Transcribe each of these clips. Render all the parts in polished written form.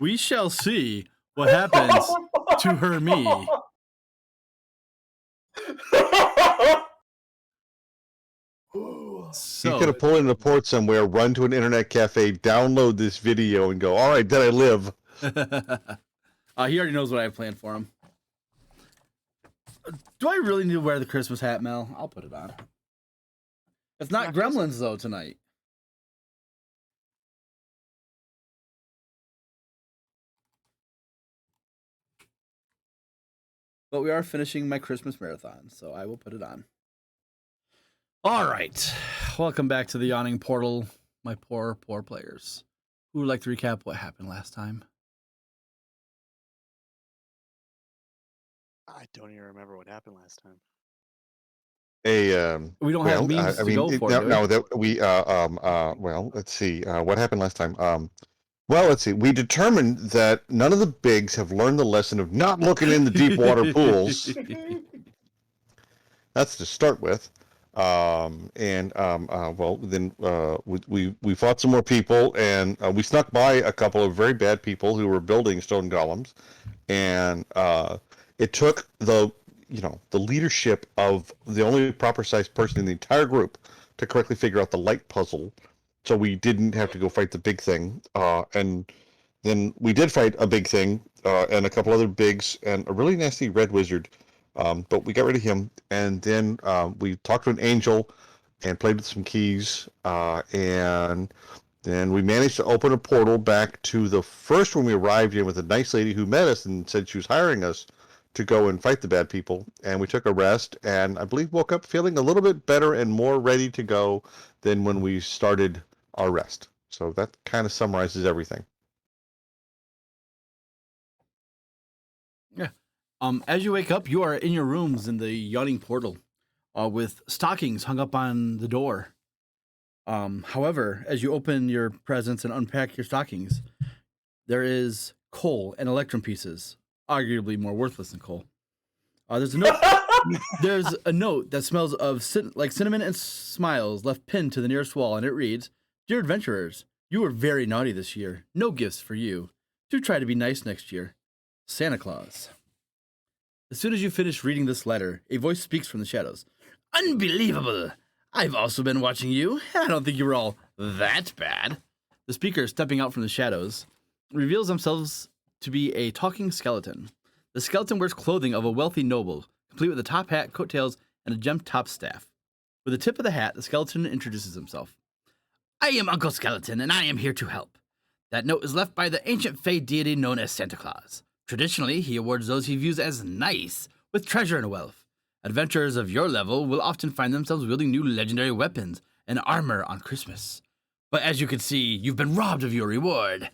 We shall see what happens to her me. So, you could have pulled in a port somewhere, run to an internet cafe, download this video, and go, all right, did I live? He already knows what I have planned for him. Do I really need to wear the Christmas hat, Mel? I'll put it on. It's not Gremlins, though, tonight. But we are finishing my Christmas marathon, so I will put it on. All right. Welcome back to the Yawning Portal, my poor players. Who would like to recap what happened last time? I don't even remember what happened last time. We don't have memes to go for. Well, let's see. What happened last time? Well, let's see. We determined that none of the bigs have learned the lesson of not looking in the deep water pools. That's to start with. Well, then we fought some more people, and we snuck by a couple of very bad people who were building stone golems, and it took the leadership of the only proper sized person in the entire group to correctly figure out the light puzzle, so we didn't have to go fight the big thing. And then we did fight a big thing and a couple other bigs and a really nasty red wizard. But we got rid of him, and then we talked to an angel and played with some keys, and then we managed to open a portal back to the first one we arrived in with a nice lady who met us and said she was hiring us to go and fight the bad people. And we took a rest, and I believe woke up feeling a little bit better and more ready to go than when we started our rest. So that kind of summarizes everything. Yeah. As you wake up, you are in your rooms in the Yawning Portal, with stockings hung up on the door. However, as you open your presents and unpack your stockings, there is coal and electrum pieces, arguably more worthless than coal. There's a note. There's a note that smells of like cinnamon and smiles left pinned to the nearest wall, and it reads, "Dear adventurers, you were very naughty this year. No gifts for you. Do try to be nice next year. Santa Claus." As soon as you finish reading this letter, a voice speaks from the shadows. "Unbelievable! I've also been watching you, and I don't think you were all that bad." The speaker, stepping out from the shadows, reveals themselves to be a talking skeleton. The skeleton wears clothing of a wealthy noble, complete with a top hat, coattails, and a gem-topped staff. With the tip of the hat, the skeleton introduces himself. "I am Uncle Skeleton, and I am here to help. That note is left by the ancient fey deity known as Santa Claus. Traditionally, he awards those he views as nice with treasure and wealth. Adventurers of your level will often find themselves wielding new legendary weapons and armor on Christmas. But as you can see, you've been robbed of your reward.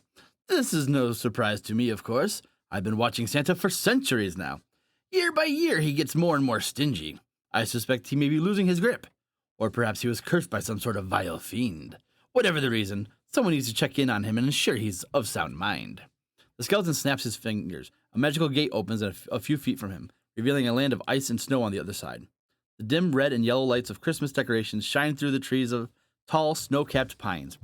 This is no surprise to me, of course. I've been watching Santa for centuries now. Year by year, he gets more and more stingy. I suspect he may be losing his grip. Or perhaps he was cursed by some sort of vile fiend. Whatever the reason, someone needs to check in on him and ensure he's of sound mind." The skeleton snaps his fingers. A magical gate opens a few feet from him, revealing a land of ice and snow on the other side. The dim red and yellow lights of Christmas decorations shine through the trees of tall, snow-capped pines.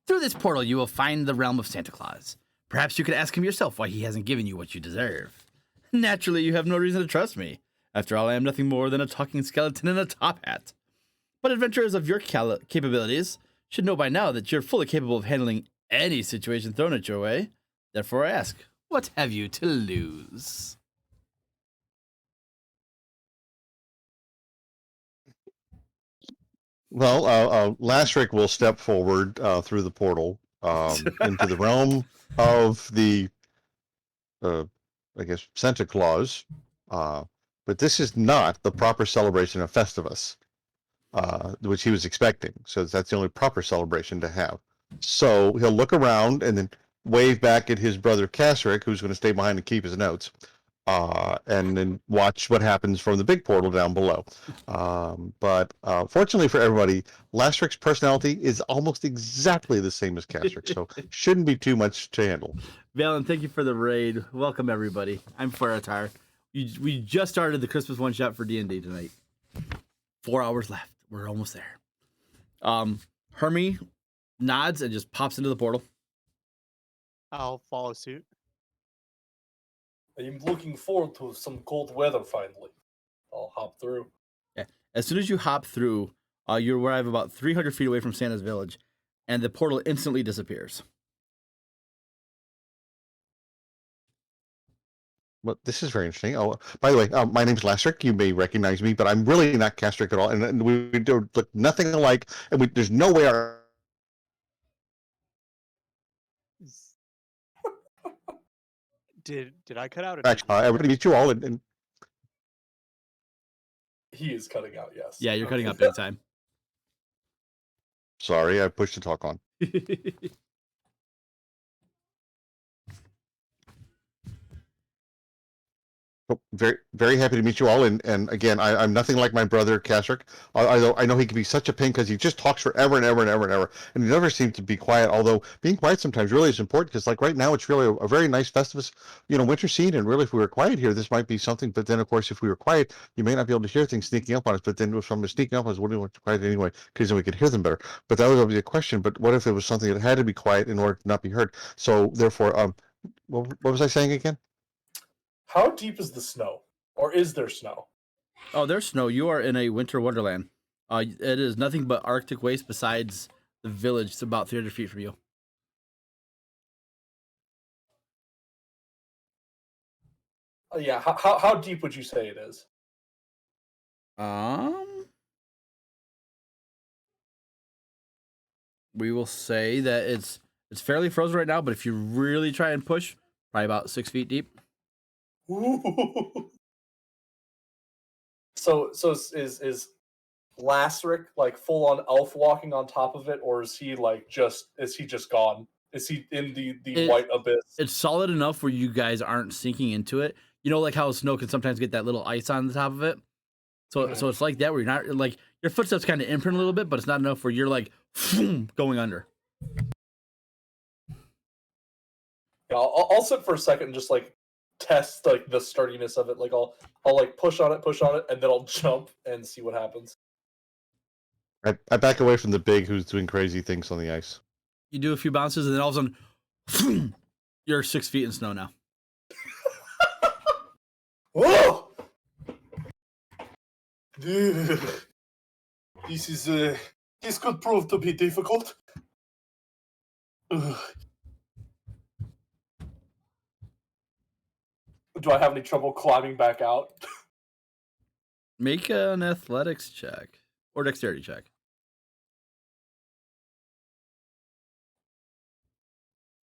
"Through this portal, you will find the realm of Santa Claus. Perhaps you could ask him yourself why he hasn't given you what you deserve. Naturally, you have no reason to trust me. After all, I am nothing more than a talking skeleton in a top hat. But adventurers of your capabilities should know by now that you're fully capable of handling any situation thrown at your way. Therefore, I ask, what have you to lose?" Well, Lashrick will step forward through the portal into the realm of the, I guess, Santa Claus. But this is not the proper celebration of Festivus, which he was expecting. So that's the only proper celebration to have. So he'll look around and then wave back at his brother Kasric, who's going to stay behind and keep his notes, and then watch what happens from the big portal down below. But fortunately for everybody, Lashric's personality is almost exactly the same as Kasric, so shouldn't be too much to handle. Valen, thank you for the raid. Welcome, everybody. I'm Faratar. We just started the Christmas one-shot for D&D tonight. 4 hours left. We're almost there. Hermie nods and just pops into the portal. I'll follow suit. I'm looking forward to some cold weather finally. I'll hop through. Yeah. As soon as you hop through, you arrive about 300 feet away from Santa's village, and the portal instantly disappears. Well, this is very interesting. Oh, by the way, my name's Lastrick. You may recognize me, but I'm really not Castrick at all, and we do look nothing alike. And there's no way our Did I cut out? Or did you? everybody meet you all. And He is cutting out, yes. Yeah, you're cutting out big time. sorry, I pushed the talk on. Oh, very, very happy to meet you all. And again, I'm nothing like my brother Castrick. Although I know he can be such a pain because he just talks forever and ever and ever and ever, and he never seems to be quiet. Although being quiet sometimes really is important because, like right now, it's really a very nice Festivus, winter scene. And really, if we were quiet here, this might be something. But then, of course, if we were quiet, you may not be able to hear things sneaking up on us. But then, if someone sneaking up on us, wouldn't want to quiet anyway because then we could hear them better. But that was obviously a question. But what if it was something that had to be quiet in order to not be heard? So therefore, what was I saying again? How deep is the snow? Or is there snow? Oh, there's snow. You are in a winter wonderland. It is nothing but Arctic waste besides the village. It's about 300 feet from you. Yeah, how deep would you say it is? We will say that it's fairly frozen right now, but if you really try and push, probably about 6 feet deep. Ooh. So is Lastrick like full on elf walking on top of it, or is he just gone? Is he in the white abyss? It's solid enough where you guys aren't sinking into it. You know, like how snow can sometimes get that little ice on the top of it. So so it's like that where you're not like your footsteps kind of imprint a little bit, but it's not enough where you're like going under. Yeah, I'll sit for a second and just like test like the sturdiness of it. Like I'll like push on it, and then I'll jump and see what happens. I back away from the big who's doing crazy things on the ice. You do a few bounces, and then all of a sudden, you're 6 feet in snow now. Whoa! This could prove to be difficult. Ugh. Do I have any trouble climbing back out? Make an athletics check or dexterity check.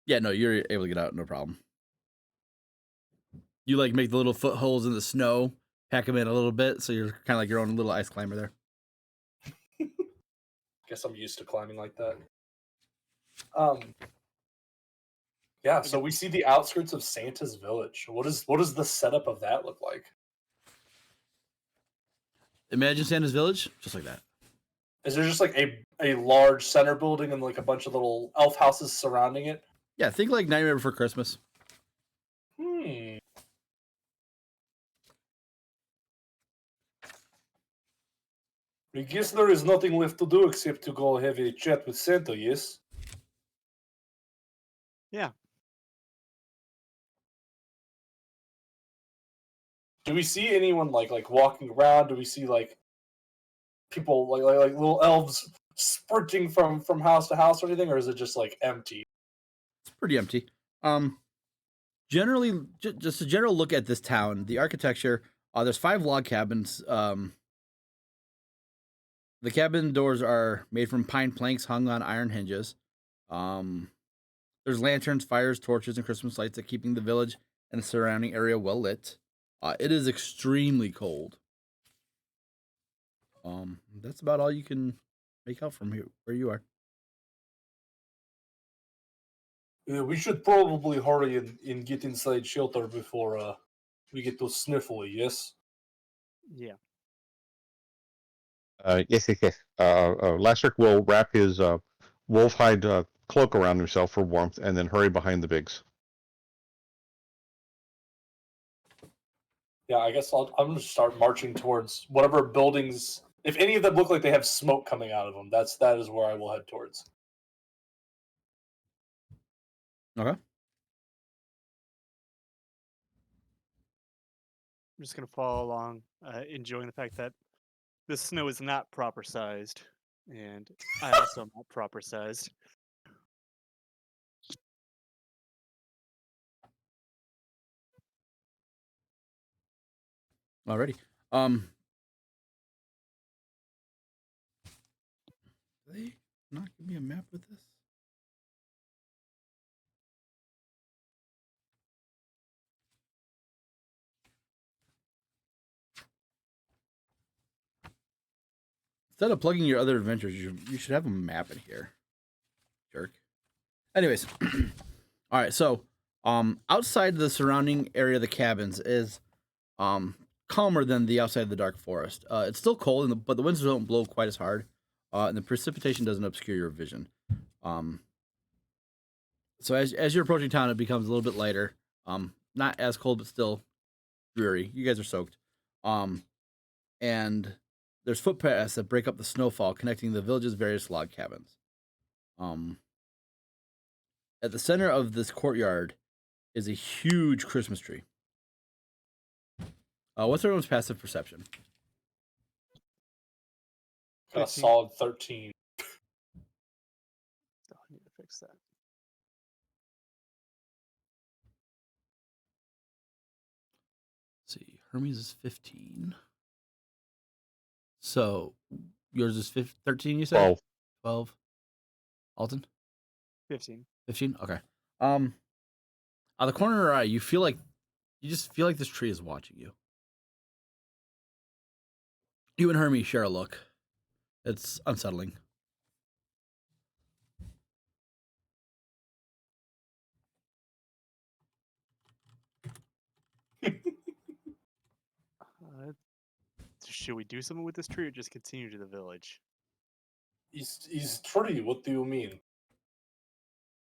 Yeah, no, you're able to get out, no problem. You like make the little footholds in the snow, pack them in a little bit, so you're kind of like your own little ice climber there. Guess I'm used to climbing like that. Yeah, so we see the outskirts of Santa's village. What does the setup of that look like? Imagine Santa's village, just like that. Is there just like a large center building and like a bunch of little elf houses surrounding it? Yeah, think like Nightmare Before Christmas. I guess there is nothing left to do except to go have a chat with Santa, yes? Yeah. Do we see anyone like walking around? Do we see like people like little elves sprinting from house to house or anything, or is it just like empty? It's pretty empty. Generally, just a general look at this town, the architecture. There's 5 log cabins. The cabin doors are made from pine planks hung on iron hinges. There's lanterns, fires, torches, and Christmas lights that keeping the village and the surrounding area well lit. It is extremely cold. That's about all you can make out from here, where you are. We should probably hurry and get inside shelter before we get too sniffly, yes? Yeah. Yes. Lastrick will wrap his wolf hide cloak around himself for warmth and then hurry behind the bigs. Yeah, I guess I'm going to start marching towards whatever buildings. If any of them look like they have smoke coming out of them, that is where I will head towards. Okay. just gonna follow along, enjoying the fact that the snow is not proper sized, and I also am not proper sized. Alrighty. Did they not give me a map with this? Instead of plugging your other adventures, you should have a map in here. Jerk. Anyways, all right. So, outside the surrounding area of the cabins is calmer than the outside of the dark forest. It's still cold, but the winds don't blow quite as hard, and the precipitation doesn't obscure your vision. So as you're approaching town, it becomes a little bit lighter. Not as cold, but still dreary. You guys are soaked. And there's footpaths that break up the snowfall, connecting the village's various log cabins. At the center of this courtyard is a huge Christmas tree. What's everyone's passive perception? Got a 15. solid 13. Oh, I need to fix that. Let's see, Hermes is 15. So yours is 13, you said? 12. 12. Alton? 15. 15? Okay. Out of the corner of your eye, you just feel like this tree is watching you. You and Hermes share a look. It's unsettling. Should we do something with this tree or just continue to the village? He's tree. What do you mean?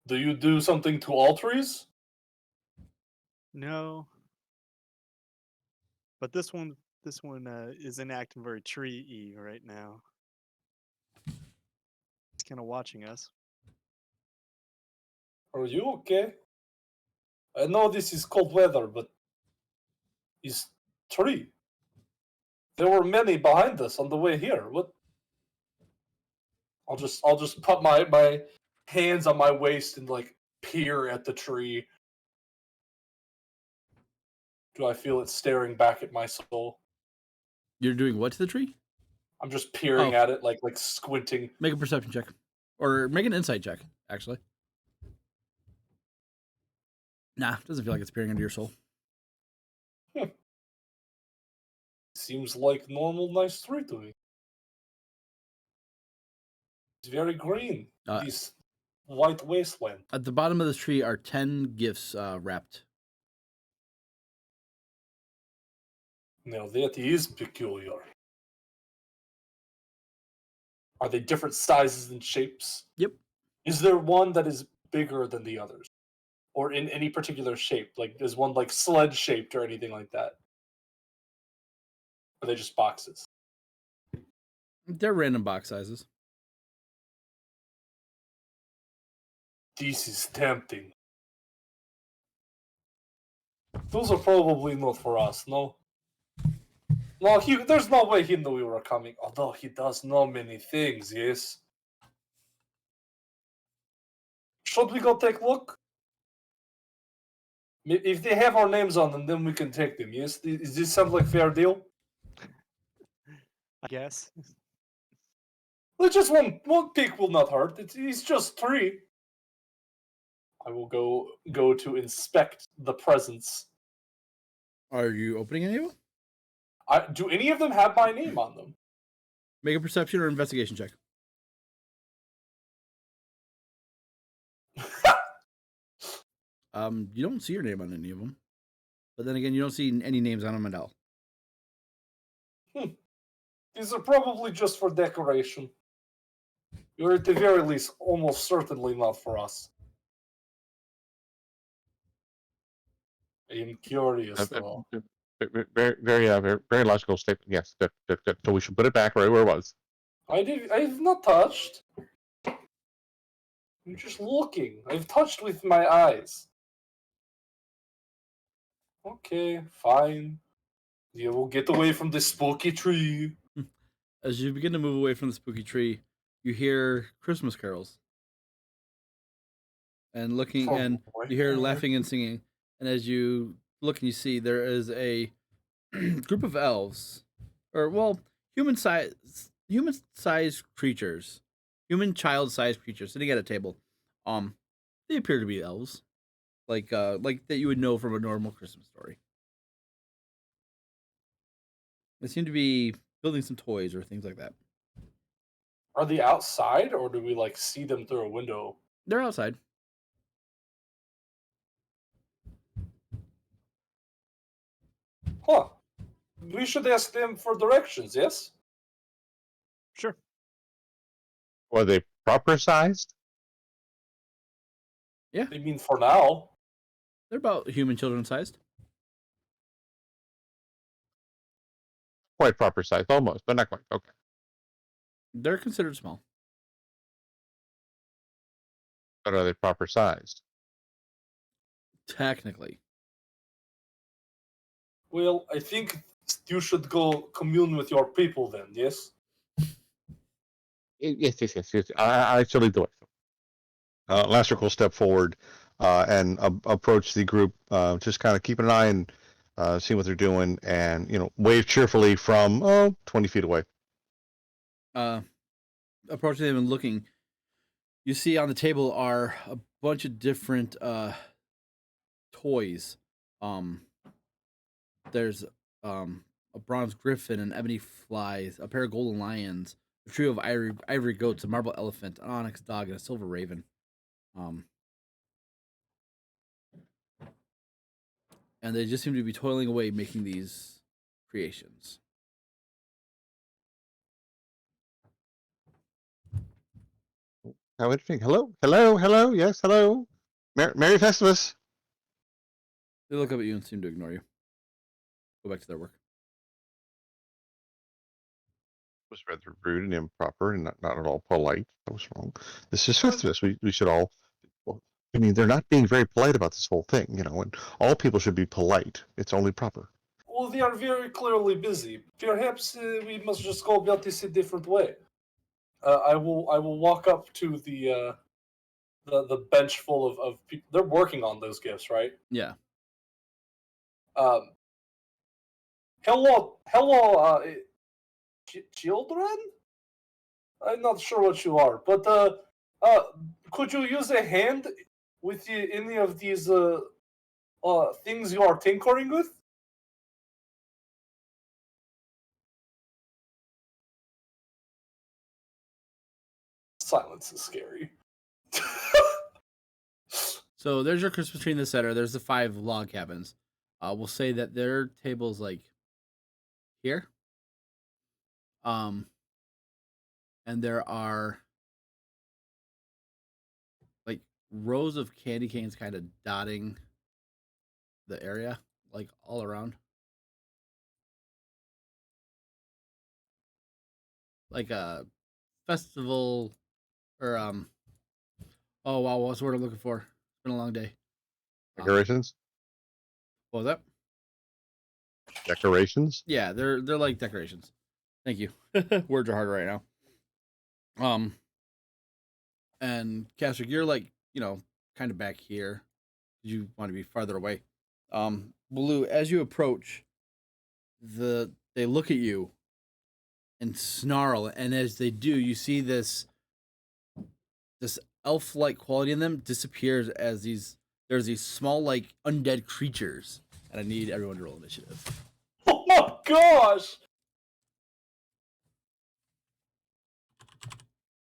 Do you do something to all trees? No. But this one isn't acting very tree-y right now. It's kind of watching us. Are you okay? I know this is cold weather, but he's tree. There were many behind us on the way here. What? I'll just put my hands on my waist and like peer at the tree. Do I feel it staring back at my soul? You're doing what to the tree? I'm just peering Oh. at it, like squinting. Make a perception check. Or make an insight check, actually. Nah, doesn't feel like it's peering into your soul. Seems like normal, nice tree to me. It's very green. This white wasteland. At the bottom of this tree are 10 gifts wrapped. Now that is peculiar. Are they different sizes and shapes? Yep. Is there one that is bigger than the others? Or in any particular shape? Like, is one like sled shaped or anything like that? Or are they just boxes? They're random box sizes. This is tempting. Those are probably not for us, no? No, there's no way he knew we were coming. Although he does know many things, yes? Should we go take a look? If they have our names on them, then we can take them, yes? Is this sound like fair deal? I guess. Well, just one pick will not hurt. It's just 3. I will go to inspect the presents. Are you opening any of them? Do any of them have my name on them? Make a perception or investigation check. You don't see your name on any of them. But then again, you don't see any names on them at all. These are probably just for decoration. Or at the very least, almost certainly not for us. I am curious, though. Very logical statement. Yes, so we should put it back right where it was. I've not touched. I'm just looking. I've touched with my eyes. Okay, fine. You will get away from this spooky tree. As you begin to move away from the spooky tree, you hear Christmas carols. And looking, From and you hear laughing and singing. And as you look and you see, there is a group of elves, or well, human-sized creatures, human child-sized creatures sitting at a table. They appear to be elves, like that you would know from a normal Christmas story. They seem to be building some toys or things like that. Are they outside, or do we like see them through a window? They're outside. Huh. We should ask them for directions, yes? Sure. Were they proper sized? Yeah, I mean, for now. they're about human children sized. Quite proper sized, almost, but not quite. Okay. They're considered small. But are they proper sized? Technically. Well, I think you should go commune with your people then, yes? Yes. I actually do it. Lastrick will step forward and approach the group, just kind of keeping an eye and seeing what they're doing, and wave cheerfully from 20 feet away. Approaching them and looking, you see on the table are a bunch of different toys. There's a bronze griffin, an ebony flies, a pair of golden lions, a trio of ivory goats, a marble elephant, an onyx dog, and a silver raven. And they just seem to be toiling away making these creations. How interesting. Hello. Yes, hello. Merry Festivus. They look up at you and seem to ignore you. Go back to their work. Was rather rude and improper and not at all polite. That was wrong. This is Festivus. We should all. Well, I mean, they're not being very polite about this whole thing, and all people should be polite. It's only proper. Well, they are very clearly busy. Perhaps we must just go about this a different way. I will walk up to the bench full of people. They're working on those gifts, right? Yeah. Hello, children? I'm not sure what you are, but could you use a hand with any of these things you are tinkering with? Silence is scary. So there's your Christmas tree in the center. There's the 5 log cabins. We'll say that their table's like here. And there are like rows of candy canes kind of dotting the area, like all around. Like a festival or oh wow, what's the word I'm looking for? It's been a long day. Decorations. What was that? Decorations. Yeah, they're like decorations. Thank you. Words are hard right now. And Castrick, you're like, kind of back here. You want to be farther away. Blue, as you approach, they look at you and snarl, and as they do, you see this elf-like quality in them disappears as there's these small like undead creatures, and I need everyone to roll initiative. Oh my gosh!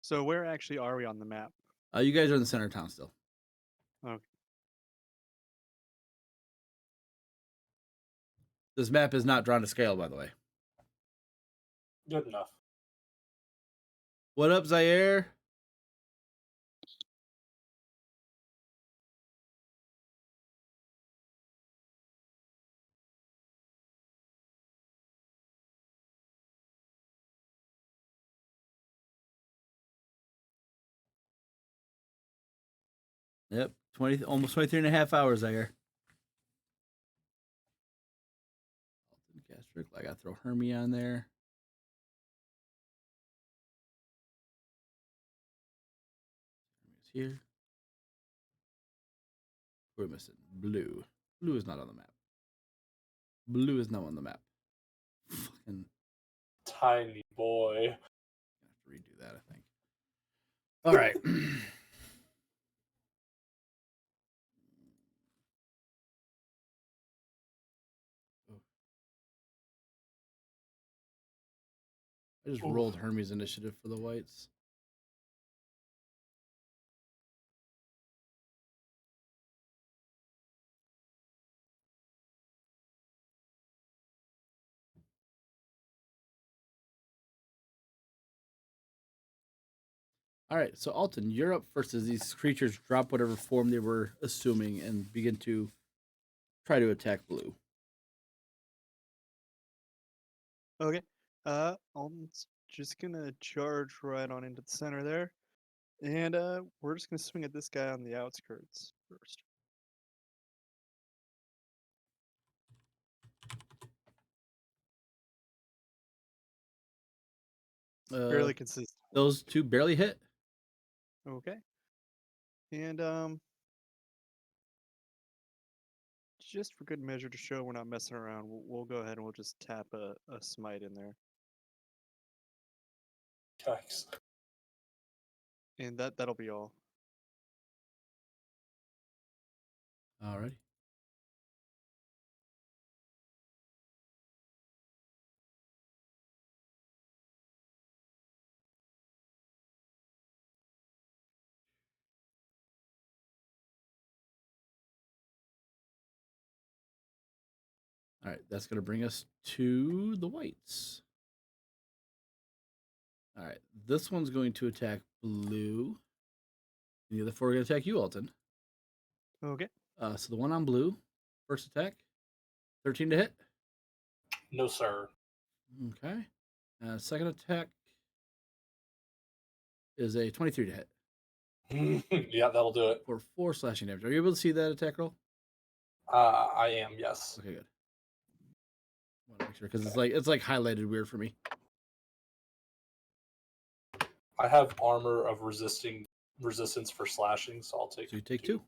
So where actually are we on the map? You guys are in the center of town still. Okay. This map is not drawn to scale, by the way. Good enough. What up, Zaire? Yep, almost 23 and a half hours, Zaire. I gotta throw Hermie on there. Hermie's here. We're missing blue. Blue is not on the map. Blue is not on the map. Fucking Tiny boy. have to redo that, I think. All right. I just Oof. rolled Hermes initiative for the whites. All right, so Alton, you're up first as these creatures drop whatever form they were assuming and begin to try to attack blue. Okay. Alden's just gonna charge right on into the center there. And we're just gonna swing at this guy on the outskirts first. Fairly consistent. Those two barely hit. Okay. And just for good measure to show we're not messing around, we'll go ahead and we'll just tap a smite in there. Yikes. And that'll be all. Alrighty. All right, that's going to bring us to the whites. All right, this one's going to attack blue. And the other four are going to attack you, Alton. Okay. So the one on blue, first attack, 13 to hit. No, sir. Okay. Second attack is a 23 to hit. Yeah, that'll do it. For 4 slashing damage. Are you able to see that attack roll? I am, yes. Okay, good. I want to make sure because it's like highlighted weird for me. I have armor of resistance for slashing, so I'll take. So you take 2.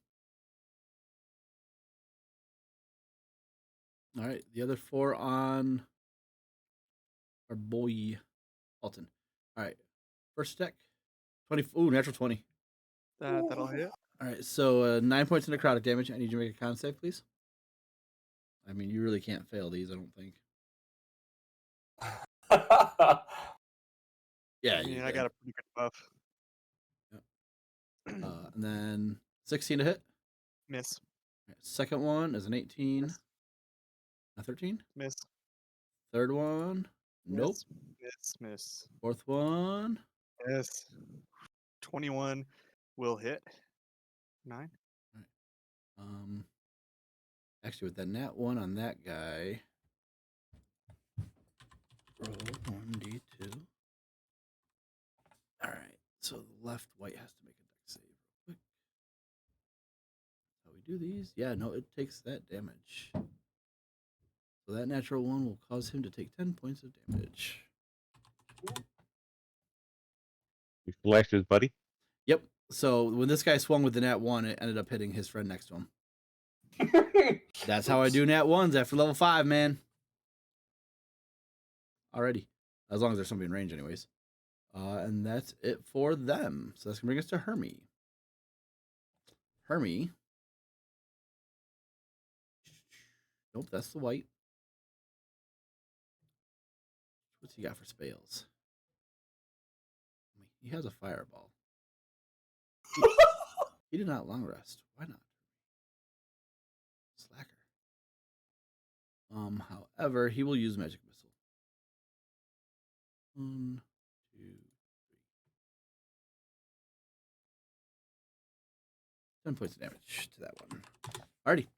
All right, the other 4 on our boy Alton. All right, first attack, 20. Ooh, natural 20. That'll hit. All right, so 9 points of necrotic damage. I need you to make a con save, please. I mean, you really can't fail these, I don't think. Yeah, I got a pretty good buff. Yep. And then 16 to hit. Miss. Right, second one is an 18. Miss. A 13. Miss. Third one, nope. Miss. Fourth one, Yes. 21 will hit. 9. Actually, with that nat 1 on that guy, roll 1d2. All right, so the left white has to make a dex save real quick. How we do these? Yeah, no, it takes that damage. So that natural 1 will cause him to take 10 points of damage. You flashed his buddy. Yep. So when this guy swung with the nat 1, it ended up hitting his friend next to him. That's how I do nat 1s after level 5, man. Alrighty. As long as there's somebody in range, anyways. And that's it for them. So that's going to bring us to Hermie. Hermie. Nope, that's the white. What's he got for spells? He has a fireball. He did not long rest. Why not? Slacker. However, he will use magic missile. 1, 2, 3. 10 points of damage to that one. Alrighty.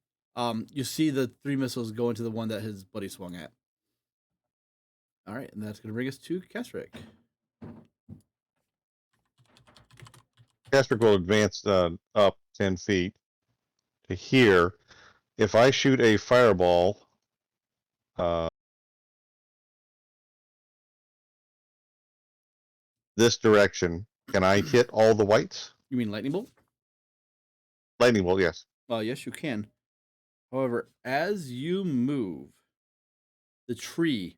You see the 3 missiles go into the one that his buddy swung at. Alright, and that's going to bring us to Kesrick. Casper will advance up 10 feet to here. If I shoot a fireball, this direction, can I hit all the whites? You mean lightning bolt? Lightning bolt, yes. Yes, you can. However, as you move, the tree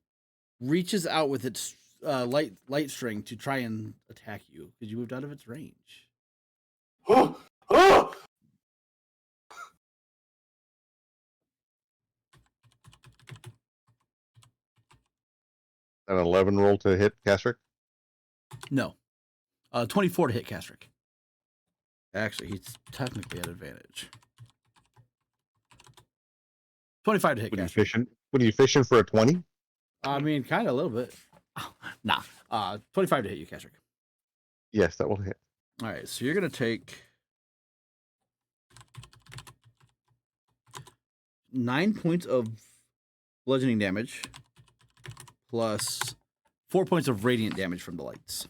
reaches out with its light string to try and attack you because you moved out of its range. An 11 roll to hit Castrick. No. 24 to hit Castrick. Actually, he's technically at advantage. 25 to hit Castrick. What are you fishing for a 20? I mean, kind of a little bit. Nah. 25 to hit you, Castrick. Yes, that will hit. All right, so you're going to take 9 points of bludgeoning damage plus 4 points of radiant damage from the lights.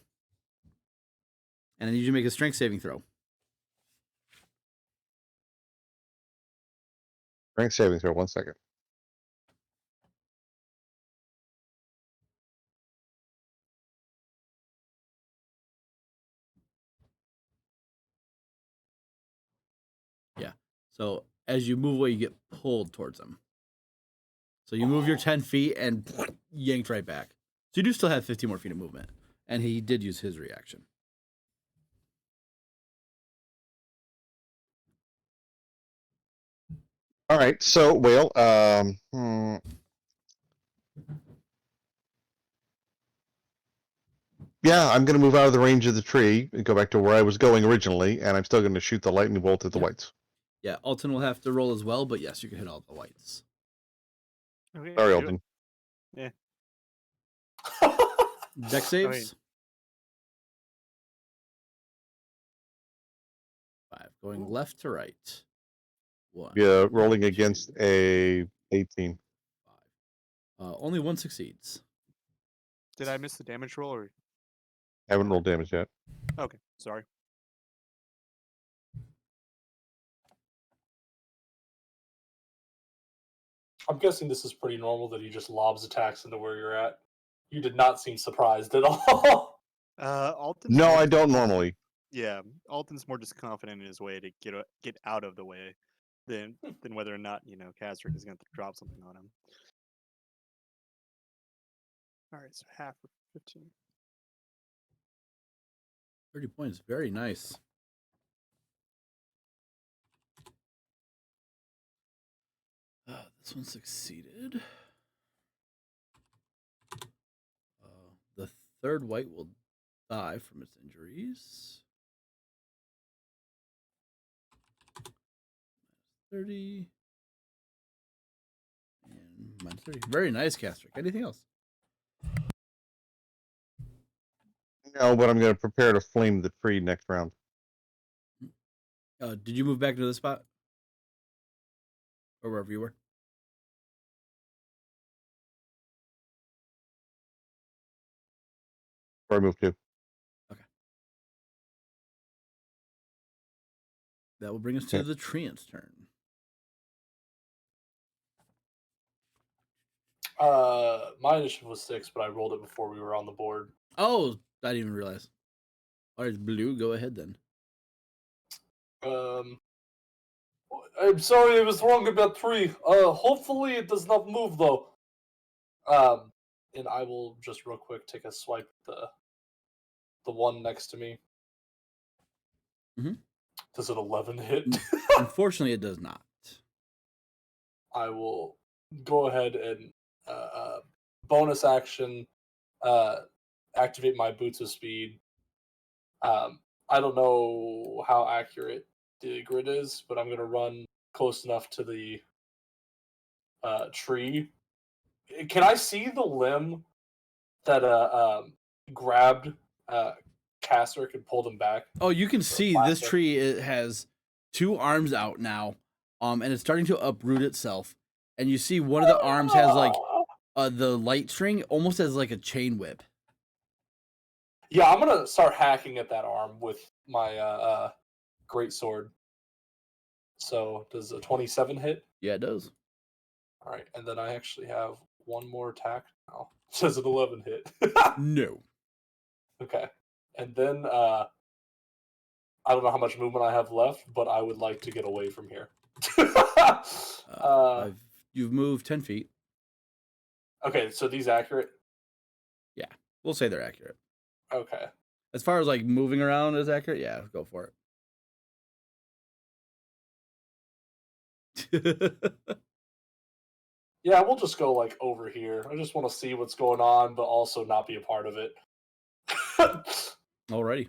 And I need you to make a strength saving throw. Strength saving throw, 1 second. Yeah. So as you move away, you get pulled towards them. So you move your 10 feet and yanked right back. So you do still have 15 more feet of movement. And he did use his reaction. All right, so Whale, yeah, I'm going to move out of the range of the tree and go back to where I was going originally, and I'm still going to shoot the lightning bolt at the whites. Yeah, Alton will have to roll as well, but yes, you can hit all the whites. Okay, Sorry, do Alton. it. Dex saves. 5. Going left to right. 1. Yeah, rolling against a 18. 5. Only 1 succeeds. Did I miss the damage roll or? Haven't rolled damage yet. Okay, sorry. I'm guessing this is pretty normal that he just lobs attacks into where you're at. You did not seem surprised at all. Alton's No, more I just- don't normally. Yeah, Alton's more just confident in his way to get out of the way than whether or not Castrick is going to drop something on him. All right, so half of 15. 30 points. Very nice. This one succeeded. The third white will die from its injuries. 30. And minus 30. Very nice, Castrick. Anything else? No, but I'm going to prepare to flame the tree next round. Did you move back to the spot? Or wherever you were? Where I move to. That will bring us to the treant's turn. My initiative was 6, but I rolled it before we were on the board. Oh, I didn't even realize. All right, Blue, go ahead then. I'm sorry, I was wrong about 3. Hopefully it does not move though. And I will just real quick take a swipe at the one next to me. Mhm. Does it 11 hit? Unfortunately, it does not. I will go ahead and bonus action activate my boots of speed. I don't know how accurate the grid is, but I'm going to run close enough to the tree. Can I see the limb that grabbed Castrick and pulled him back? Oh, you can see this plastic. tree, it has 2 arms out now, and it's starting to uproot itself. And you see one of the arms has like the light string, almost as like a chain whip. Yeah, I'm gonna start hacking at that arm with my great sword. So does a 27 hit? Yeah, it does. All right, and then I actually have one more attack now. It says an 11 hit. No. Okay. and then I don't know how much movement I have left, but I would like to get away from here. You've moved 10 feet. Okay, so these accurate? Yeah, we'll say they're accurate. Okay. As far as like moving around is accurate, yeah, go for it. Yeah, we'll just go like over here. I just want to see what's going on, but also not be a part of it. Alrighty.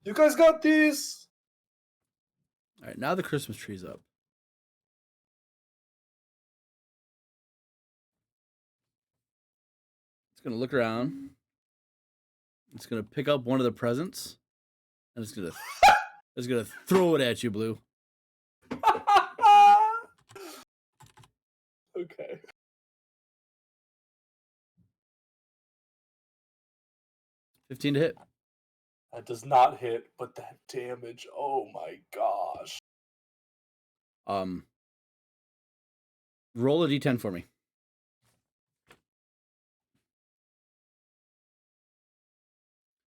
You guys got these? All right, now the Christmas tree's up. It's gonna look around. It's gonna pick up one of the presents, and it's gonna throw it at you, Blue. Okay. 15 to hit. That does not hit, but that damage, oh my gosh. Roll a d10 for me.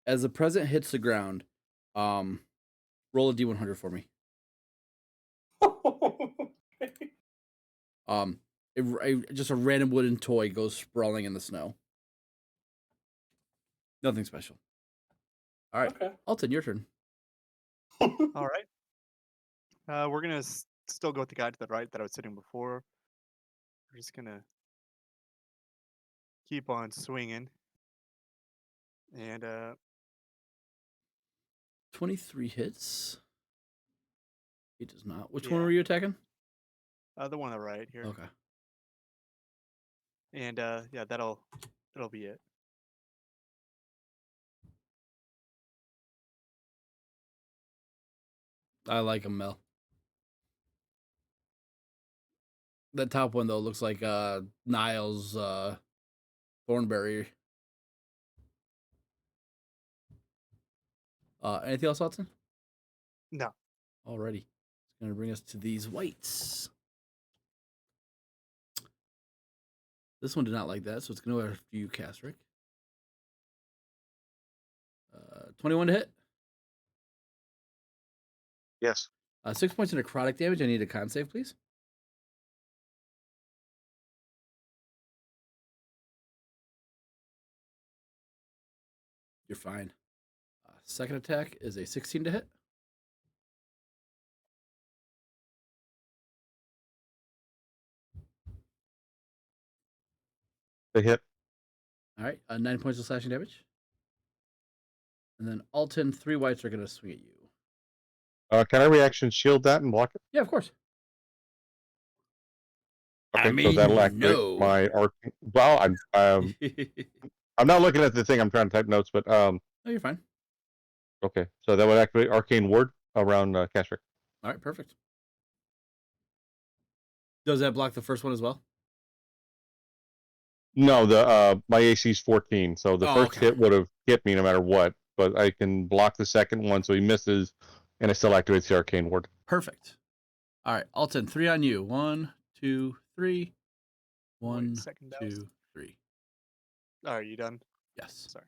As the present hits the ground, roll a d100 for me. Just a random wooden toy goes sprawling in the snow. Nothing special. All right, Okay. Alton, your turn. All right. We're gonna still go with the guy to the right that I was sitting before. We're just gonna keep on swinging, and 23 hits. He does not. Which Yeah. one were you attacking? the one on the right here, Okay. and yeah, that'll be it. I like him, Mel. That top one though looks like Niles Thornberry. Anything else, Alton? No. Alrighty. It's gonna bring us to these whites. This one did not like that, so it's gonna go after you, Castrick. 21 to hit. Yes. 6 points of necrotic damage. I need a con save, please. You're fine. Second attack is a 16 to hit. They hit. All right, 9 points of slashing damage. And then Alton, 3 whites are going to swing at you. Can I reaction shield that and block it? Yeah, of course. Okay, I so mean, that'll activate no. my arcane. Well, I'm not looking at the thing. I'm trying to type notes, but No, you're fine. okay. So that would activate arcane ward around Castrick. All right, perfect. Does that block the first one as well? No, the my AC is 14, so the first okay. hit would have hit me no matter what. But I can block the second one, so he misses, and it still activates the arcane ward. Perfect. All right, Alton, 3 on you. 1, 2, 3. 1, second, that was- 2, 3. Are you done? Yes. Sorry,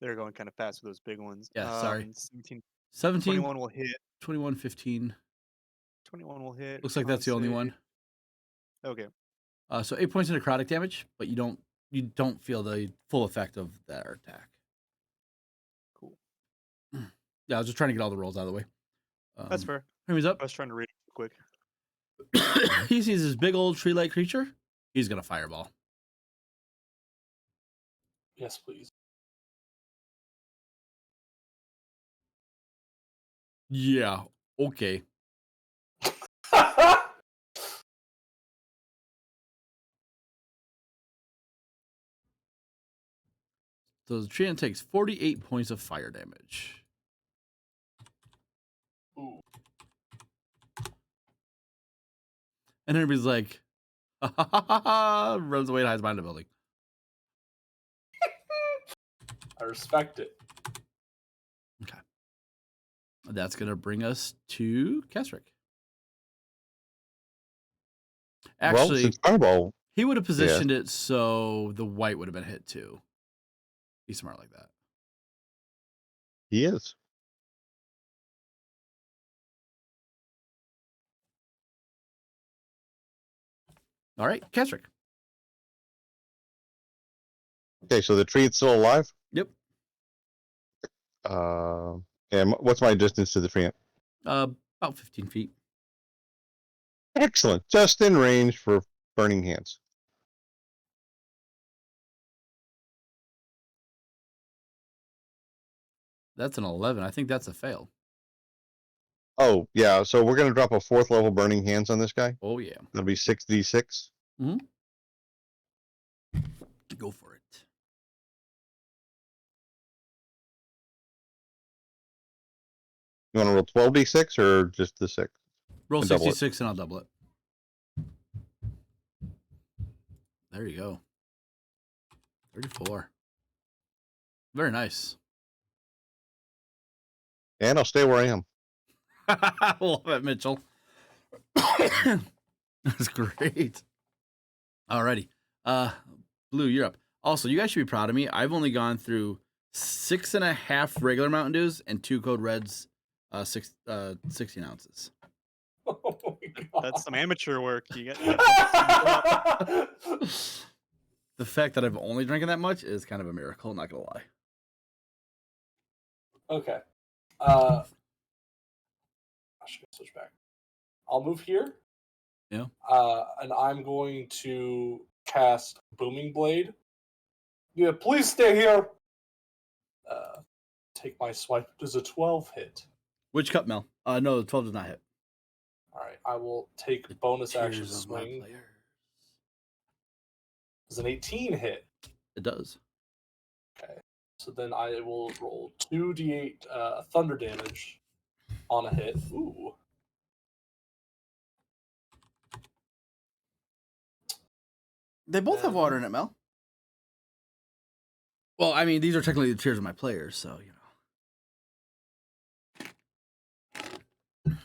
they're going kind of fast with those big ones. Yeah, sorry. 17, 17, 21 will hit. 21, 15. 21 will hit. Looks like that's the only one. Okay. So 8 points of necrotic damage, but you don't feel the full effect of that attack. Cool. Yeah, I was just trying to get all the rolls out of the way. That's fair. He's up. I was trying to read it quick. He sees this big old tree-like creature. He's gonna fireball. Yes, please. Yeah. Okay. So the treant takes 48 points of fire damage. Ooh. And everybody's like, ha, ha, ha, ha, ha, runs away and hides behind the building. I respect it. Okay. That's going to bring us to Castrick. Actually, well, since fireball, he would have positioned it so the white would have been hit too. He's smart like that. He is. All right, Kesrick. Okay, so the tree is still alive. Yep. And what's my distance to the tree? About 15 feet. Excellent. Just in range for burning hands. That's an 11. I think that's a fail. Oh, yeah. So we're going to drop a 4th level burning hands on this guy. Oh, yeah. That'll be 6d6. Go for it. You want to roll 12d6 or just the 6? Roll And double it. 66 and I'll double it. There you go. 34. Very nice. And I'll stay where I am. Love it, Mitchell. That's great. Alrighty. Blue, you're up. Also, you guys should be proud of me. I've only gone through 6.5 regular Mountain Dews and 2 Code Reds, 16 ounces. Oh my God. That's some amateur work. You get. The fact that I've only drinking that much is kind of a miracle, not gonna lie. Okay. I should switch back. I'll move here. Yeah. And I'm going to cast Booming Blade. Yeah, please stay here. Take my swipe. Does a 12 hit? Which cup, Mel? No, the 12 does not hit. All right. I will take bonus action Tears of my swing. players. Does an 18 hit? It does. Okay. So then I will roll 2d8 thunder damage on a hit. Ooh. They both have water in it, Mel. Well, I mean, these are technically the tears of my players, so, you know.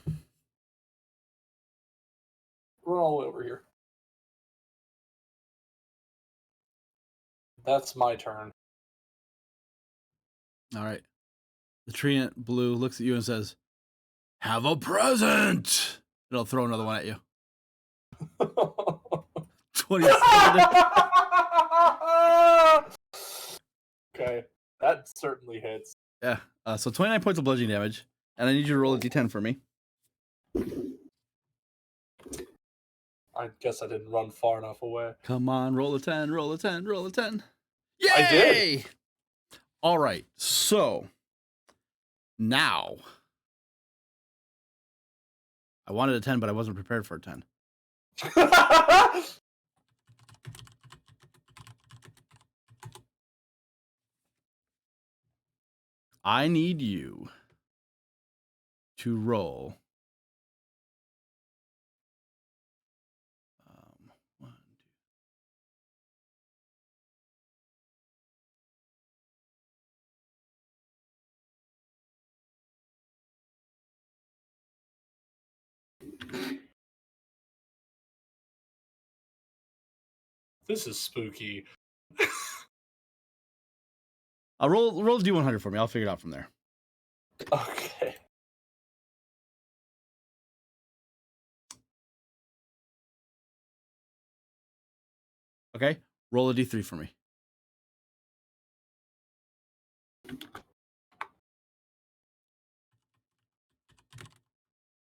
Run all the way over here. That's my turn. All right. The treant blue looks at you and says, "Have a present." It'll throw another one at you. 27. Okay, that certainly hits. Yeah. So 29 points of bludgeoning damage, and I need you to roll a d10 for me. I guess I didn't run far enough away. Come on, roll a 10, roll a 10, roll a 10. Yay! I did. All right. So now I wanted a 10, but I wasn't prepared for a 10. I need you to roll. One, two. This is spooky. I'll roll D100 for me. I'll figure it out from there. Okay. Okay? Roll a D3 for me.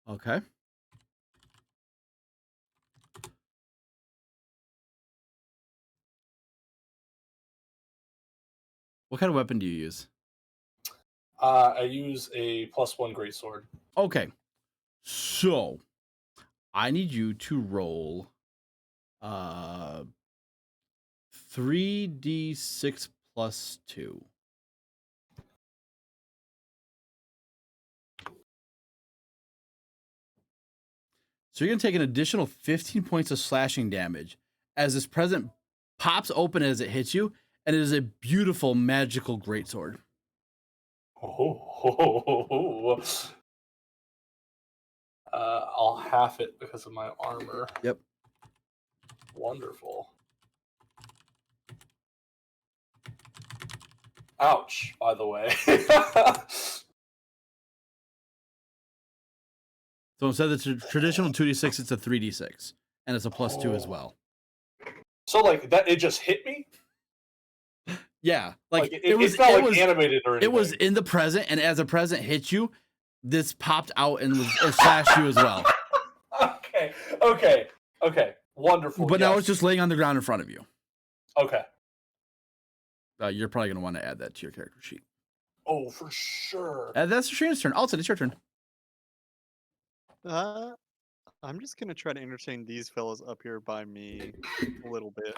Okay. What kind of weapon do you use? I use a +1 greatsword. Okay. So I need you to roll 3d6 plus 2. So you're going to take an additional 15 points of slashing damage as this present pops open as it hits you, and it is a beautiful magical greatsword. Oh. I'll half it because of my armor. Yep. Wonderful. Ouch, by the way. So instead of the traditional 2d6, it's a 3d6, and it's a +2 as well. So like that, it just hit me. Yeah, like it's not like animated or anything. It was in the present, and as a present hit you, this popped out and it slashed you as well. Okay. Wonderful. But now it's just laying on the ground in front of you. Okay. You're probably going to want to add that to your character sheet. Oh, for sure. That's Shrena's turn. Alton, it's your turn. I'm just gonna try to entertain these fellows up here by me a little bit.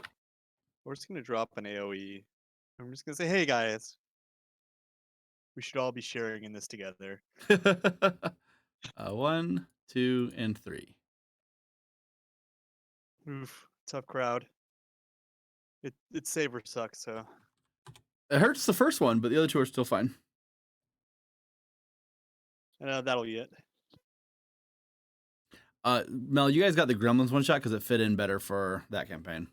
We're just gonna drop an AOE. I'm just gonna say, hey guys, we should all be sharing in this together. 1, 2, and 3. Oof, tough crowd. It save or suck, so It hurts the first one, but the other two are still fine. that'll be it. Mel, you guys got the Gremlins one shot because it fit in better for that campaign.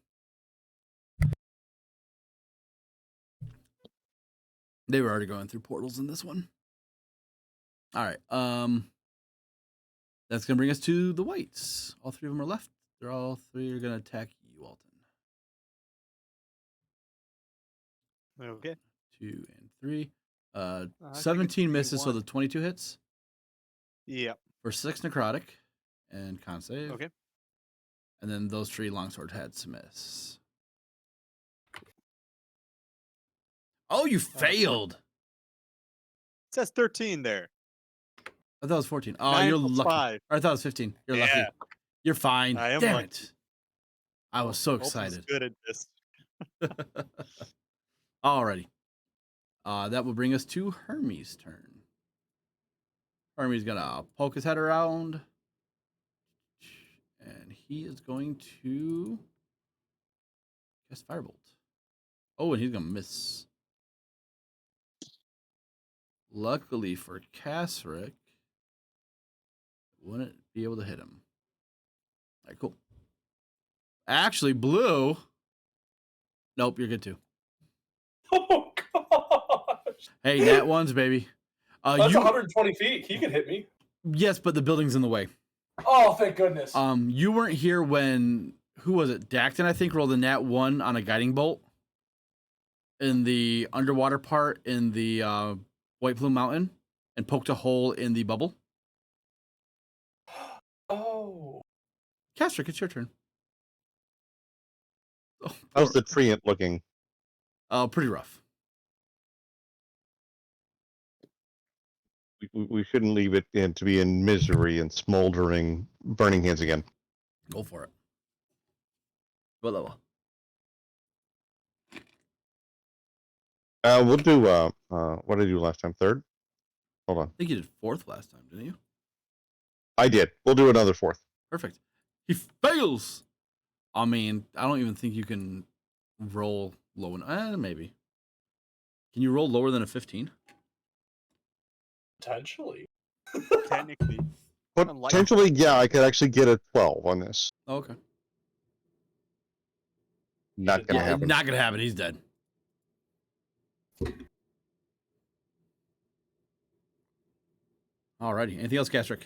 They were already going through portals in this one. All right. That's gonna bring us to the whites. All three of them are left. They're all three are gonna attack you, Alton. Okay. 2 and 3. I think it's 17 2 misses, so and the 22 hits Yeah. for 6 necrotic and con save. Okay. And then those 3 longsword heads miss. Oh, you failed. It says 13 there. I thought it was 14. Oh, 9 you're plus lucky. 5. Or I thought it was 15. You're Yeah. lucky. You're fine. I am Damn lucky. it. I was so Alton's excited. good at this. Alrighty. That will bring us to Hermes' turn. Hermes gonna poke his head around. And he is going to cast Firebolt. Oh, and he's gonna miss. Luckily for Kasric, wouldn't be able to hit him. Alright, cool. Actually, Blue. Nope, you're good too. Oh gosh. Hey, nat ones, baby. That's 120 feet. He could hit me. Yes, but the building's in the way. Oh, thank goodness. You weren't here when who was it? Dacton, I think, rolled a nat 1 on a guiding bolt in the underwater part in the White Plume Mountain and poked a hole in the bubble. Oh. Kasric, it's your turn. Oh, How's the treant looking? pretty rough. We shouldn't leave it to be in misery and smoldering, burning hands again. Go for it. What level? We'll do what did I do last time? 3rd? Hold on. I think you did 4th last time, didn't you? I did. We'll do another 4th. Perfect. He fails. I mean, I don't even think you can roll low enough. Maybe. Can you roll lower than a 15? Potentially. Technically. Potentially, yeah, I could actually get a 12 on this. Oh, okay. Not gonna happen. Not gonna happen. He's dead. Alrighty. Anything else, Kasric?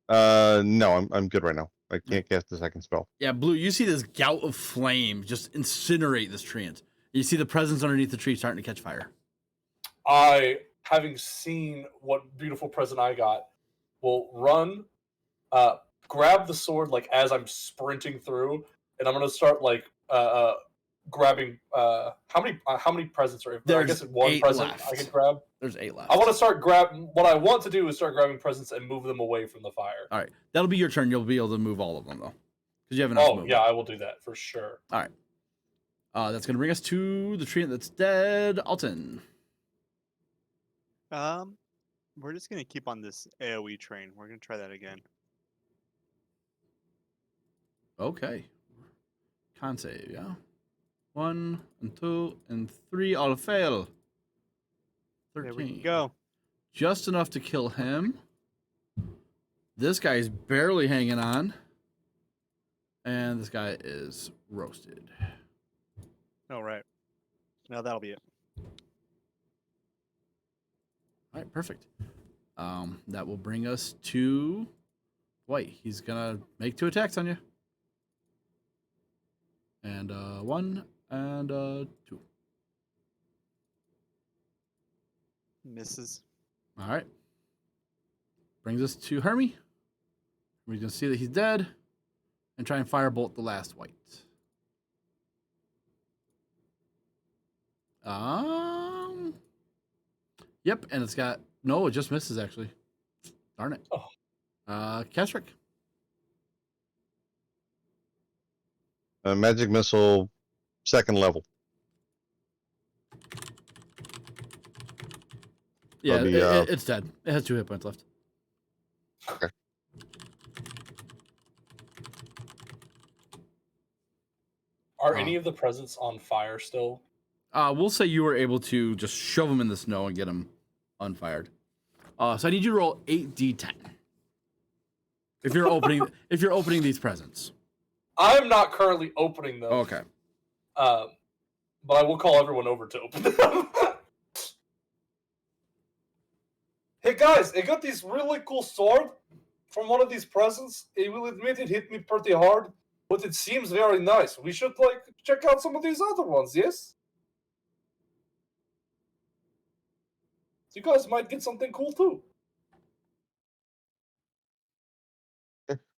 No, I'm good right now. I can't cast the second spell. Yeah, Blue, you see this gout of flame just incinerate this treant. You see the presence underneath the tree starting to catch fire. I, having seen what beautiful present I got, will run, grab the sword like as I'm sprinting through, and I'm gonna start like grabbing. How many presents are there? I guess one 8 present left. I can grab. There's 8 left. I want to start What I want to do is start grabbing presents and move them away from the fire. All right, that'll be your turn. You'll be able to move all of them though, because you have enough. Oh movement. yeah, I will do that for sure. All right. That's gonna bring us to the treant that's dead, Alton. We're just gonna keep on this AOE train. We're gonna try that again. Okay. Con save, yeah. 1 and 2 and 3 all fail. 13. There we go. Just enough to kill him. This guy's barely hanging on. And this guy is roasted. All right. Now that'll be it. All right, perfect. That will bring us to Dwight. He's gonna make 2 attacks on you. And 1 and 2. Misses. All right. Brings us to Hermie. We're gonna see that he's dead, and try and firebolt the last White. Yep, and it's got no. It just misses actually. Darn it. Oh. Kestrick. Magic missile, 2nd level. Yeah, That'll be, it's dead. It has 2 hit points left. Okay. Are any of the presents on fire still? We'll say you were able to just shove them in the snow and get them unfired. So I need you to roll 8d10 if you're opening these presents. I'm not currently opening them. Okay. But I will call everyone over to open them. Hey guys, I got this really cool sword from one of these presents. I will admit it hit me pretty hard, but it seems very nice. We should check out some of these other ones, yes? You guys might get something cool too.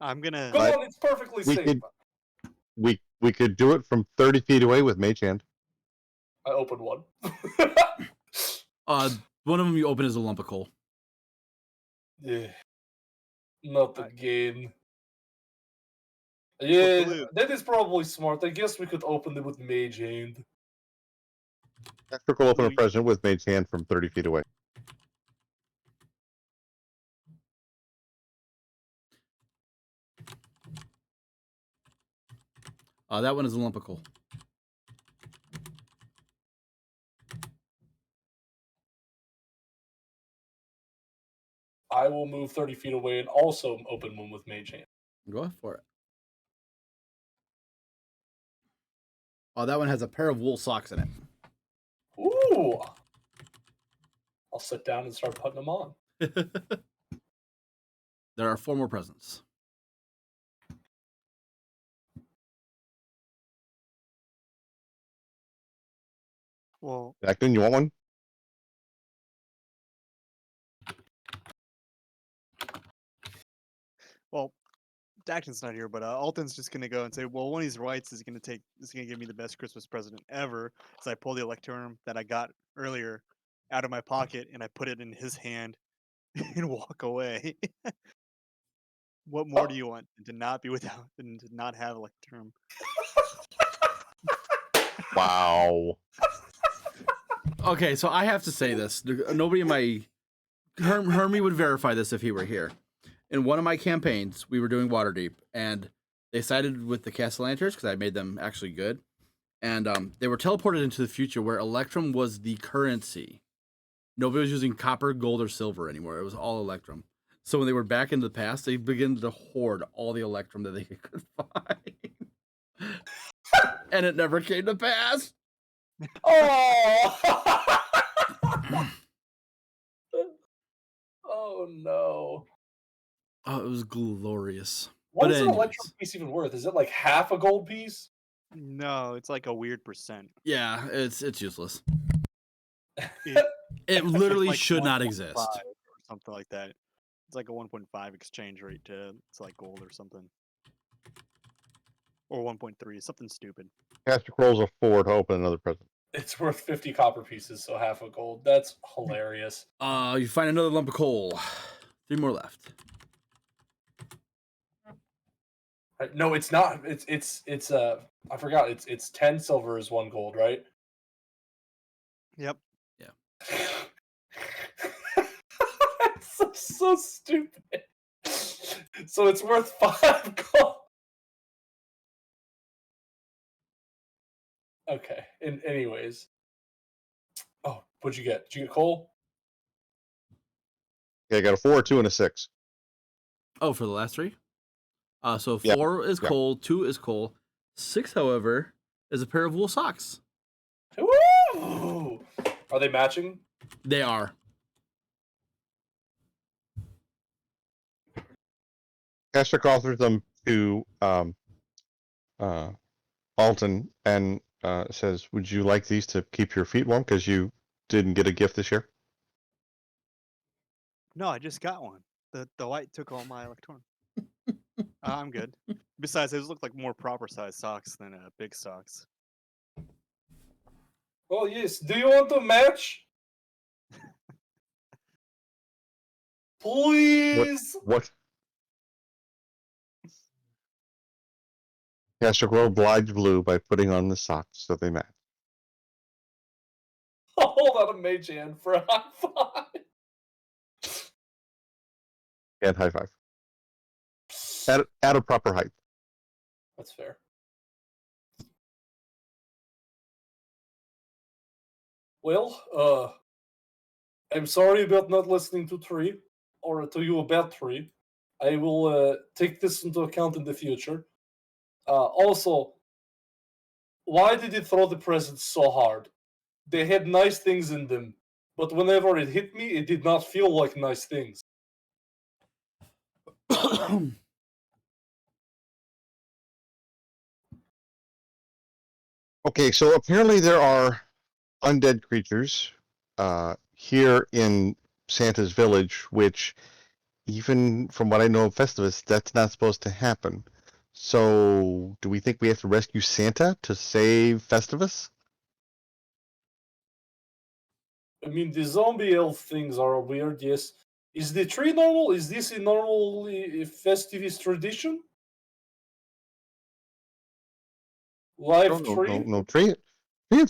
I'm gonna. Come But on, it's perfectly we safe. could- We could do it from 30 feet away with Mage Hand. I opened one. One of them you open is a lump of coal. Yeah. Not again. Well, Yeah, blue. that is probably smart. I guess we could open it with Mage Hand. Kestrick will open a Louis. present with Mage Hand from 30 feet away. That one is a lump of coal. I will move 30 feet away and also open one with Mage Hand. Go for it. That one has a pair of wool socks in it. Ooh! I'll sit down and start putting them on. There are 4 more presents. Well, Acton, you want one? well, Dacton's not here, but Alton's just gonna go and say, "Well, one of these rights is gonna give me the best Christmas present ever." So I pull the Electrum that I got earlier out of my pocket and I put it in his hand and walk away. What more do you want than to not be without than to not have Electrum? Wow. Okay, so I have to say this. Nobody in my Hermie would verify this if he were here. In one of my campaigns, we were doing Waterdeep, and they sided with the Castellanters because I made them actually good. And they were teleported into the future where Electrum was the currency. Nobody was using copper, gold, or silver anymore. It was all Electrum. So when they were back in the past, they began to hoard all the Electrum that they could find. And it never came to pass. Oh! Oh no. Oh, it was glorious. What But is an anyways. Electrum piece even worth? Is it like half a gold piece? No, it's like a weird percent. Yeah, it's useless. It- It literally like should not 1.5 exist. or something like that. It's like a 1.5 exchange rate to like gold or something, or 1.3, something stupid. Kestrick rolls a 4 to open another present. It's worth 50 copper pieces, so half a gold. That's hilarious. You find another lump of coal. 3 more left. Right, no, it's not. It's I forgot. It's 10 silver is 1 gold, right? Yep. It's so stupid. So it's worth 5 gold. Okay. Anyways. Oh, what'd you get? Did you get coal? Okay, I got a 4, a 2, and a 6. Oh, for the last 3? So Yeah. 4 is Yeah. coal, 2 is coal. 6, however, is a pair of wool socks. Woo! Are they matching? They are. Patrick offers them to Alton and says, "Would you like these to keep your feet warm? Because you didn't get a gift this year." No, I just got one. The light took all my electronics. I'm good. Besides, those look like more proper size socks than big socks. Oh yes. Do you want to match? Please. What? Patrick will oblige Blue by putting on the socks so they match. I'll hold out a mage hand for a high five. And high five. At a proper height. That's fair. Well, I'm sorry about not listening to Tree, or to you about Tree. I will take this into account in the future. Also, why did you throw the presents so hard? They had nice things in them, but whenever it hit me, it did not feel like nice things. Okay, so apparently there are undead creatures here in Santa's village, which, even from what I know of Festivus, that's not supposed to happen. So, do we think we have to rescue Santa to save Festivus? I mean, the zombie elf things are weird, yes. Is the tree normal? Is this a normal Festivus tradition? Live tree? No. Trees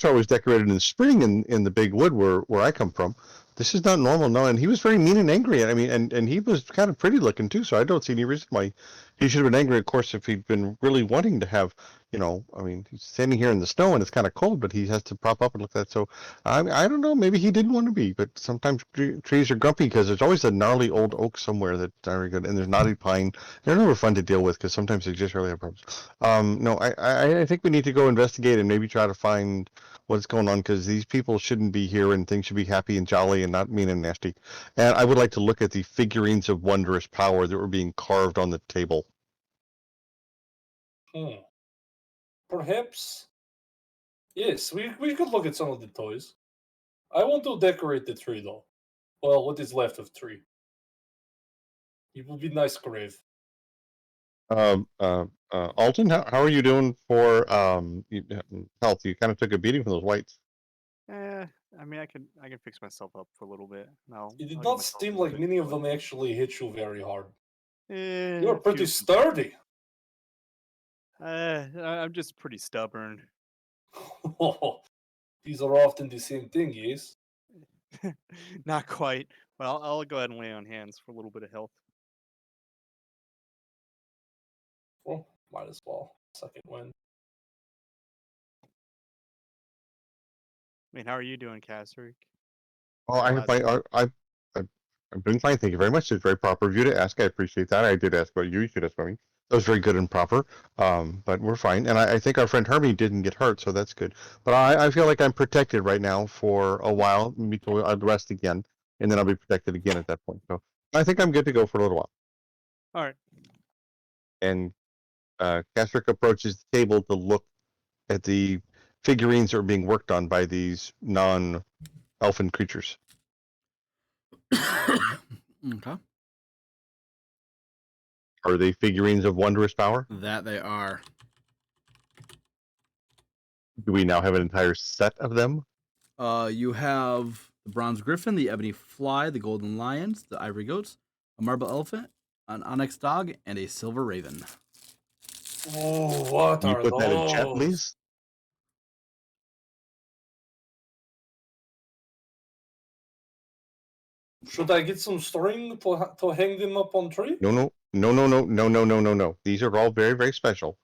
are always decorated in the spring in the big wood where I come from. This is not normal, no. And he was very mean and angry. I mean, and he was kind of pretty looking too. So I don't see any reason why he should have been angry. Of course, if he'd been really wanting to have, I mean, he's standing here in the snow and it's kind of cold, but he has to prop up and look at that. So I don't know. Maybe he didn't want to be, but sometimes trees are grumpy because there's always a gnarly old oak somewhere that's very good, and there's knotty pine. They're never fun to deal with because sometimes they just really have problems. No, I think we need to go investigate and maybe try to find what's going on, because these people shouldn't be here and things should be happy and jolly and not mean and nasty. And I would like to look at the figurines of wondrous power that were being carved on the table. Perhaps. Yes, we could look at some of the toys. I want to decorate the tree though. Well, what is left of tree? It will be nice grave. Alton, how are you doing for health? You kind of took a beating from those whites. I mean, I can fix myself up for a little bit. It did I'll give not myself a seem little like bit many of more. them actually hit you very hard. You're You're pretty sturdy. I'm just pretty stubborn. These are often the same thing, yes? Not quite. Well, I'll go ahead and lay on hands for a little bit of health. Well, might as well. Second win. I mean, how are you doing, Kasric? Oh, I'm doing fine. Thank you very much. It's very proper of you to ask. I appreciate that. I did ask about you. You should ask about me. That was very good and proper. But we're fine. And I think our friend Hermie didn't get hurt, so that's good. But I feel like I'm protected right now for a while until I'll rest again, and then I'll be protected again at that point. So I think I'm good to go for a little while. All right. And Kasric approaches the table to look at the figurines that are being worked on by these non-elfin creatures. Okay. Are they figurines of wondrous power? That they are. Do we now have an entire set of them? You have the bronze griffin, the ebony fly, the golden lions, the ivory goats, a marble elephant, an onyx dog, and a silver raven. Oh, what Can you are put that in those? chat, please? Should I get some string to hang them up on tree? No. These are all very, very special.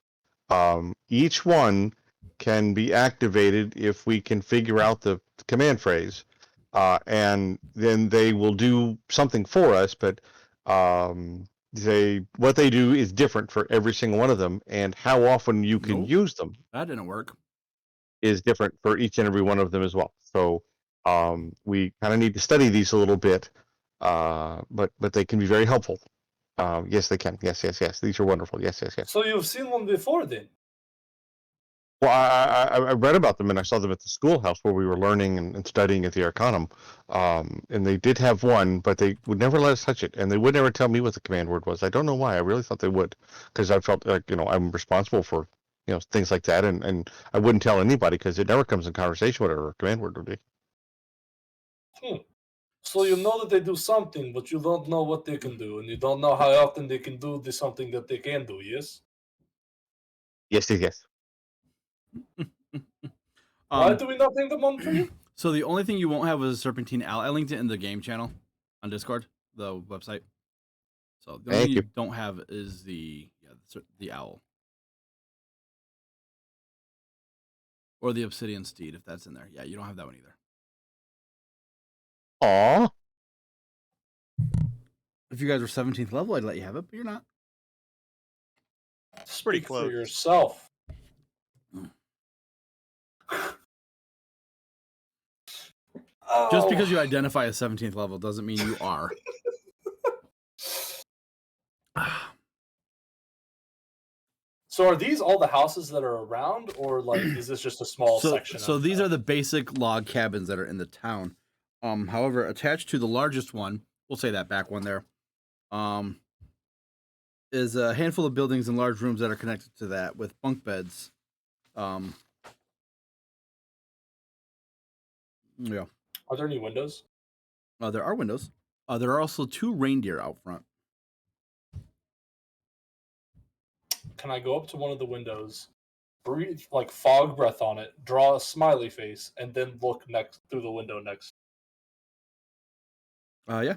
Each one can be activated if we can figure out the command phrase, and then they will do something for us. But what they do is different for every single one of them, and how often you can Nope. use them That didn't work. is different for each and every one of them as well. So we kind of need to study these a little bit, but they can be very helpful. Yes, they can. Yes. These are wonderful. Yes. So you've seen one before, then? Well, I read about them and I saw them at the schoolhouse where we were learning and studying at the Arcanum. And they did have one, but they would never let us touch it, and they would never tell me what the command word was. I don't know why. I really thought they would, because I felt like I'm responsible for things like that, and I wouldn't tell anybody because it never comes in conversation whatever a command word would be. So you know that they do something, but you don't know what they can do, and you don't know how often they can do the something that they can do. Yes. Yes. Why do we not name them one for you? So the only thing you won't have is a Serpentine Owl. I linked it in the game channel on Discord, the website. So the only thing you don't have is the owl. Or the Obsidian Steed, if that's in there. Yeah, you don't have that one either. Aw. If you guys were 17th level, I'd let you have it, but you're not. Pretty Speak close. for yourself. Just because you identify as 17th level doesn't mean you are. So are these all the houses that are around, or like is this just a small section? So these are the basic log cabins that are in the town. However, attached to the largest one, we'll say that back one there, is a handful of buildings and large rooms that are connected to that with bunk beds. Yeah. Are there any windows? There are windows. There are also 2 reindeer out front. Can I go up to one of the windows, breathe like fog breath on it, draw a smiley face, and then look next through the window next? Yeah.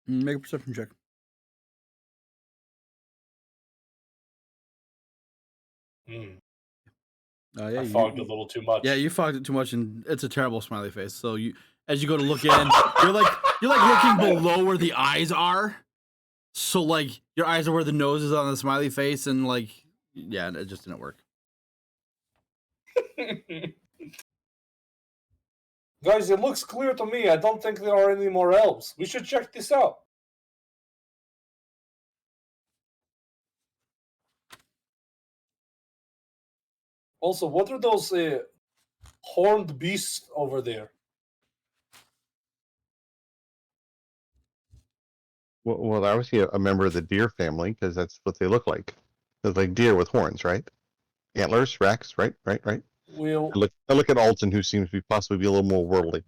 Make a perception check. Yeah, I fogged a little too much. Yeah, you fogged it too much, and it's a terrible smiley face. So as you go to look in, you're like looking below where the eyes are. So like your eyes are where the nose is on the smiley face, and like yeah, it just didn't work. Guys, it looks clear to me. I don't think there are any more elves. We should check this out. Also, what are those horned beasts over there? Well, obviously a member of the deer family, because that's what they look like. They're like deer with horns, right? Antlers, racks, right. We'll I look at Alton, who seems to be possibly be a little more worldly.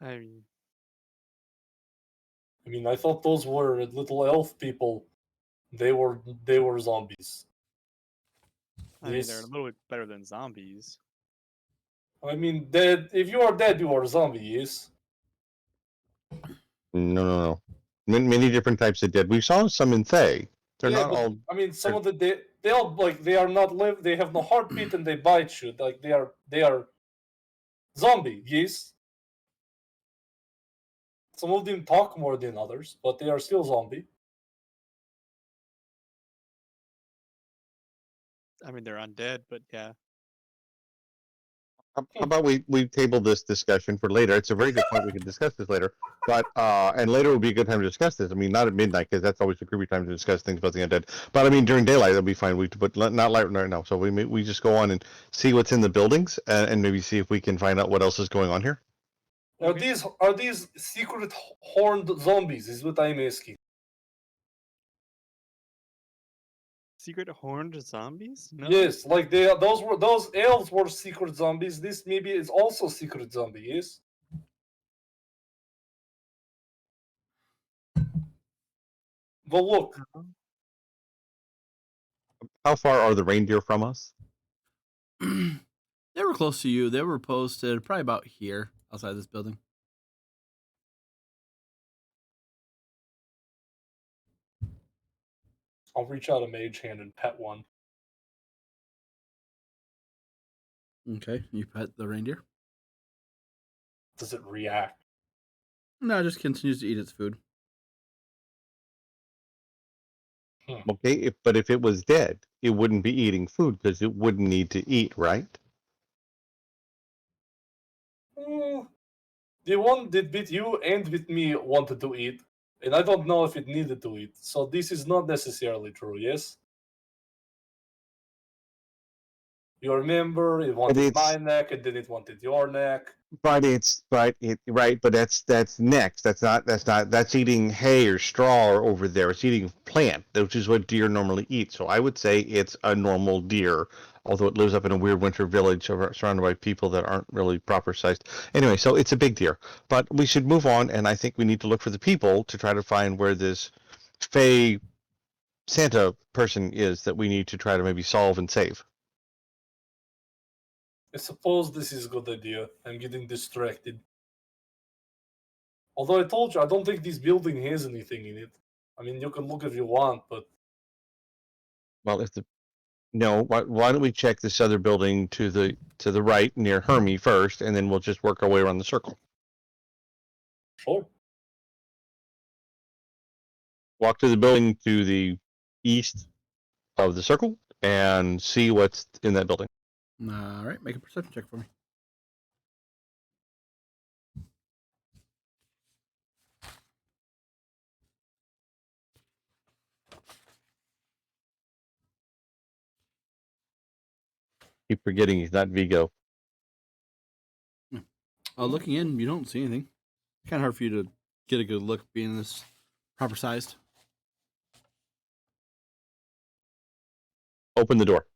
I mean, I thought those were little elf people. They were zombies. mean, they're a little bit better than zombies. I mean, dead. If you are dead, you are a zombie. Yes. No. Many different types of dead. We saw some in Thay. They're not all. I mean, some of the they all like they are not live. They have no heartbeat and they bite you. Like they are zombie. Yes. Some of them talk more than others, but they are still zombie. I mean, they're undead, but yeah. How about we table this discussion for later? It's a very good point. We can discuss this later, but and later would be a good time to discuss this. I mean, not at midnight because that's always a creepy time to discuss things about the undead. But I mean, during daylight that'll be fine. But not light right now. So we just go on and see what's in the buildings and maybe see if we can find out what else is going on here. Are these secret horned zombies? Is what I'm asking. Secret horned zombies? No. Yes, like those elves were secret zombies. This maybe is also secret zombie. Yes. But look, how far are the reindeer from us? They were close to you. They were posted probably about here outside this building. I'll reach out a mage hand and pet one. Okay, you pet the reindeer. Does it react? No, it just continues to eat its food. Okay, but if it was dead, it wouldn't be eating food because it wouldn't need to eat, right? The one that beat you and with me wanted to eat, and I don't know if it needed to eat. So this is not necessarily true, yes? You remember it wanted my neck and then it wanted your neck. But right, but that's next. That's eating hay or straw over there. It's eating plant, which is what deer normally eat. So I would say it's a normal deer, although it lives up in a weird winter village surrounded by people that aren't really proper sized. Anyway, so it's a big deer. But we should move on, and I think we need to look for the people to try to find where this Fey Santa person is that we need to try to maybe solve and save. I suppose this is a good idea. I'm getting distracted. Although I told you, I don't think this building has anything in it. I mean, you can look if you want, but Well, why don't we check this other building to the right near Hermie first, and then we'll just work our way around the circle. sure. Walk to the building to the east of the circle and see what's in that building. All right, make a perception check for me. Keep forgetting he's not Vigo. Looking in, you don't see anything. Kind of hard for you to get a good look being this proper sized. Open the door.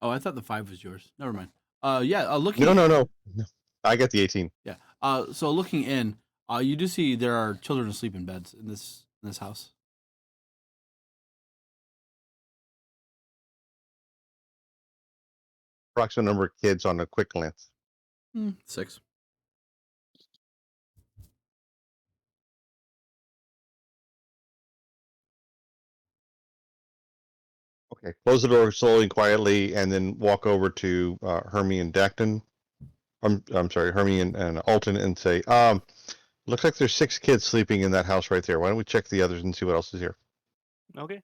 Oh, I thought the 5 was yours. Never mind. Looking. No. I got the 18. Yeah. So looking in, you do see there are children asleep in beds in this house. Approximate number of kids on a quick glance. 6. Okay. Close the door slowly and quietly, and then walk over to Hermie and Dacton. I'm sorry, Hermie and Alton, and say, looks like there's 6 kids sleeping in that house right there. Why don't we check the others and see what else is here? Okay.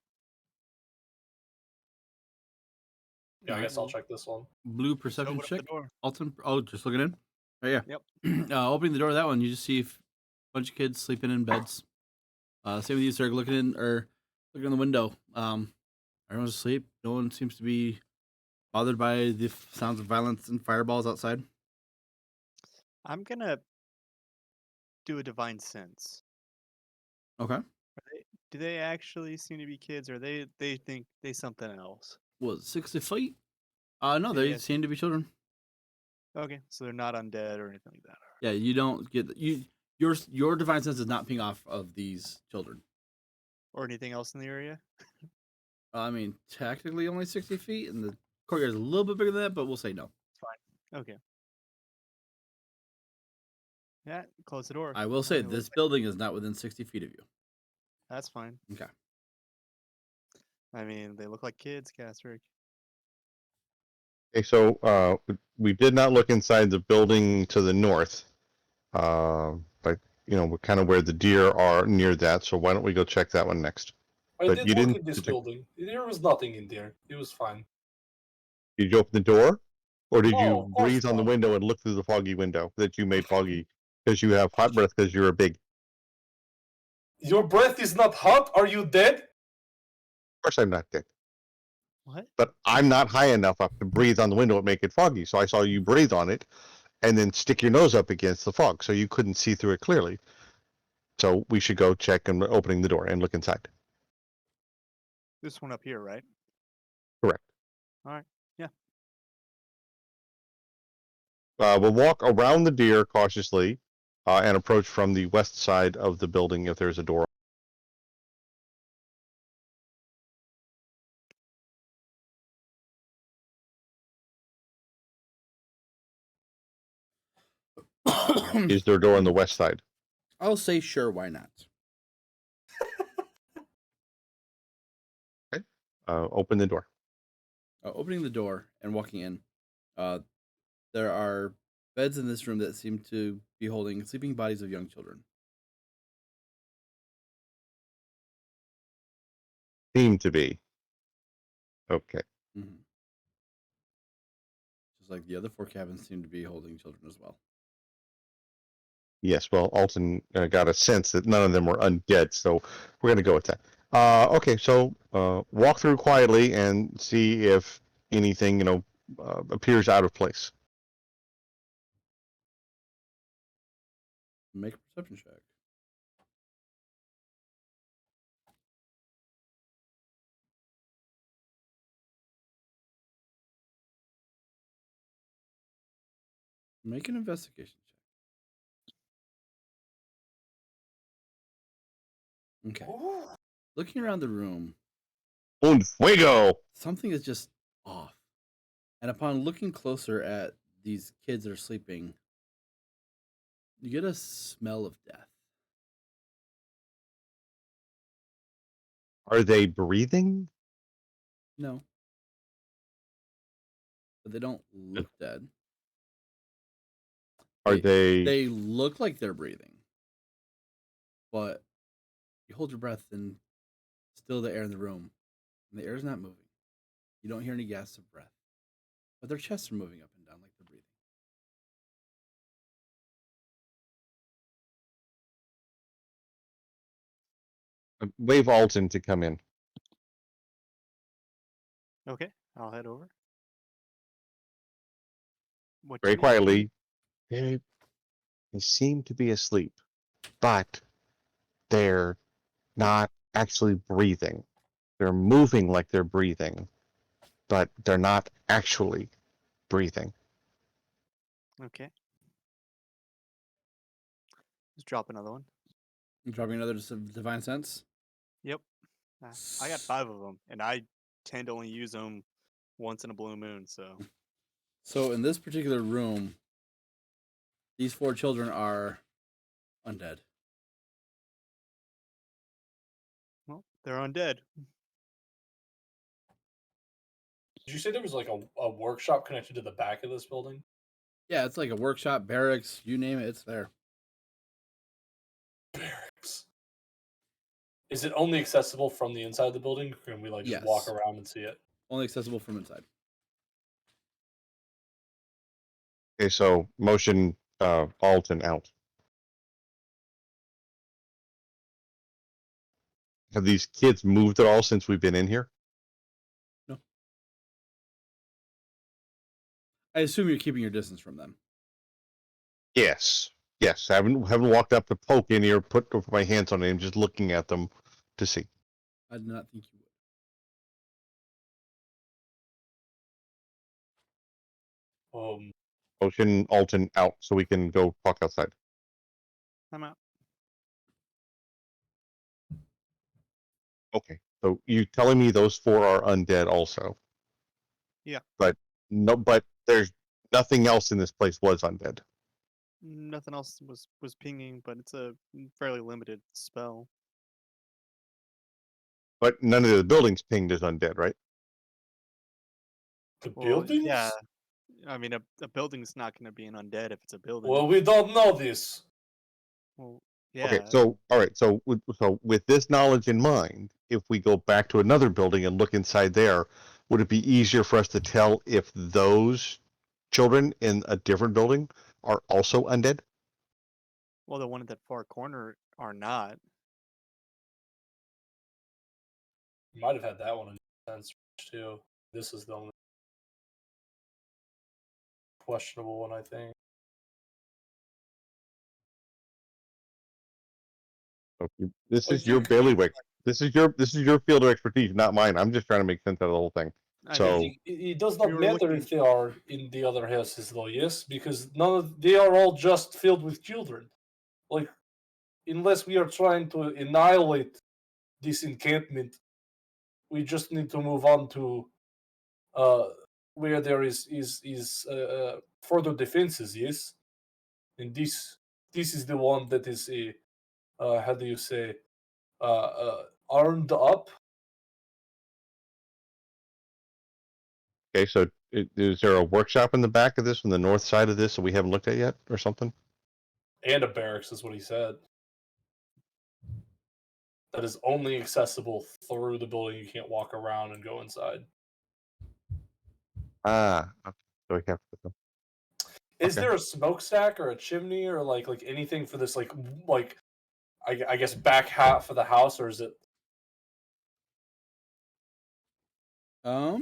Yeah, I guess I'll check this one. Blue perception Open up check. the door. Alton. Oh, just looking in. Right, yeah. Yep. Opening the door of that one, you just see a bunch of kids sleeping in beds. Same with you, sir. Looking in the window. Everyone's asleep. No one seems to be bothered by the sounds of violence and fireballs outside. I'm gonna do a divine sense. Okay. Do they actually seem to be kids, or they think they something else? Was 60 feet? No, they Yes. seem to be children. Okay, so they're not undead or anything like that. Yeah, you don't get your divine sense is not ping off of these children. Or anything else in the area? I mean, technically only 60 feet, and the courtyard is a little bit bigger than that, but we'll say no. Fine. Okay. Yeah, close the door. I will say this building is not within 60 feet of you. That's fine. Okay. I mean, they look like kids, Castrick. Okay, so we did not look inside the building to the north, but we're kind of where the deer are near that. So why don't we go check that one next? I But did you look didn't at this check- building. There was nothing in there. It was fine. Did you open the door, or did No, you of course breathe on the not. window and look through the foggy window that you made foggy because you have hot breath because you're a big? Your breath is not hot? Are you dead? Of course, I'm not dead, What? but I'm not high enough up to breathe on the window and make it foggy. So I saw you breathe on it, and then stick your nose up against the fog, so you couldn't see through it clearly. So we should go check and opening the door and look inside. This one up here, right? Correct. All right. Yeah. We'll walk around the deer cautiously and approach from the west side of the building if there's a door. Is there a door on the west side? I'll say sure, why not? Okay. Open the door. Opening the door and walking in, there are beds in this room that seem to be holding sleeping bodies of young children. Seem to be. Okay. Mm-hmm. Just like the other 4 cabins seem to be holding children as well. Yes, well, Alton got a sense that none of them were undead, so we're going to go with that. Okay, so walk through quietly and see if anything, appears out of place. Make a perception check. Make an investigation check. Okay. Looking around the room, Un fuego! something is just off. And upon looking closer at these kids that are sleeping, you get a smell of death. Are they breathing? No. But they don't look dead. Are they? They look like they're breathing. But you hold your breath and still the air in the room. And the air is not moving. You don't hear any gasps of breath. But their chests are moving up and down like they're breathing. Wave Alton to come in. Okay, I'll head over. What Very you need? quietly. They seem to be asleep, but they're not actually breathing. They're moving like they're breathing, but they're not actually breathing. Okay. Just drop another one. You dropping another divine sense? Yep. I got 5 of them, and I tend to only use them once in a blue moon, so. So in this particular room, these 4 children are undead. Well, they're undead. Did you say there was like a workshop connected to the back of this building? Yeah, it's like a workshop, barracks, you name it, it's there. Barracks. Is it only accessible from the inside of the building? Or can we like just walk Yes. around and see it? Only accessible from inside. Okay, so motion Alton out. Have these kids moved at all since we've been in here? No. I assume you're keeping your distance from them. Yes. Yes. I haven't walked up to poke any or put my hands on them, just looking at them to see. I do not think you would. Motion Alton out so we can go talk outside. I'm out. Okay. So you telling me those 4 are undead also? Yeah. But there's nothing else in this place was undead. Nothing else was pinging, but it's a fairly limited spell. But none of the buildings pinged as undead, right? The Well, buildings? yeah. I mean, a building's not going to be an undead if it's a building. Well, we don't know this. Well, yeah. Okay, so all right, so with this knowledge in mind, if we go back to another building and look inside there, would it be easier for us to tell if those children in a different building are also undead? Well, the one at that far corner are not. You might have had that one in sense too. This is the only questionable one, I think. Okay. This Well, is your bailiwick. This is your field of expertise, not mine. I'm just trying to make sense out of the whole thing. I So mean, It does we not were matter looking- if they are in the other houses, though. Yes, because they are all just filled with children. Like, unless we are trying to annihilate this encampment, we just need to move on to where there is further defenses. Yes, and this is the one that is a how do you say armed up. okay, so is there a workshop in the back of this, on the north side of this, that we haven't looked at yet, or something? And a barracks is what he said. That is only accessible through the building. You can't walk around and go inside. Ah, okay. So we have to. Is Okay. there a smokestack or a chimney or like anything for this like I guess back half of the house, or is it? I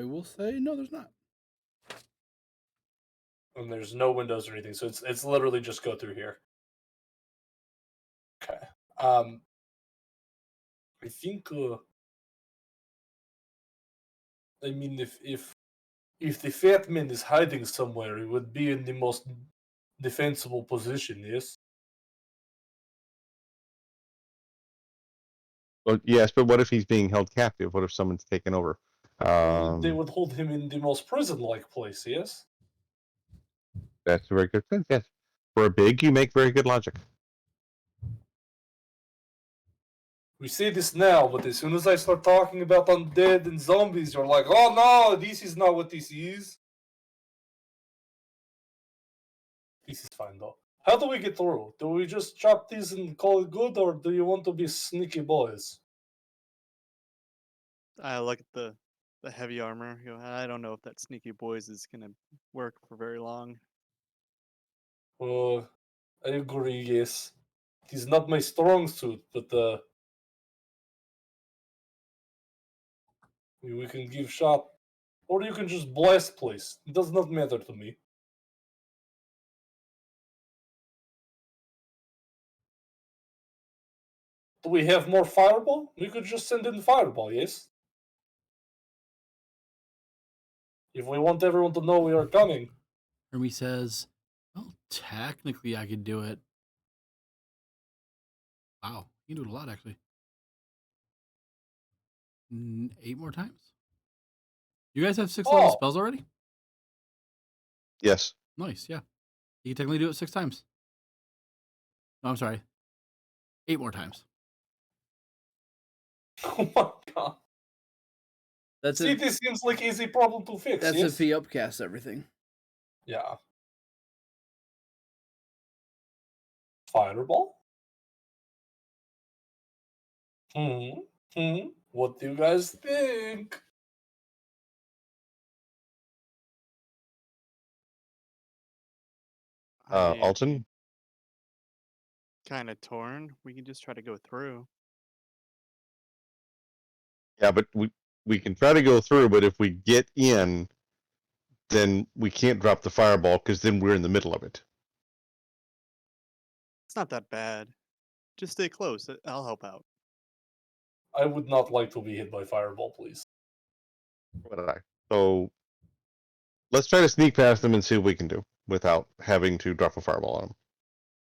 will say no. There's not. And there's no windows or anything, so it's literally just go through here. Okay. I think. I mean, if the fat man is hiding somewhere, he would be in the most defensible position. Yes. Well, yes, but what if he's being held captive? What if someone's taken over? They would hold him in the most prison-like place. Yes. That's a very good sense. Yes, for a big, you make very good logic. We say this now, but as soon as I start talking about undead and zombies, you're like, "Oh no, this is not what this is." This is fine though. How do we get through? Do we just chop these and call it good, or do you want to be sneaky boys? I look at the heavy armor. You know, I don't know if that sneaky boys is gonna work for very long. I agree. Yes, it is not my strong suit, but we can give shot, or you can just blast place. It does not matter to me. Do we have more fireball? We could just send in fireball. Yes. If we want everyone to know we are coming. Hermie says, "Well, technically, I could do it." Wow, you can do it a lot actually. 8 more times. You guys have 6 level Oh. spells already? Yes. Nice, yeah. You can technically do it 6 times. No, I'm sorry. 8 more times. Oh my god. That's See, it. this seems like easy problem to fix. That's yes? if he upcasts everything. Yeah. Fireball? What do you guys think? Alton? Kind of torn. We can just try to go through. Yeah, but we can try to go through, but if we get in, then we can't drop the fireball because then we're in the middle of it. It's not that bad. Just stay close. I'll help out. I would not like to be hit by fireball, please. What did I? So let's try to sneak past them and see what we can do without having to drop a fireball on them.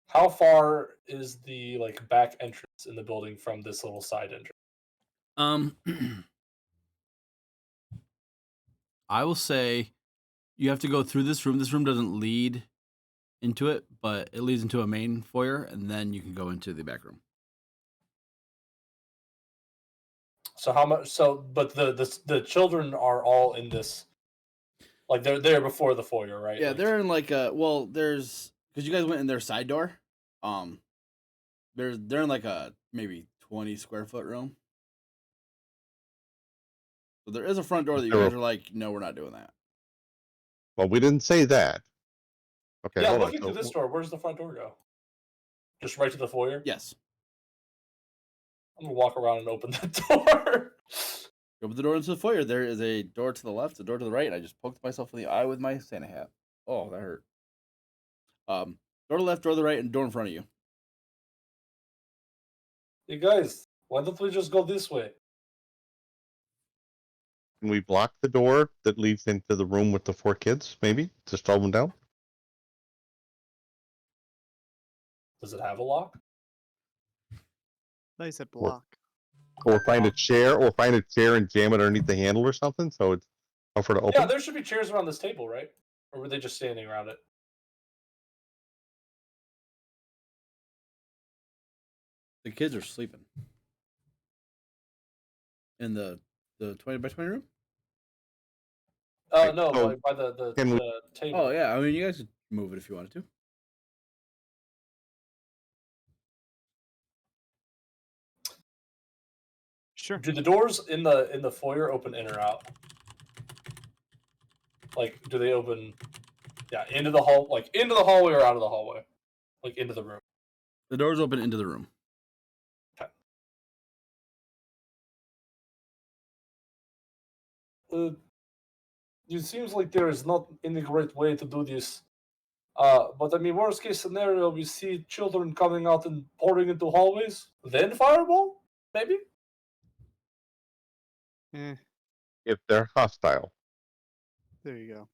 How far is the back entrance in the building from this little side entrance? I will say you have to go through this room. This room doesn't lead into it, but it leads into a main foyer, and then you can go into the back room. So how much? So, but the children are all in this. Like they're there before the foyer, right? Yeah, Like, they're in there's because you guys went in their side door. They're in like a maybe 20 square foot room. So there is a front door that you guys are like, no, we're not doing that. Well, we didn't say that. Okay, yeah, hold looking on. to this door, where's the front door go? Just right to the foyer? Yes. I'm gonna walk around and open that door. Open the door into the foyer. There is a door to the left, a door to the right. I just poked myself in the eye with my Santa hat. Oh, that hurt. Door to the left, door to the right, and door in front of you. Hey guys, why don't we just go this way? Can we block the door that leads into the room with the 4 kids, maybe? To slow them down? Does it have a lock? They said block. Or find a chair and jam it underneath the handle or something so it's tougher to open? Yeah, there should be chairs around this table, right? Or were they just standing around it? The kids are sleeping. In the 20 by 20 room? No, so by the can we- table. Oh, yeah. I mean, you guys could move it if you wanted to. Sure. Do the doors in the foyer open in or out? Like, do they open? Yeah, into the hall, like into the hallway or out of the hallway, like into the room. The doors open into the room. It seems like there is not any great way to do this. But I mean, worst case scenario, we see children coming out and pouring into hallways, then fireball, maybe. Eh, If they're hostile. there you go.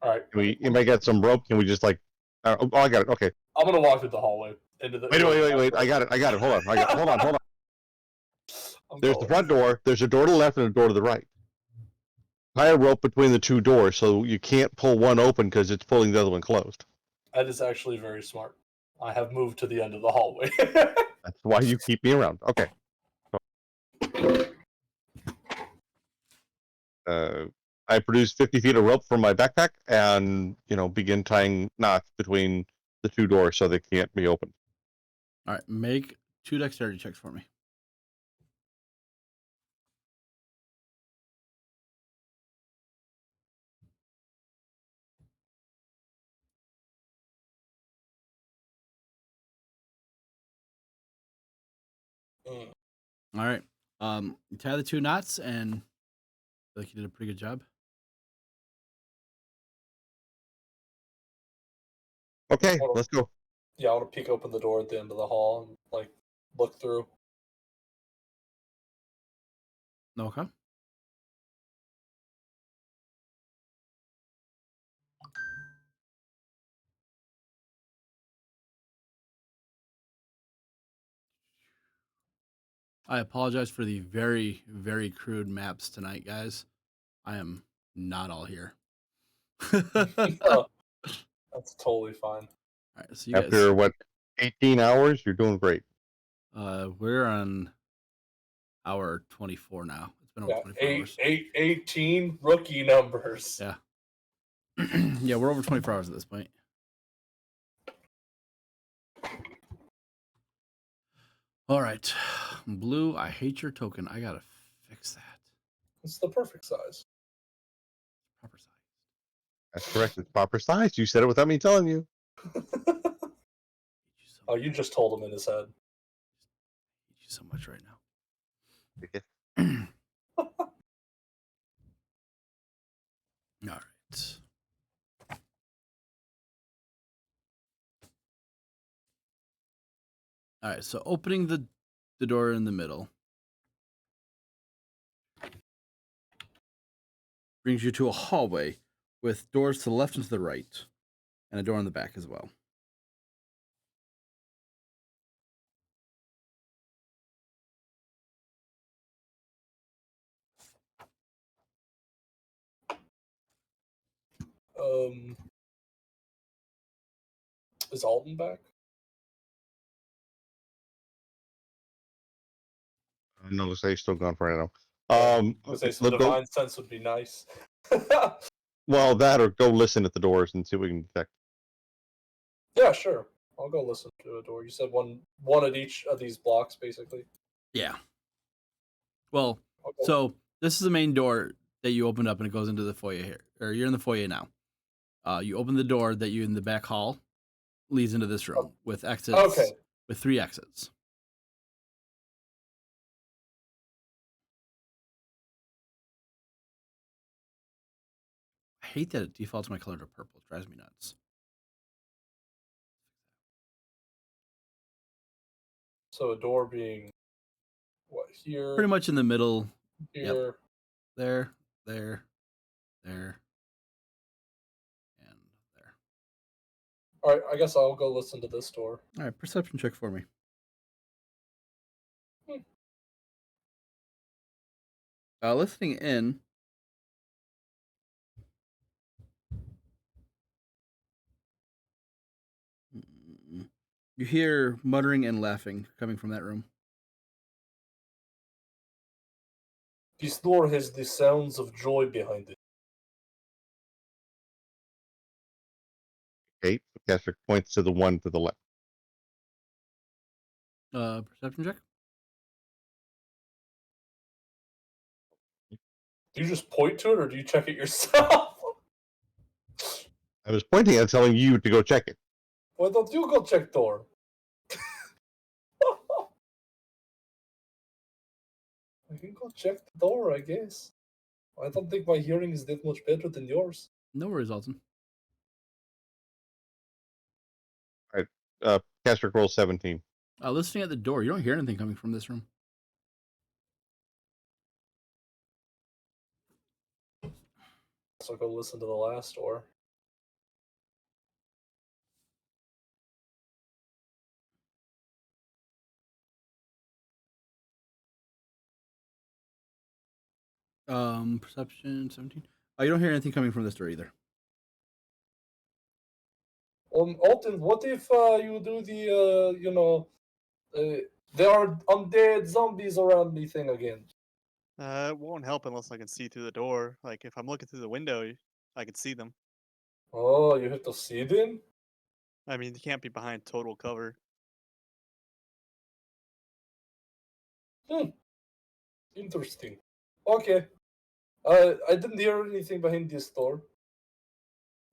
All right, You might get some rope. Can we just like? Oh, I got it. Okay. I'm gonna walk through the hallway into the. Wait. I got it. Hold on. Hold on. There's the front door. There's a door to the left and a door to the right. Tie a rope between the two doors so you can't pull one open because it's pulling the other one closed. That is actually very smart. I have moved to the end of the hallway. That's why you keep me around. Okay. I produce 50 feet of rope from my backpack and, begin tying knots between the two doors so they can't be opened. All right, make 2 dexterity checks for me. Mm. All right. You tie the 2 knots, and I feel like you did a pretty good job. Okay, let's go. Yeah, I want to peek open the door at the end of the hall and like look through. Okay. I apologize for the very, very crude maps tonight, guys. I am not all here. Oh, that's totally fine. All right, so you After guys, 18 hours, you're doing great. we're on hour 24 now. It's been over Yeah, 24 hours. 18 rookie numbers. Yeah. Yeah, we're over 24 hours at this point. All right. Blue, I hate your token. I gotta fix that. It's the perfect size. Proper size. That's correct. It's proper size. You said it without me telling you. Oh, you just told him in his head. I hate you so much right now. All right. All right, so opening the door in the middle brings you to a hallway with doors to the left and to the right, and a door on the back as well. Is Alton back? No, looks like he's still gone for right now. I would say some Go, divine sense would be nice. well, that or go listen at the doors and see what we can detect. Yeah, sure. I'll go listen to a door. You said one at each of these blocks, basically. Yeah. Well, Okay. so this is the main door that you opened up, and it goes into the foyer here. Or you're in the foyer now. You open the door that you in the back hall leads into this room with exits. Okay. With 3 exits. I hate that it defaults my color to purple. It drives me nuts. So a door being what here? Pretty much in the middle. Here. Yep. There, and there. All right, I guess I'll go listen to this door. All right, perception check for me. Listening in, you hear muttering and laughing coming from that room. This door has the sounds of joy behind it. Okay, caster points to the one to the left. Perception check. Do you just point to it, or do you check it yourself? I was pointing at telling you to go check it. Why don't you go check door? I can go check the door, I guess. I don't think my hearing is that much better than yours. No worries, Alton. Castric roll 17. Listening at the door, you don't hear anything coming from this room. So go listen to the last door. Perception 17. You don't hear anything coming from this door either. Alton, what if you do the there are undead zombies around me thing again? It won't help unless I can see through the door. Like if I'm looking through the window, I can see them. Oh, you have to see them? I mean, you can't be behind total cover. Interesting. Okay. I didn't hear anything behind this door.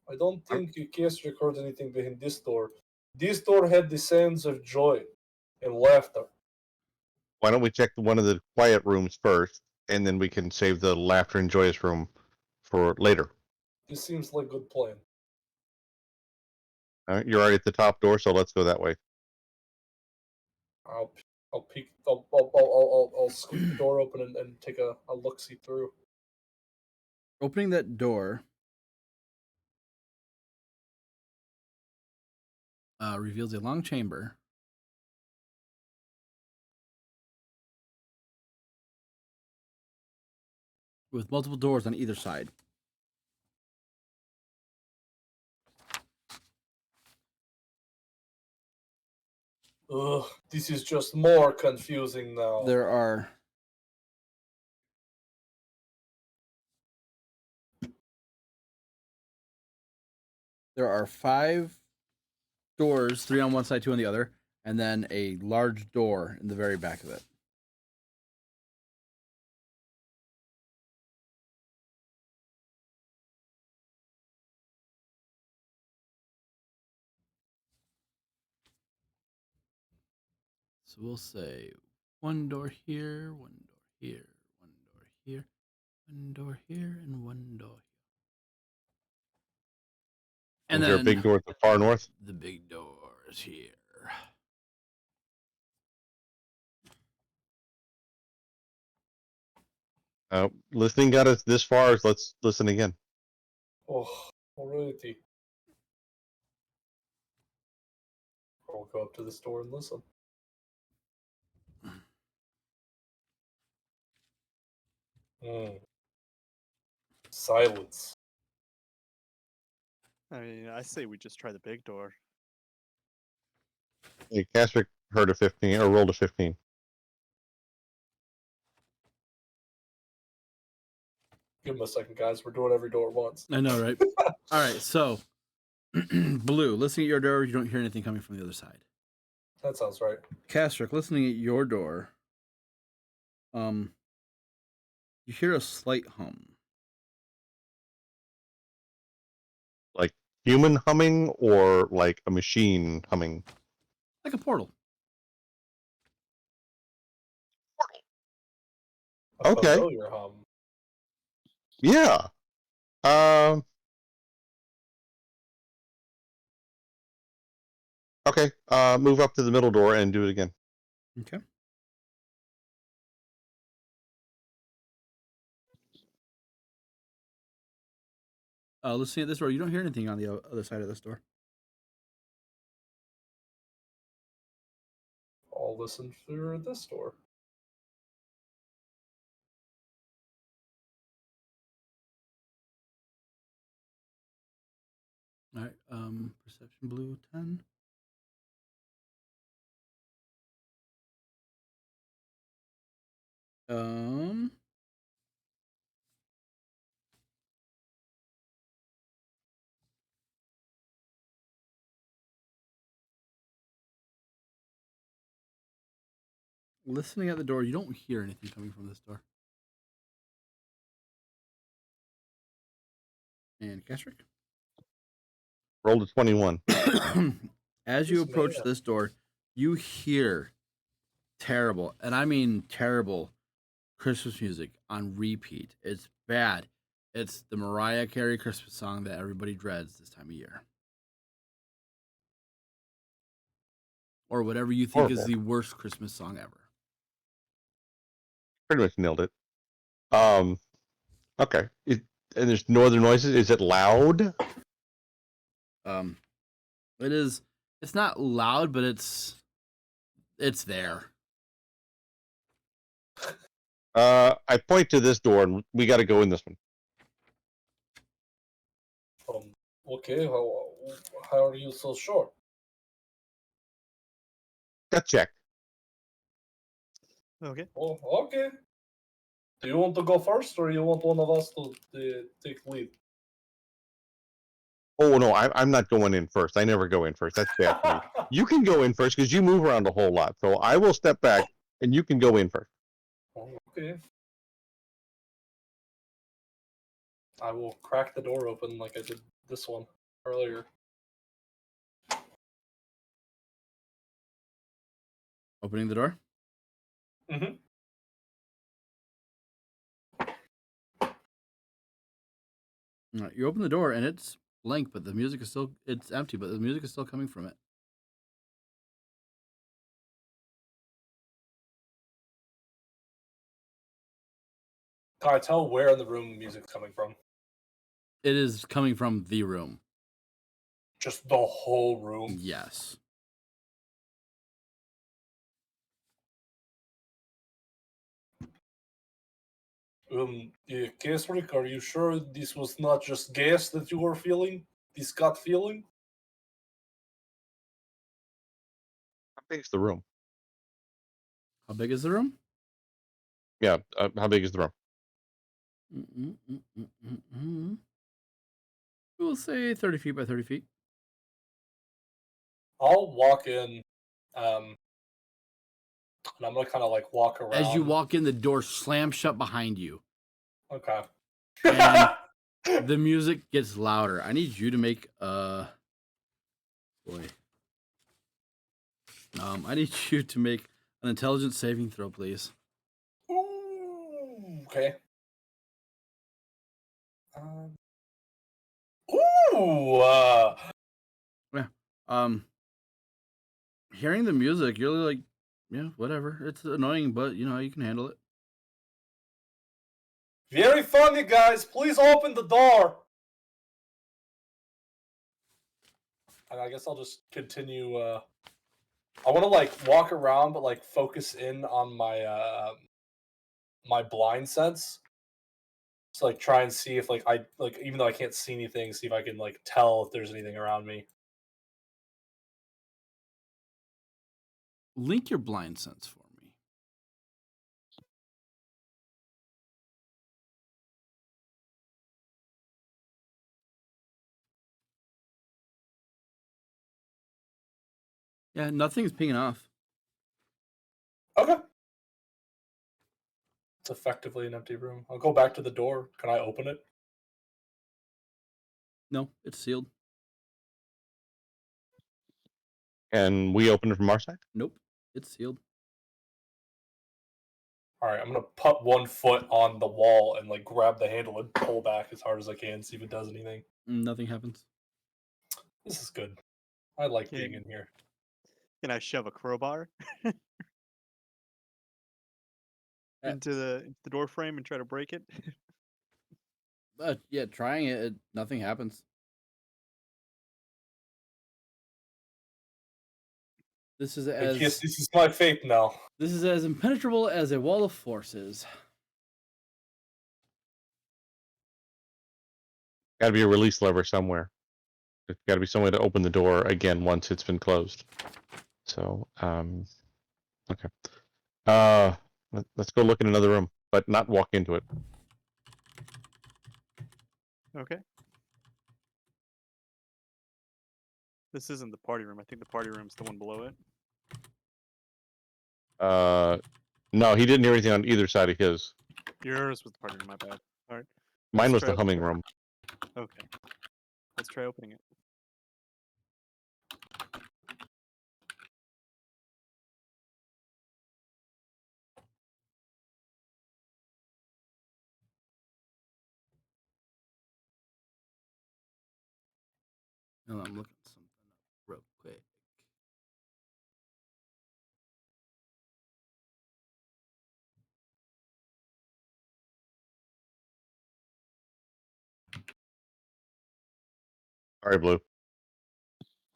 I don't think you cast record anything behind this door. This door had the sounds of joy and laughter. Why don't we check one of the quiet rooms first, and then we can save the laughter and joyous room for later. This seems like a good plan. All right, you're already at the top door, so let's go that way. I'll peek. I'll scoot the door open and take a look see through. Opening that door reveals a long chamber with multiple doors on either side. Ugh, this is just more confusing now. There are five doors, 3 on one side, 2 on the other, and then a large door in the very back of it. So we'll say one door here, one door here, one door here, one door here, and one door here. And Is there a big door at the far north? The big door is here. Listening got us this far. Let's listen again. Oh, alrighty. I'll go up to this door and listen. Silence. I mean, I say we just try the big door. Hey, Castric heard a 15 or rolled a 15. Give him a second, guys. We're doing every door at once. I know, right? All right, so Blue, listening at your door, you don't hear anything coming from the other side. That sounds right. Castric, listening at your door, you hear a slight hum. Like human humming or like a machine humming? Like a portal. A Okay. familiar hum. Yeah. Okay. Move up to the middle door and do it again. Okay. Listening at this door, you don't hear anything on the other side of this door. I'll listen through this door. All right. Perception Blue 10. Listening at the door, you don't hear anything coming from this door. And Castrick. Rolled a 21. As you This approach man. this door, you hear terrible, and I mean terrible, Christmas music on repeat. It's bad. It's the Mariah Carey Christmas song that everybody dreads this time of year. Or whatever you think is Horrible. the worst Christmas song ever. Pretty much nailed it. Okay. And there's no other noises. Is it loud? It is. It's not loud, but it's there. I point to this door, and we got to go in this one. Okay, how are you so sure? Got checked. Okay. Oh, okay. Do you want to go first, or you want one of us to take lead? Oh no, I'm not going in first. I never go in first. That's bad for me. You can go in first because you move around a whole lot. So I will step back, and you can go in first. Okay. I will crack the door open like I did this one earlier. Opening the door. Mm-hmm. All right, you open the door and it's blank, but the music is still. It's empty, but the music is still coming from it. Can I tell where in the room the music's coming from? It is coming from the room. Just the whole room? Yes. Keswick, are you sure this was not just gas that you were feeling? This gut feeling? How big is the room? How big is the room? Yeah, how big is the room? We'll say 30 feet by 30 feet. I'll walk in, and I'm gonna kind of like walk around. As you walk in, the door slams shut behind you. Okay. And the music gets louder. I need you to make I need you to make an intelligence saving throw, please. Ooh, okay. Hearing the music, you're like, yeah, whatever. It's annoying, but you know, you can handle it. Very funny, guys. Please open the door. And I guess I'll just continue. I want to like walk around, but like focus in on my my blind sense. So like try and see if like I like even though I can't see anything, see if I can like tell if there's anything around me. Link your blind sense for me. Yeah, nothing's pinging off. Okay. It's effectively an empty room. I'll go back to the door. Can I open it? No, it's sealed. And we open it from our side? Nope, it's sealed. All right, I'm gonna put one foot on the wall and like grab the handle and pull back as hard as I can, see if it does anything. Nothing happens. This is good. I like being in here. Can I shove a crowbar into the door frame and try to break it? Yeah, trying it, nothing happens. This is as Yes, this is my fate now. This is as impenetrable as a wall of forces. Got to be a release lever somewhere. There's got to be some way to open the door again once it's been closed. So, okay. Let's go look in another room, but not walk into it. Okay. This isn't the party room. I think the party room's the one below it. No, he didn't hear anything on either side of his. Yours was the party room, my bad. Alright. Mine Let's was try the humming upstairs. room. Okay. Let's try opening it. No, I'm looking something up real quick. All right, Blue.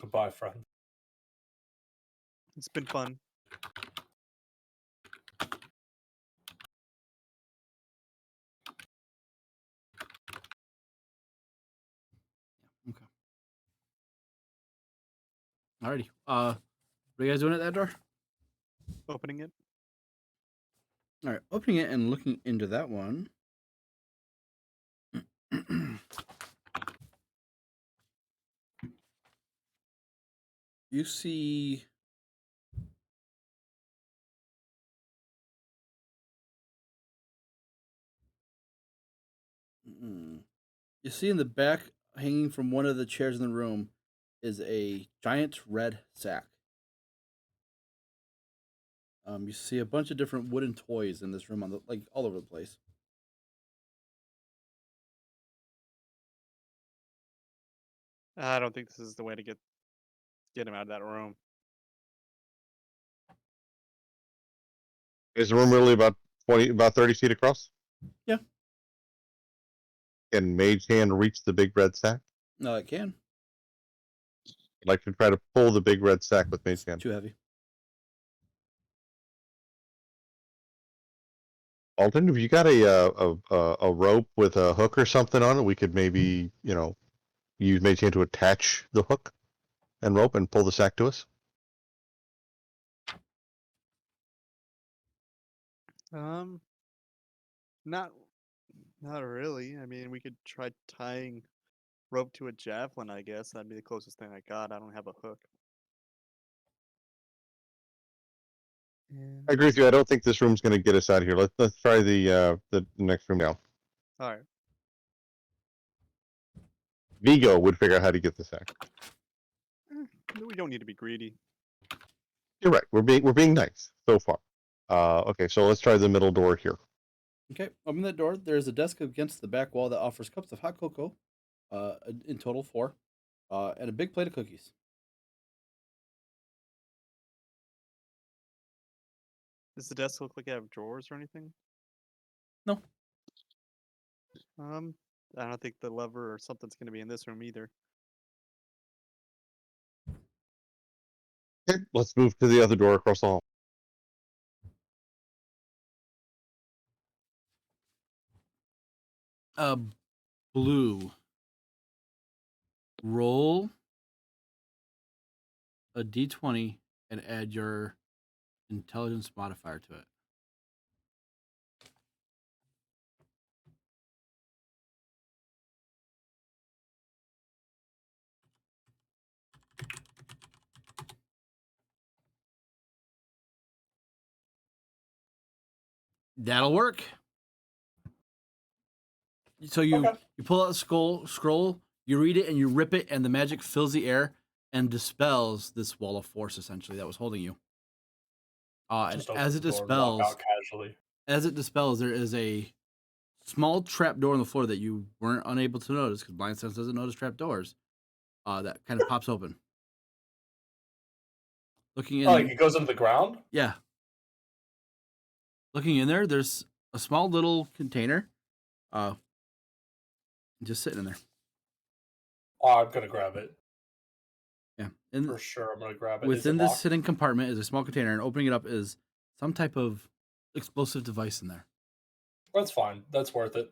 Goodbye, friend. It's been fun. Okay. Alrighty. What are you guys doing at that door? Opening it. All right, opening it and looking into that one. You see you see in the back, hanging from one of the chairs in the room, is a giant red sack. You see a bunch of different wooden toys in this room, on the like all over the place. I don't think this is the way to get him out of that room. Is the room really about 30 feet across? Yeah. Can Mage Hand reach the big red sack? No, it can. I'd like to try to pull the big red sack with Mage It's Hand. too heavy. Alton, if you got a rope with a hook or something on it, we could maybe, use Mage Hand to attach the hook and rope and pull the sack to us. Not really. I mean, we could try tying rope to a javelin, I guess. That'd be the closest thing I got. I don't have a hook. I agree with you. I don't think this room's going to get us out of here. Let's try the next room now. All right. Vigo would figure out how to get the sack. We don't need to be greedy. You're right. We're being nice so far. Okay, so let's try the middle door here. Okay, open that door. There's a desk against the back wall that offers cups of hot cocoa, in total 4, and a big plate of cookies. Does the desk look like it have drawers or anything? No. I don't think the lever or something's gonna be in this room either. Okay, let's move to the other door across the hall. Blue. Roll a d20 and add your intelligence modifier to it. That'll work. So you pull out a scroll, you read it, and you rip it, and the magic fills the air and dispels this wall of force essentially that was holding you. And as it dispels, there is a small trap door on the floor that you weren't unable to notice because blind sense doesn't notice trap doors. That kind of pops open. Looking in, Like it goes into the ground? yeah. Looking in there, there's a small little container, just sitting in there. Oh, I'm gonna grab it. Yeah, and For sure, I'm gonna grab it. within Is it this locked? hidden compartment is a small container, and opening it up is some type of explosive device in there. That's fine. That's worth it.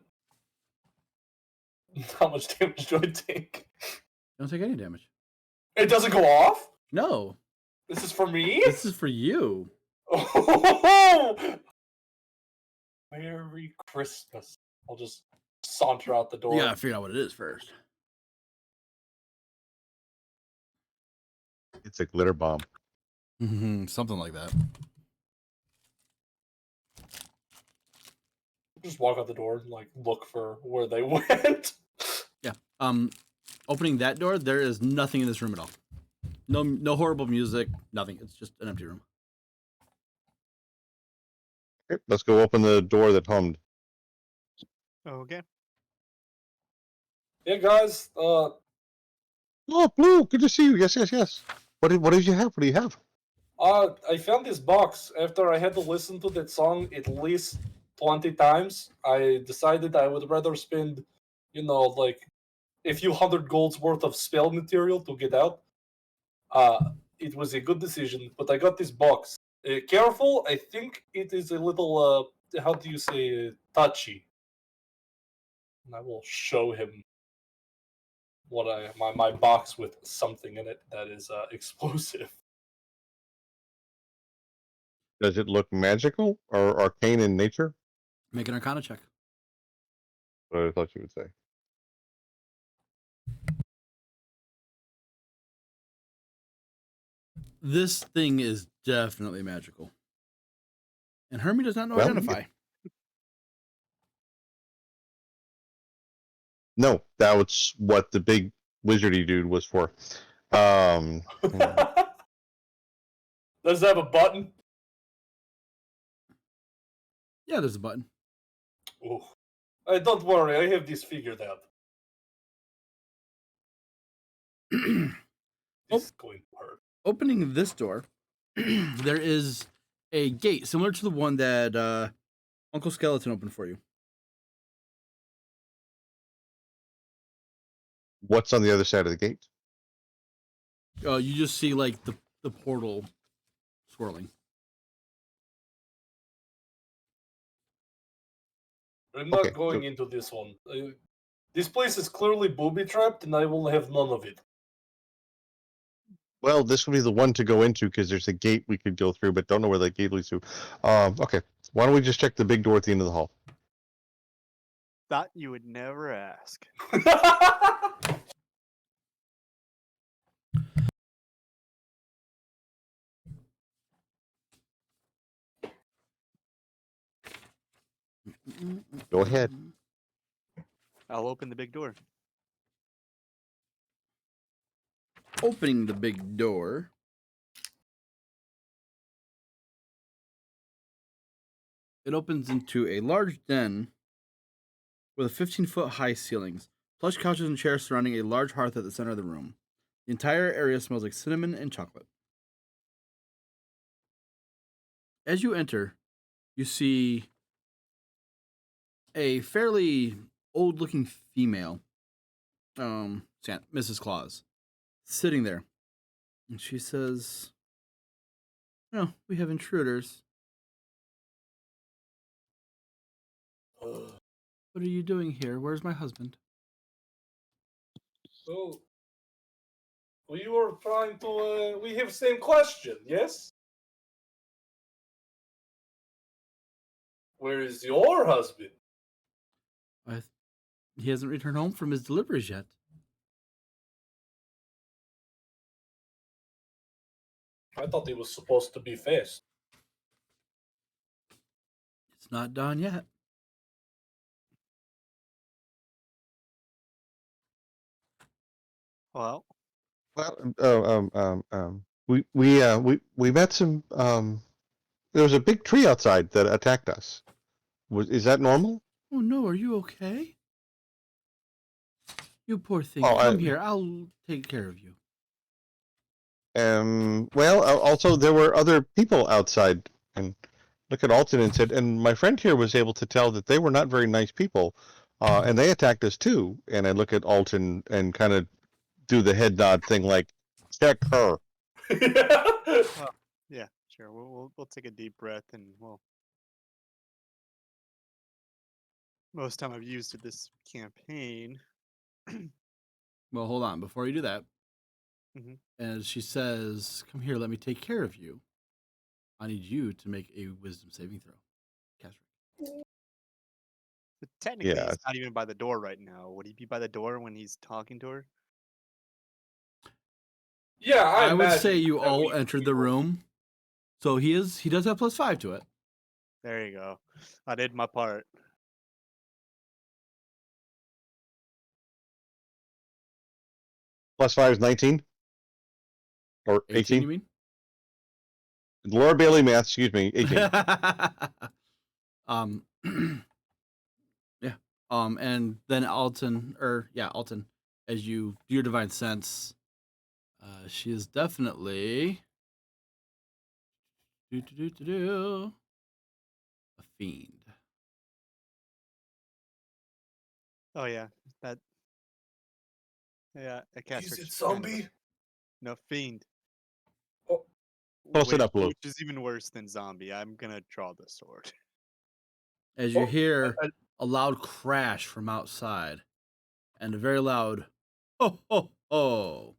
How much damage do I take? Don't take any damage. It doesn't go off? No, This is for me? this is for you. Oh! Merry Christmas. I'll just saunter out the door. You gotta figure out what it is first. It's a glitter bomb. Something like that. Just walk out the door and like look for where they went. Yeah, Opening that door, there is nothing in this room at all. No horrible music, nothing. It's just an empty room. Okay, let's go open the door that hummed. Okay. Hey guys, Oh, Blue, good to see you. Yes. What did you have? What do you have? I found this box after I had to listen to that song at least 20 times. I decided I would rather spend, like a few hundred golds worth of spell material to get out. It was a good decision, but I got this box. Careful, I think it is a little, how do you say, touchy. And I will show him my box with something in it that is explosive. Does it look magical or arcane in nature? Make an Arcana check. What I thought you would say. This thing is definitely magical. And Hermie does not know Well, identify. No, that was what the big wizardy dude was for. Does it have a button? Yeah, there's a button. Ooh. Don't worry, I have this figured out. This is going to hurt. Opening this door, there is a gate similar to the one that Uncle Skeleton opened for you. What's on the other side of the gate? You just see like the portal swirling. I'm not Okay, going so- into this one. This place is clearly booby-trapped, and I will have none of it. Well, this would be the one to go into because there's a gate we could go through, but don't know where that gate leads to. Okay, why don't we just check the big door at the end of the hall? Thought you would never ask. Go ahead. I'll open the big door. Opening the big door. It opens into a large den with 15-foot high ceilings, plush couches and chairs surrounding a large hearth at the center of the room. The entire area smells like cinnamon and chocolate. As you enter, you see a fairly old-looking female, Mrs. Claus, sitting there. And she says, "Oh, we have intruders. What are you doing here? Where's my husband?" So, we were trying to, we have same question, yes? Where is your husband? He hasn't returned home from his deliveries yet. I thought he was supposed to be fast. It's not done yet. Well, we met some. There was a big tree outside that attacked us. Is that normal? Oh no, are you okay? You poor thing. Oh, Come here. I'll take care of you. Well, also there were other people outside, and look at Alton and said, and my friend here was able to tell that they were not very nice people, and they attacked us too. And I look at Alton and kind of do the head nod thing, like check her. yeah, sure. We'll take a deep breath and we'll. Most time I've used it this campaign. Well, hold on. Before you do that, Mhm. as she says, "Come here, let me take care of you," I need you to make a wisdom saving throw. Cast. But technically, Yeah. he's not even by the door right now. Would he be by the door when he's talking to her? Yeah, I would imagine say you that all we- entered the room. So he does have +5 to it. There you go. I did my part. +5 is 19? Or 18, 18? you mean? Laura Bailey math, excuse me, 18. um, yeah. And then Alton, as you do your divine sense, she is definitely a fiend. Oh yeah, that. Yeah, a caster. Is it should kind of- zombie? No, fiend. Oh. Close enough, Lou. Which is even worse than zombie. I'm gonna draw the sword. As you Oh, hear a loud crash from outside and a very loud ho ho ho.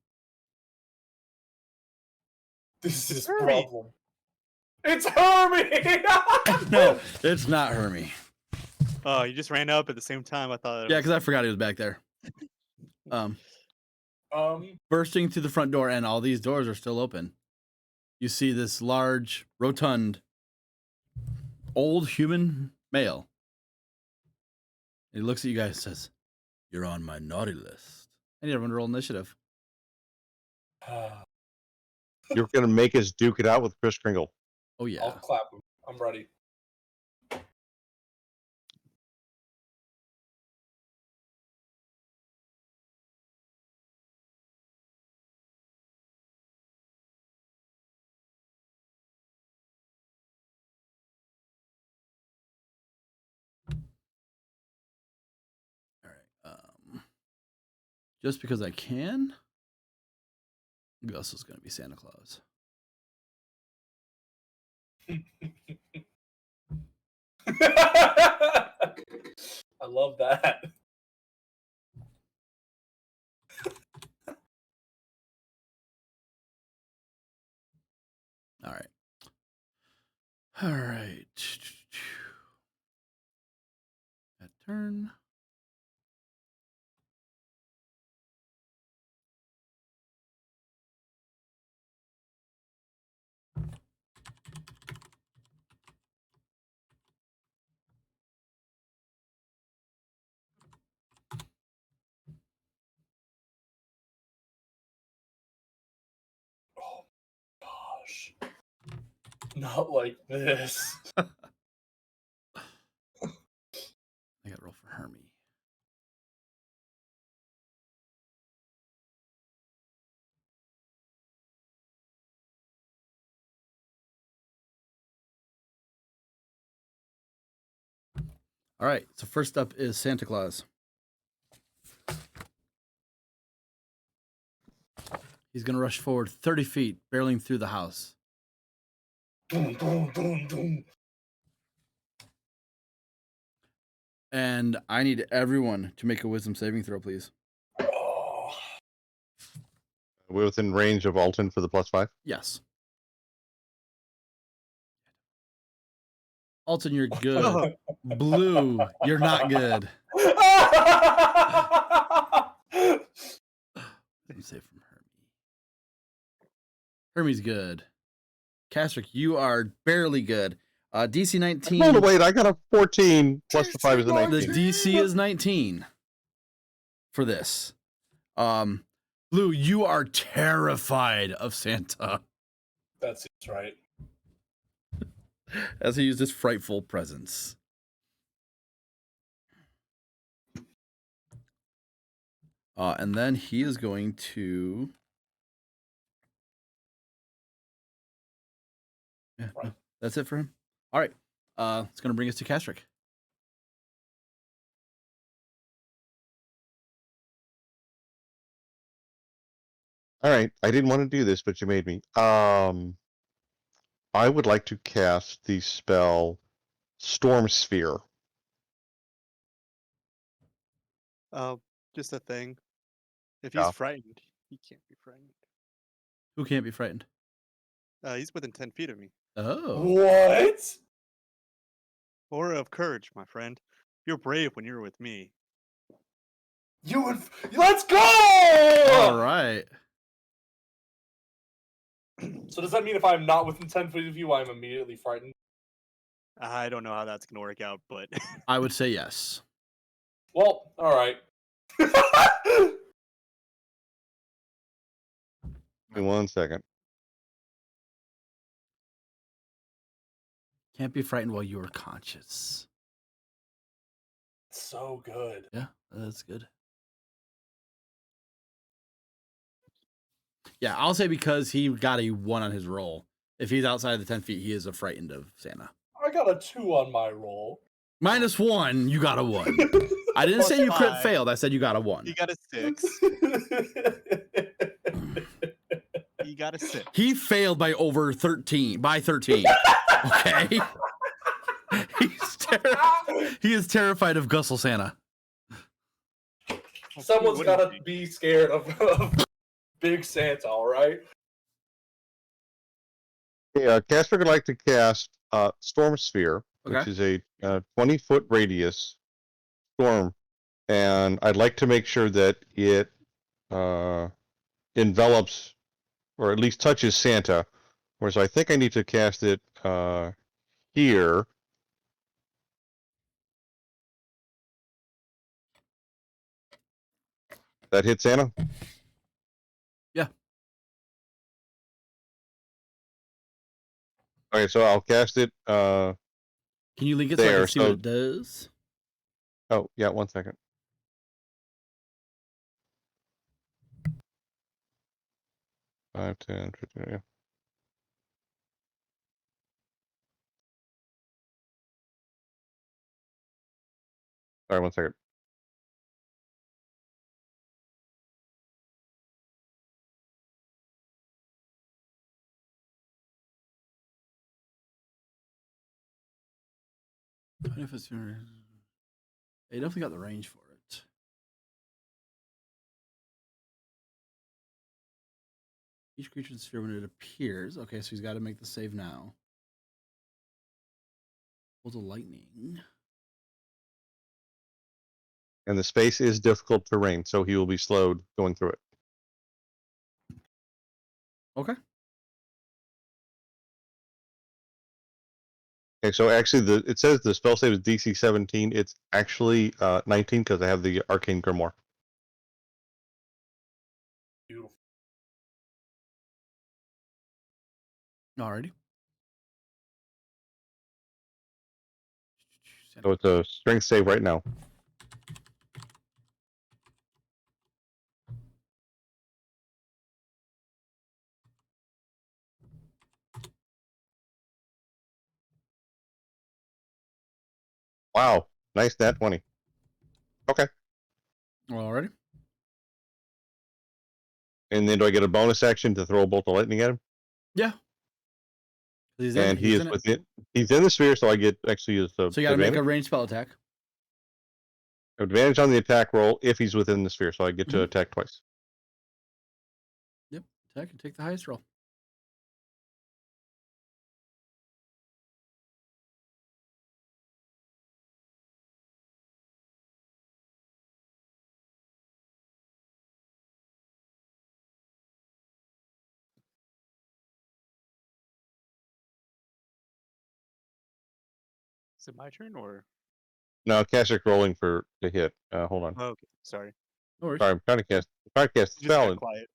This is Hermie! problem. It's Hermie! No, it's not Hermie. Oh, you just ran up at the same time. I thought. Yeah, because I forgot he was back there. Bursting through the front door, and all these doors are still open. You see this large, rotund, old human male. He looks at you guys and says, "You're on my naughty list." I need everyone to roll initiative. You're going to make us duke it out with Chris Kringle. Oh, yeah. I'll clap him. I'm ready. All right. Just because I can, Gus is going to be Santa Claus. I love that. All right. All right. That turn. Oh gosh. Not like this. I got to roll for Hermie. All right. So first up is Santa Claus. He's going to rush forward 30 feet, barreling through the house. Boom, boom, boom, boom. And I need everyone to make a wisdom saving throw, please. Oh. We're within range of Alton for the +5. Yes. Alton, you're good. Blue, you're not good. Wisdom save from Hermie. Hermie's good. Castrick, you are barely good. DC 19. No, wait, I got a 14 plus the 5 is a The 19. DC is 19 for this. Blue, you are terrified of Santa That seems right. as he used his frightful presence. And then he is going to. Yeah, no, that's it for him. All right. It's going to bring us to Castrick. All right, I didn't want to do this, but you made me. I would like to cast the spell Storm Sphere. Just a thing. If Yeah. he's frightened, he can't be frightened. Who can't be frightened? He's within 10 feet of me. Oh. What? Aura of courage, my friend. You're brave when you're with me. You would. Let's go! All right. So does that mean if I'm not within 10 feet of you, I'm immediately frightened? I don't know how that's gonna work out, but I would say yes. Well, all right. Give me 1 second. Can't be frightened while you are conscious. So good. Yeah, that's good. Yeah, I'll say because he got a 1 on his roll. If he's outside of the 10 feet, he is frightened of Santa. I got a 2 on my roll. -1, you got a 1. I didn't say you crit +5. failed. I said you got a 1. He got a 6. He got a 6. He failed by over 13. By 13. Okay. He is terrified of Gussel Santa. Someone's wouldn't got to be scared of Big Santa, all right? Okay, Casper would like to cast Storm Sphere, which Okay. is a 20-foot radius storm, and I'd like to make sure that it envelops or at least touches Santa. Whereas I think I need to cast it here. That hit Santa? Yeah. Okay, so I'll cast it. Can you link it so I There, can see what so- it does? Oh, yeah, 1 second. Five, 10, 15, yeah. Sorry, 1 second. They definitely got the range for it. Each creature in the sphere when it appears. Okay, so he's got to make the save now. Bolt of lightning. And the space is difficult terrain, so he will be slowed going through it. Okay. Okay, so actually, it says the spell save is DC 17. It's actually 19 because I have the Arcane Grimoire. Beautiful. Alrighty. So it's a strength save right now. Wow, nice nat 20. Okay. Alrighty. And then do I get a bonus action to throw a bolt of lightning at him? Yeah. He's And he he's is in it. within. He's in the sphere, so I get actually use the So you got to make advantage. a ranged spell attack. Advantage on the attack roll if he's within the sphere, so I get to attack twice. Yep. Attack and take the highest roll. Is it my turn or? No, Kasich rolling for the hit. Hold on. Oh, okay, sorry. No worries. Sorry, I'm trying to cast the Just spell got and quiet.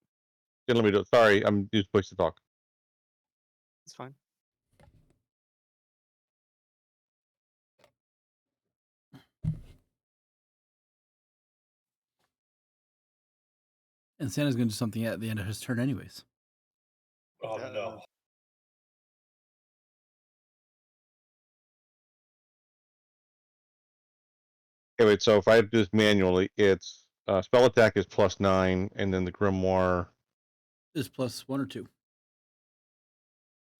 didn't let me do it. Sorry, I'm just supposed to talk. It's fine. And Santa's going to do something at the end of his turn, anyways. Oh, no. Okay, wait. So if I do this manually, it's spell attack is +9, and then the Grimoire. Is +1 or 2?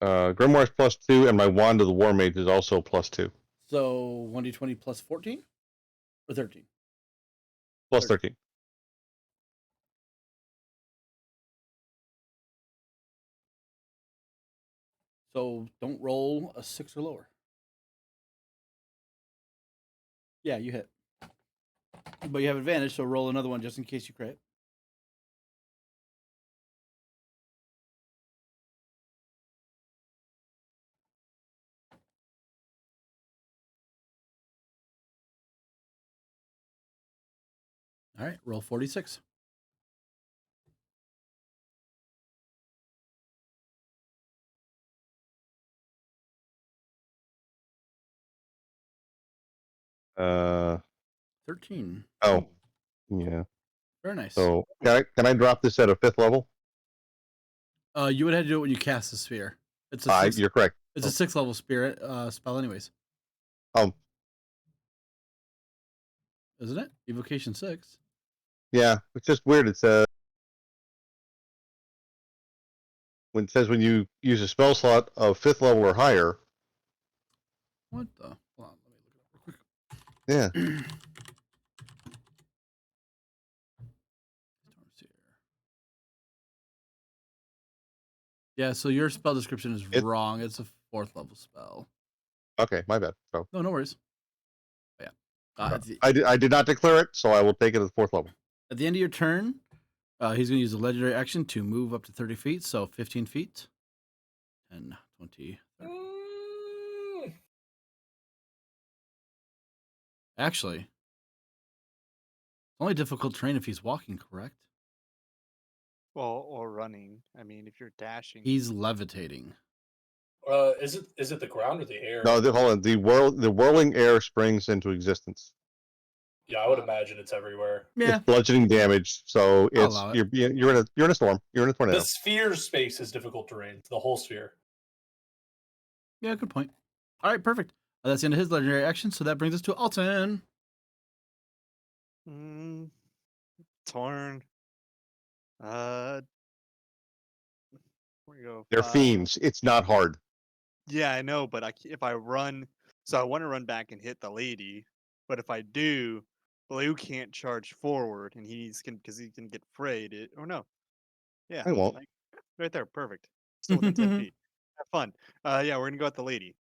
Grimoire is +2, and my Wand of the War Mage is also +2. So 1d20 plus 14 or 13? +13. So don't roll a 6 or lower. Yeah, you hit. But you have advantage, so roll another one just in case you crit. All right, roll 46. Uh 13. oh, yeah. Very nice. So can I drop this at a 5th level? You would have to do it when you cast the sphere. It's a You're correct. It's a 6th level spirit spell, anyways, Um, isn't it? Evocation 6. yeah, it's just weird. It's when it says when you use a spell slot of 5th level or higher. What the? Hold on, let me look it up real quick. Yeah. Stormseer. Yeah, so your spell description is wrong. It's a 4th level spell. Okay, my bad. So No worries. But yeah. I did not declare it, so I will take it at the 4th level. At the end of your turn, he's going to use a legendary action to move up to 30 feet, so 15 feet. 10, 20, 30. Actually, it's only difficult terrain if he's walking, correct? Well, or running. I mean, if you're dashing. He's levitating. Is it the ground or the air? No, hold on. The whirling air springs into existence. Yeah, I would imagine it's everywhere. Yeah, It's bludgeoning damage, so I'll it's allow it. you're in a storm. You're in a tornado. The sphere space is difficult terrain. The whole sphere. Yeah, good point. All right, perfect. That's the end of his legendary action, so that brings us to Alton. Torn. Where you go? They're fiends. It's not hard. Yeah, I know, but if I run, so I want to run back and hit the lady, but if I do, Blue can't charge forward, and because he can get frayed. Or no, yeah, I won't. right there, perfect. Still within 10 feet. Have fun. Yeah, we're gonna go at the lady.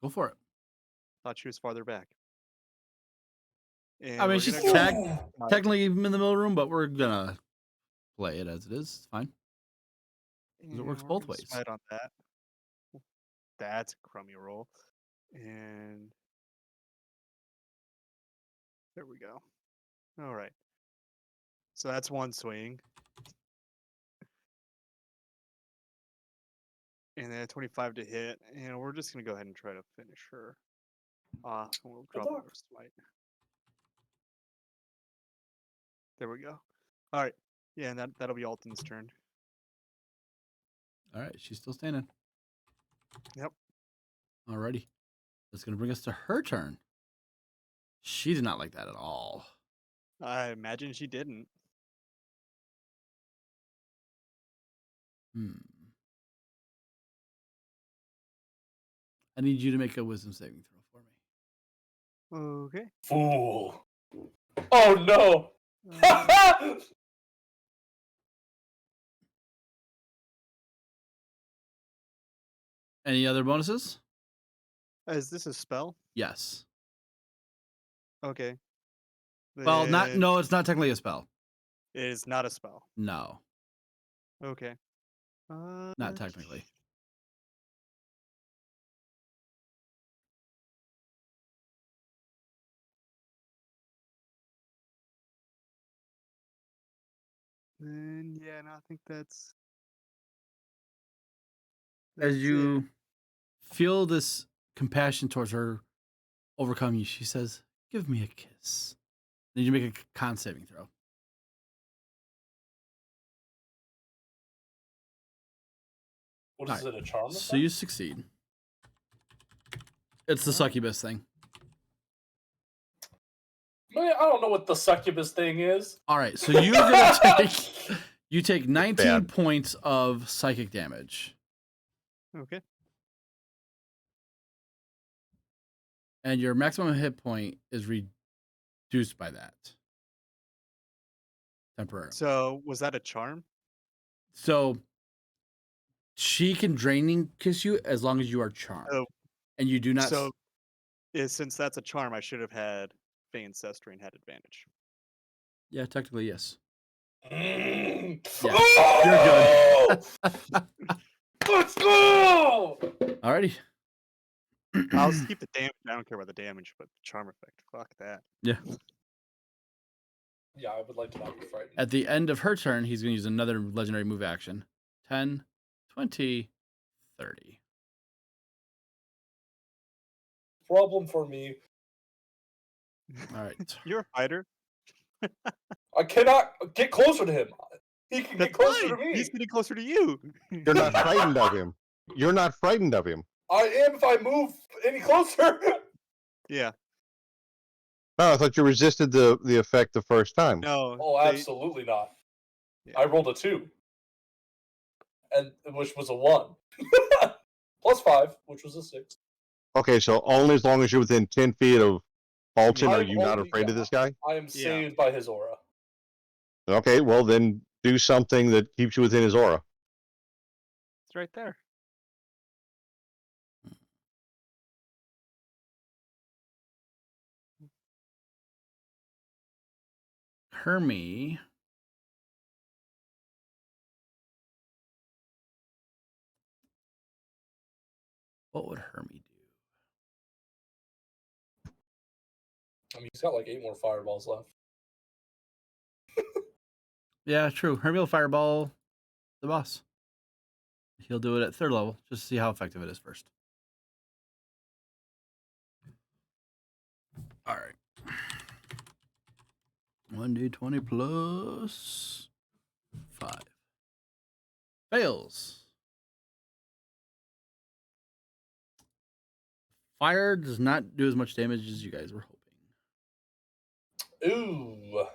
Go for it. Thought she was farther back. And I mean, we're she's gonna go. technically in the middle of the room, but we're gonna play it as it is. It's fine. Because it works we're both gonna ways. smite on that. That's a crummy roll. And there we go. All right. So that's one swing. And then 25 to hit. And we're just going to go ahead and try to finish her off. And we'll drop our smite. There we go. All right. Yeah, and that'll be Alton's turn. All right, she's still standing. Yep. Alrighty. That's going to bring us to her turn. She did not like that at all. I imagine she didn't. I need you to make a wisdom saving throw for me. Okay. Fool. Oh no. Any other bonuses? Is this a spell? Yes. Okay. Well, no, it's not technically a spell. It is not a spell. No, Okay. not technically. Then yeah, no, I think that's As you it. feel this compassion towards her overcome you, she says, "Give me a kiss." Then you make a con saving throw. What is it, a charm? So you succeed. It's the succubus thing. Man, I don't know what the succubus thing is. All right, so you're gonna take 19 points of psychic damage. Okay. And your maximum hit point is reduced by that. Temporarily. So was that a charm? So she can draining kiss you as long as you are charmed. Oh. And you do not. So since that's a charm, I should have had Fey Ancestry and had advantage. Yeah, technically, yes. Yeah. Oh! You're good. Let's go! Alrighty. I'll just keep the damage. I don't care about the damage, but the charm effect. Fuck that. Yeah. Yeah, I would like to not be frightened. At the end of her turn, he's going to use another legendary move action. 10, 20, 30. Problem for me All right. You're a fighter. I cannot get closer to him. He can That's get closer fine. to me. He's getting closer to you. You're not frightened of him. You're not frightened of him. I am if I move any closer. Yeah. No, I thought you resisted the effect the first time. No. Oh, they- absolutely not. Yeah. I rolled a 2, and which was a 1, plus 5, which was a 6. Okay, so only as long as you're within 10 feet of Alton are I'm you not only- afraid of yeah. this guy? I am saved by his aura. Okay, well then do something that keeps you within his aura. It's right there. Hermie. What would Hermie do? I mean, he's got like 8 more fireballs left. Yeah, true. Hermie will fireball the boss. He'll do it at 3rd level, just to see how effective it is first. All right. 1d20 plus 5. Fails. Fire does not do as much damage as you guys were hoping. Ooh.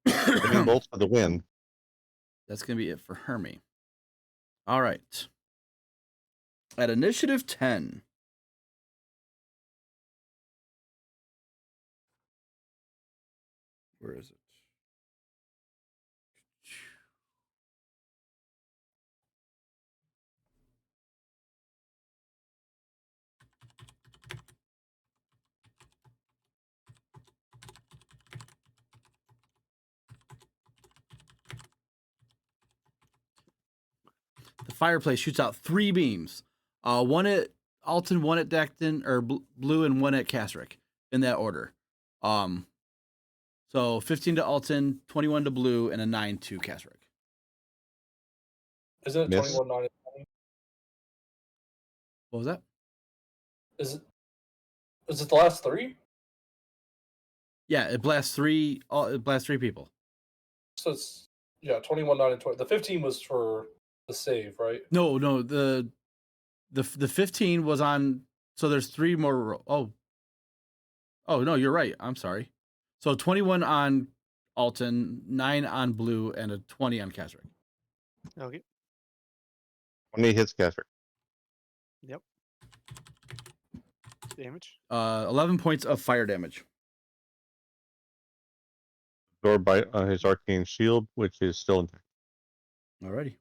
Lightning bolts for the win. That's going to be it for Hermie. All right. At initiative 10. Where is it? The fireplace shoots out 3 beams. One at Alton, one at Dacton, or Blue, and one at Kasric, in that order. So 15 to Alton, 21 to Blue, and a 9 to Kasric. Isn't it Miss. 21, 9, and 20? What was that? Is it the last 3? Yeah, it blasts 3. It blasts 3 people. So it's 21, 9, and 20. The 15 was for the save, right? No, the 15 was on. So there's 3 more. Oh no, you're right. I'm sorry. So 21 on Alton, 9 on Blue, and a 20 on Kasric. Okay. 20 hits Caster. Yep. Damage. 11 points of fire damage. Absorbed by his arcane shield, which is still intact. Alrighty.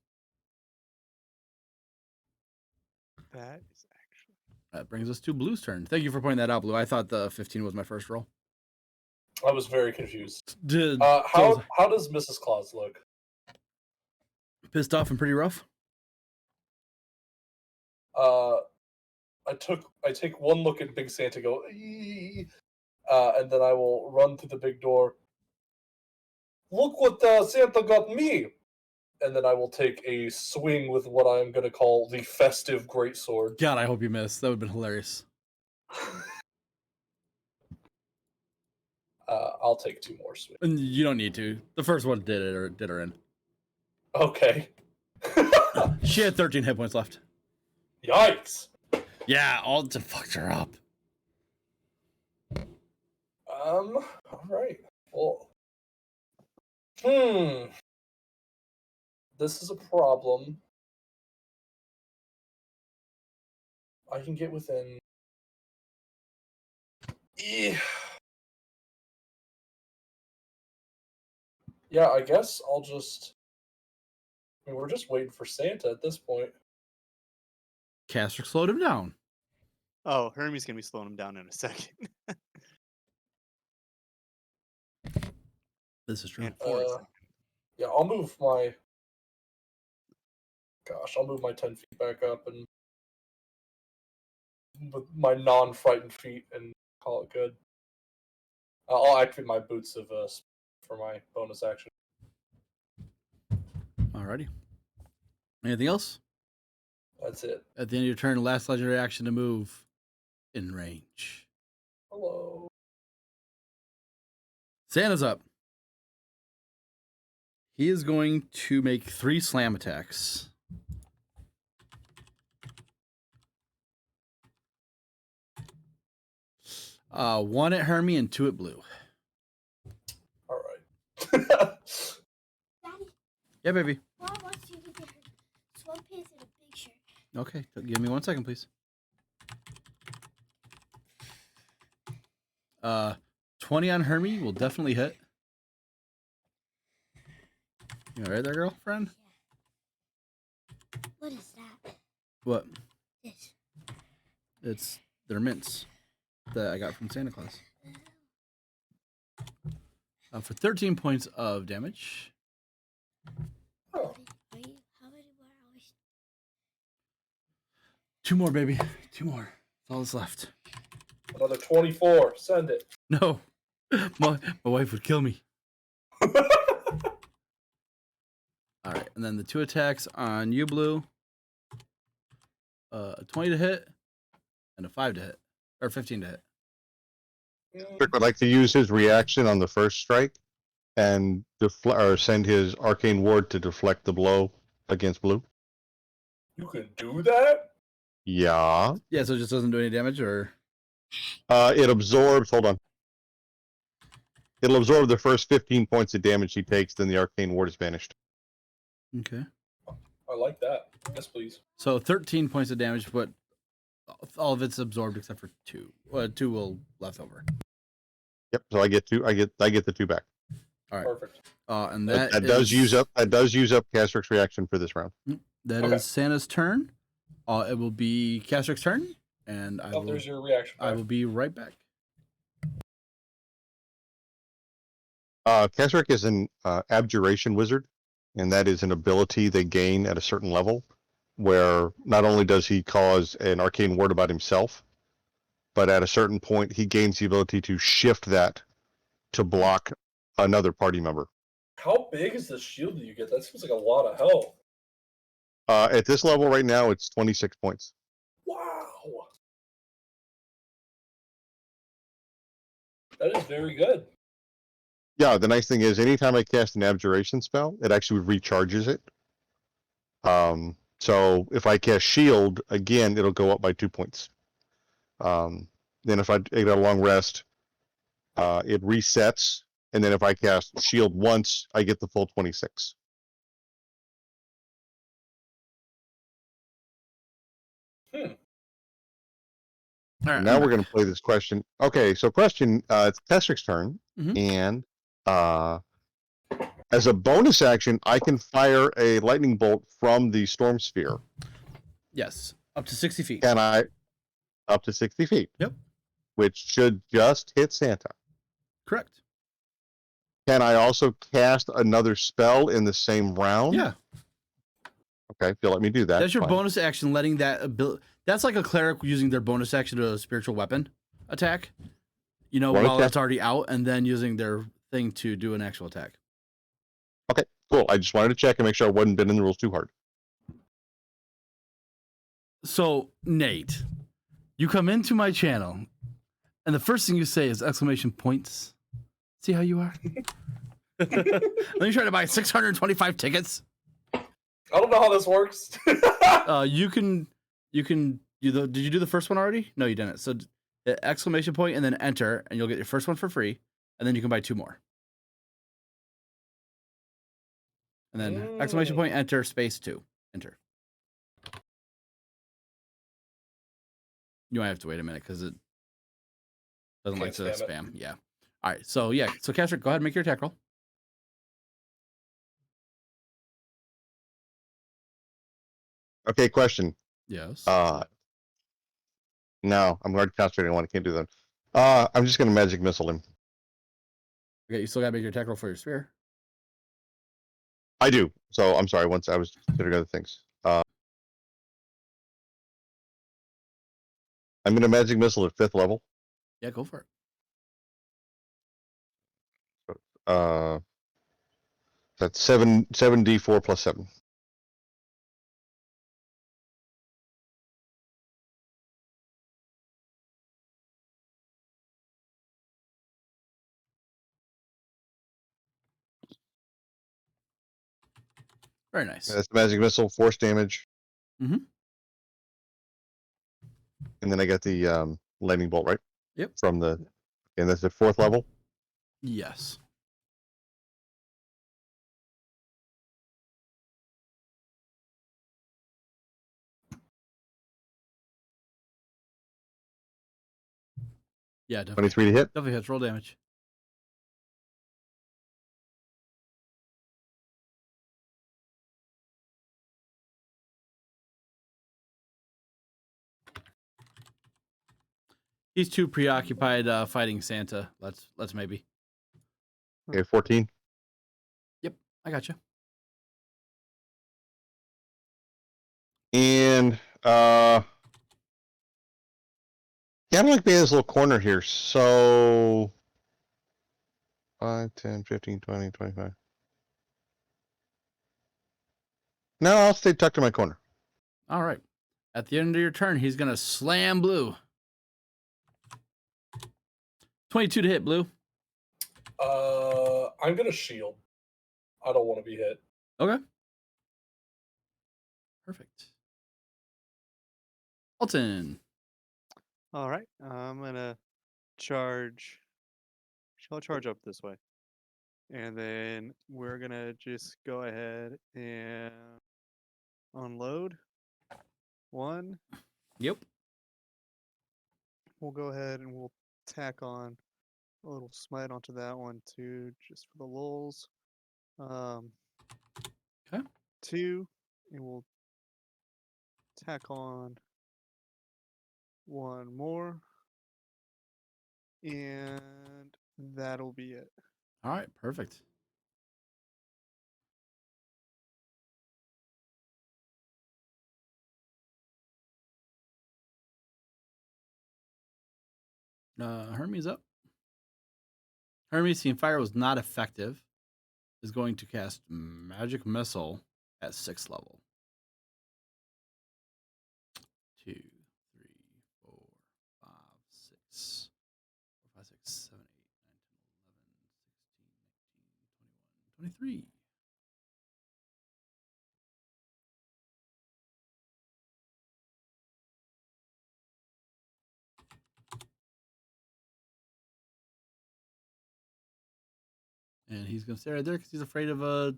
That is actually. That brings us to Blue's turn. Thank you for pointing that out, Blue. I thought the 15 was my first roll. I was very confused. Did How does Mrs. Claus look? pissed off and pretty rough? I take one look at Big Santa, go, "Eee," and then I will run through the big door. Look what Santa got me! And then I will take a swing with what I'm going to call the festive greatsword. God, I hope you missed. That would have been hilarious. I'll take 2 more swings. And you don't need to. The first one did her in. Okay. She had 13 hit points left. Yikes! Yeah, Alton fucked her up. All right. Well, this is a problem. I can get within. Yeah, I guess I'll just. I mean, we're just waiting for Santa at this point. Kasric slowed him down. Oh, Hermie's gonna be slowing him down in a second. This is true. And for a second. Yeah, I'll move my. Gosh, I'll move my 10 feet back up and with my non-frightened feet and call it good. I'll activate my boots of for my bonus action. Alrighty. Anything else? That's it. At the end of your turn, last legendary action to move in range. Hello. Santa's up. He is going to make 3 slam attacks. One at Hermie and 2 at Blue. All right. Daddy, Yeah, baby. Mom wants you to get her sweatpants and a big shirt. Okay, give me 1 second, please. 20 on Hermie will definitely hit. You all right there, girlfriend? What is that? What? This. They're mints that I got from Santa Claus. For 13 points of damage. Oh, How many more hours? 2 more, baby. 2 more. That's all that's left. another 24. Send it. No. My wife would kill me. All right, and then the 2 attacks on you, Blue. A 20 to hit and a 5 to hit, or 15 to hit. Rick would like to use his reaction on the first strike and or send his arcane ward to deflect the blow against Blue. You can do that? Yeah. Yeah, so it just doesn't do any damage, or It absorbs. Hold on. It'll absorb the first 15 points of damage he takes, then the arcane ward is banished. okay. I like that. Yes, please. So 13 points of damage, but all of it's absorbed except for 2. 2 will left over. Yep. So I get 2. I get the 2 back. All right. Perfect. And That does use up. That does use up Castrick's reaction for this round. That Okay. is Santa's turn. It will be Castrick's turn, and Oh, there's your reaction. I will be right back. Castrick is an abjuration wizard, and that is an ability they gain at a certain level, where not only does he cause an arcane ward about himself, but at a certain point he gains the ability to shift that to block another party member. How big is the shield that you get? That seems like a lot of health. At this level right now, it's 26 points. Wow. That is very good. Yeah, the nice thing is anytime I cast an abjuration spell, it actually recharges it. So if I cast shield, again, it'll go up by 2 points. Then if I take a long rest, it resets. And then if I cast shield once, I get the full 26. All right. Now we're going to play this question. Okay, so question, it's Testric's turn. Mhm. And as a bonus action, I can fire a lightning bolt from the storm sphere. Yes, up to 60 feet. Can I? Up to 60 feet. Yep. Which should just hit Santa. Correct. Can I also cast another spell in the same round? Yeah. Okay, if you'll let me do that. That's your fine. bonus action, letting that ability. That's like a cleric using their bonus action to a spiritual weapon attack. You know, One while attack. it's already out, and then using their thing to do an actual attack. Okay, cool. I just wanted to check and make sure I wasn't bending the rules too hard. So, Nate, you come into my channel, and the first thing you say is exclamation points. See how you are? Let me try to buy 625 tickets. I don't know how this works. Did you do the first one already? No, you didn't. So, the exclamation point and then enter, and you'll get your first one for free, and then you can buy 2 more. And then exclamation point, enter, space 2, enter. You might have to wait a minute because it doesn't like to Can't spam spam. Yeah. All right. So yeah. So Castrick, go ahead and make your attack roll. Okay, question. Yes. No, I'm already concentrating on one. I can't do that. I'm just going to magic missile him. Okay. You still got to make your attack roll for your sphere. I do. So I'm sorry. Once I was considering other things. I'm going to magic missile at 5th level. Yeah. Go for it. That's 7d4 plus 7. Very nice. That's magic missile, force damage. Mhm. And then I got the lightning bolt, right? Yep. From the, and that's the 4th level. Yes. Yeah, definitely. 23 to hit. Definitely hits. Roll damage. He's too preoccupied fighting Santa. Let's maybe. Okay, 14. Yep, I got you. And yeah, I don't like being in this little corner here. So 5, 10, 15, 20, 25. No, I'll stay tucked in my corner. All right. At the end of your turn, he's gonna slam Blue. 22 to hit, Blue. I'm gonna shield. I don't want to be hit. Okay. Perfect. Alton. All right, I'm gonna charge. I'll charge up this way, and then we're gonna just go ahead and unload one. Yep. We'll go ahead and we'll tack on a little smite onto that one too, just for the lulls. Okay. 2, and we'll tack on one more, and that'll be it. All right. Perfect. Hermes up. Hermes, seeing fire was not effective, is going to cast magic missile at 6th level. 2, 3, 4, 5, 6, 5, 6, 7, 8, 9, 10, 11, 16, 19, 20, 21, 23. And he's going to stay right there because he's afraid of a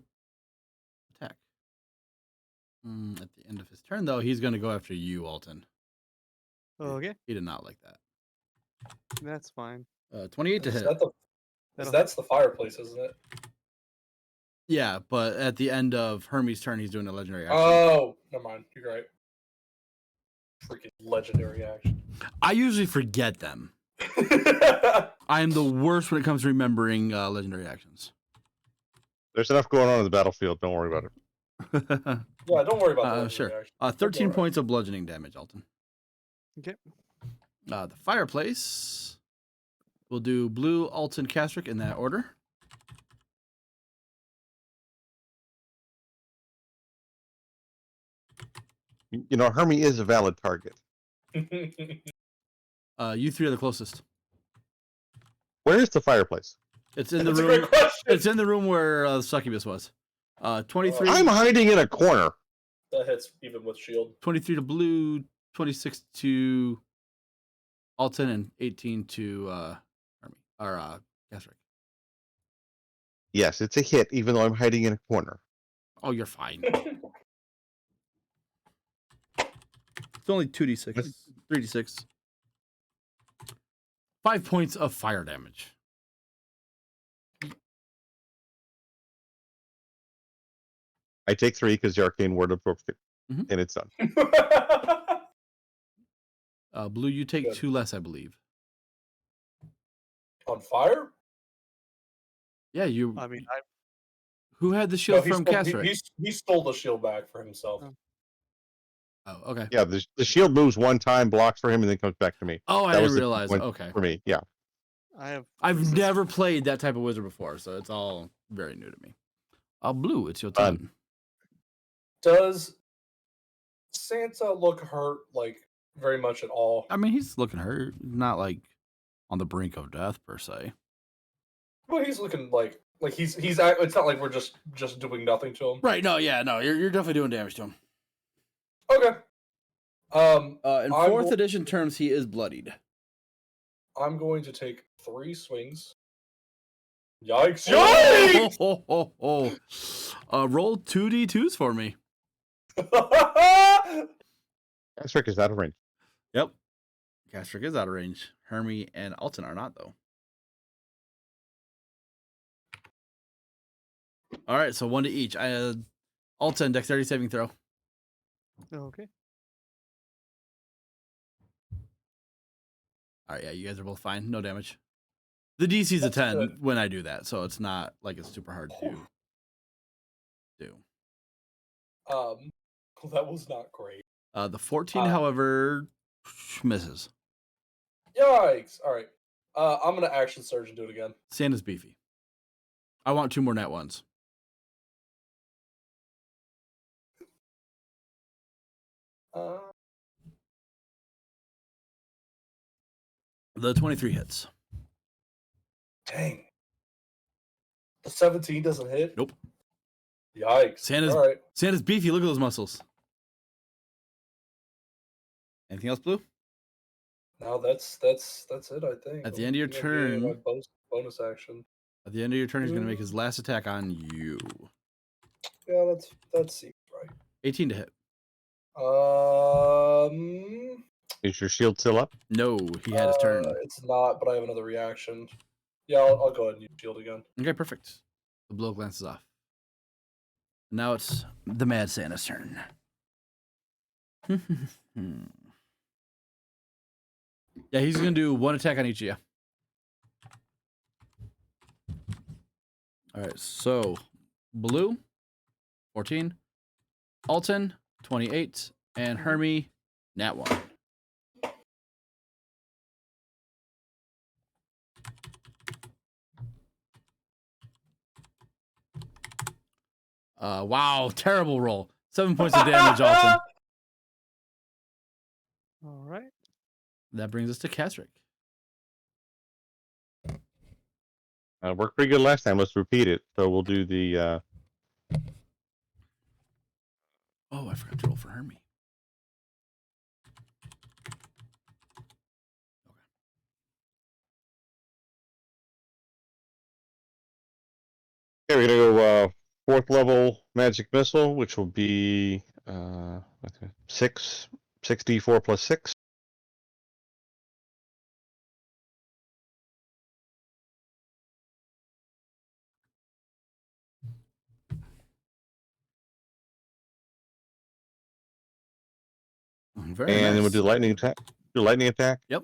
attack. At the end of his turn, though, he's going to go after you, Alton. Okay, He did not like that. that's fine. 28 to Is hit. that That'll that's the fireplace, isn't it? Yeah, but at the end of Hermes' turn, he's doing a legendary action. Oh, never mind. You're right. Freaking legendary action. I usually forget them. I am the worst when it comes to remembering legendary actions. There's enough going on in the battlefield. Don't worry about it. Yeah, don't worry about the legendary Sure. action. 13 alright. points of bludgeoning damage, Alton. Okay. The fireplace. We'll do Blue, Alton, Castrick in that order. You know, Hermie is a valid target. You 3 are the closest. Where is the fireplace? It's in That's the a room. great question. It's in the room where the succubus was. 23. I'm hiding in a corner. That hits even with shield. 23 to Blue, 26 to Alton, and 18 to Hermie or Castrick. Yes, it's a hit, even though I'm hiding in a corner. Oh, you're fine. It's only 2d6, 3d6. 5 points of fire damage. I take 3 because the arcane word absorbs it, Mhm. and it's done. Blue, you take Good. 2 less, I believe. On fire? Yeah, you. I mean, Who had the shield from stole, Castrick? he stole the shield back for himself. Oh. Oh, okay. Yeah, the shield moves one time, blocks for him, and then comes back to me. Oh, I That didn't was the realize. point Okay. for me. Yeah. I've I've never played that type of wizard before, so it's all very new to me. Blue, it's your Done. turn. Does Santa look hurt, like, very much at all? I mean, he's looking hurt. Not like on the brink of death per se. Well, he's looking, like, Like it's not like we're just doing nothing to him. Right? No, yeah, no. You're definitely doing damage to him. Okay. In I'm 4th edition terms, he is bloodied. I'm going to take 3 swings. Yikes! Yikes! Roll 2d2s for me. Castrick is out of range. Yep. Castrick is out of range. Hermie and Alton are not, though. All right, so 1 to each. Alton, dexterity saving throw. Okay. All right, yeah, you guys are both fine. No damage. The DC's a That's 10 good. when I do that, so it's not like it's super hard to do. That was not great. The 14, however, misses. Yikes! All right. I'm gonna action surge and do it again. Santa's beefy. I want 2 more nat ones. The 23 hits. Dang. The 17 doesn't hit? Nope. Yikes. All right. Santa's beefy. Look at those muscles. Anything else, Blue? No, that's it, I think. At the end of your turn- My bonus action. At the end of your turn, he's going to make his last attack on you. Yeah, that seems right. 18 to hit. Is your shield still up? No, he had his turn. It's not, but I have another reaction. Yeah, I'll go ahead and use shield again. Okay, perfect. The blow glances off. Now it's the Mad Santa's turn. Yeah, he's going to do 1 attack on each of you. All right, so Blue, 14. Alton, 28. And Hermie, nat 1. Wow, terrible roll. 7 points of damage, Alton. All right. That brings us to Castrick. Worked pretty good last time. Let's repeat it. So we'll do the. Oh, I forgot to roll for Hermie. Okay, we're gonna go 4th level magic missile, which will be 6d4 plus 6. Very And nice. then we'll do lightning attack. Do lightning attack. Yep.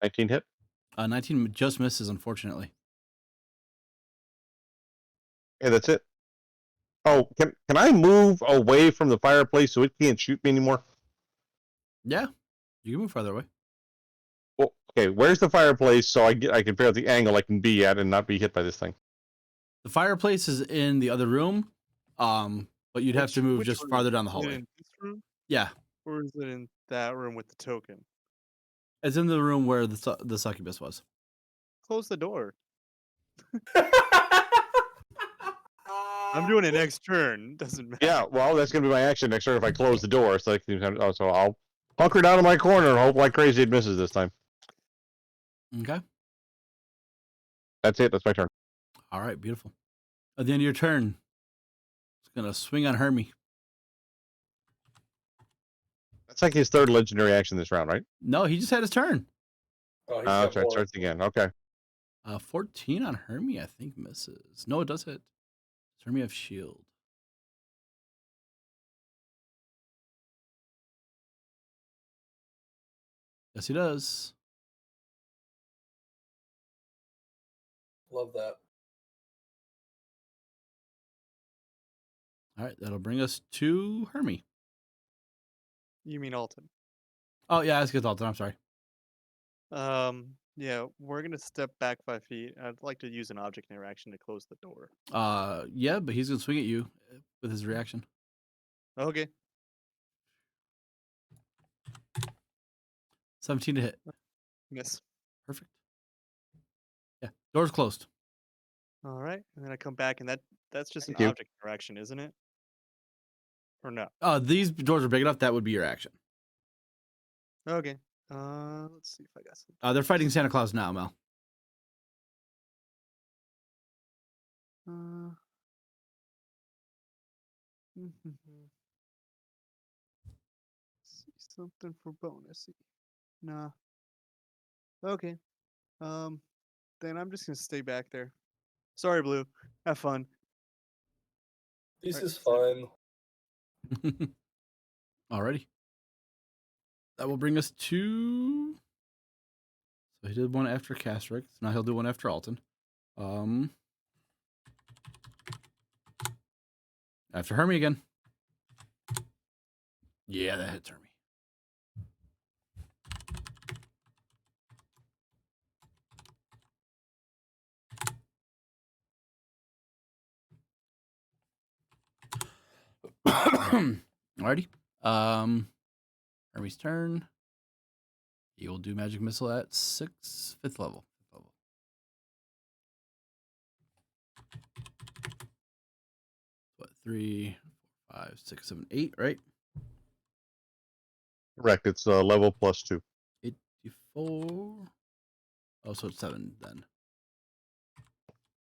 $19 hit. 19 just misses, unfortunately. Okay, that's it. Oh, can I move away from the fireplace so it can't shoot me anymore? Yeah, you can move farther away. Well, okay, where's the fireplace so I can figure out the angle I can be at and not be hit by this thing? The fireplace is in the other room, but you'd have to move Which just room? farther down the Is it hallway. in this room, Yeah, or is it in that room with the token? it's in the room where the succubus was. Close the door. I'm doing it next turn. Doesn't matter. Yeah, well, that's gonna be my action next turn if I close the door. So I'll hunker down in my corner and hope like crazy it misses this time. Okay. That's it. That's my turn. All right, beautiful. At the end of your turn, it's going to swing on Hermie. That's like his 3rd legendary action this round, right? No, he just had his turn. Oh, he's That's got right. more. Starts again. Okay. 14 on Hermie, I think, misses. No, it does hit. Does Hermie have shield? Yes, he does. Love that. All right, that'll bring us to Hermie. You mean Alton? Oh, yeah, that's good, Alton. I'm sorry. Yeah, we're gonna step back 5 feet. I'd like to use an object interaction to close the door. Yeah, but he's going to swing at you with his reaction. Okay. 17 to hit. Miss. Perfect. Yeah, door's closed. All right, and then I come back, and that's just an Thank you. object interaction, isn't it? Or no? These doors are big enough. That would be your action. Okay. Let's see if I got some. They're fighting Santa Claus now, Mel. See something for bonusy. Nah. Okay. Then I'm just gonna stay back there. Sorry, Blue. Have fun. This Alright, is so- fine. Alrighty. That will bring us to. So he did one after Castrick. So now he'll do one after Alton. After Hermie again. Yeah, that hits Hermie. Alrighty. Hermie's turn. He will do Magic Missile at 5th level. What, 3, 4, 5, 6, 7, 8, right? Correct. It's level +2. 84. Oh, so it's 7 then.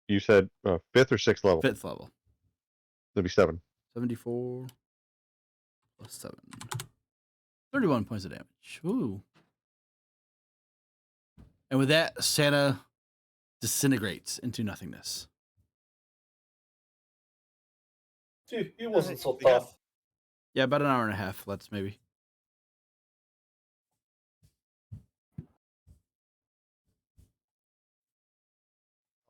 You said 5th or 6th level? 5th level. That'd be 7. 74 plus 7. 31 points of damage. Ooh. And with that, Santa disintegrates into nothingness. Gee, he wasn't so Yeah. tough. Yeah, about an hour and a half. Let's maybe.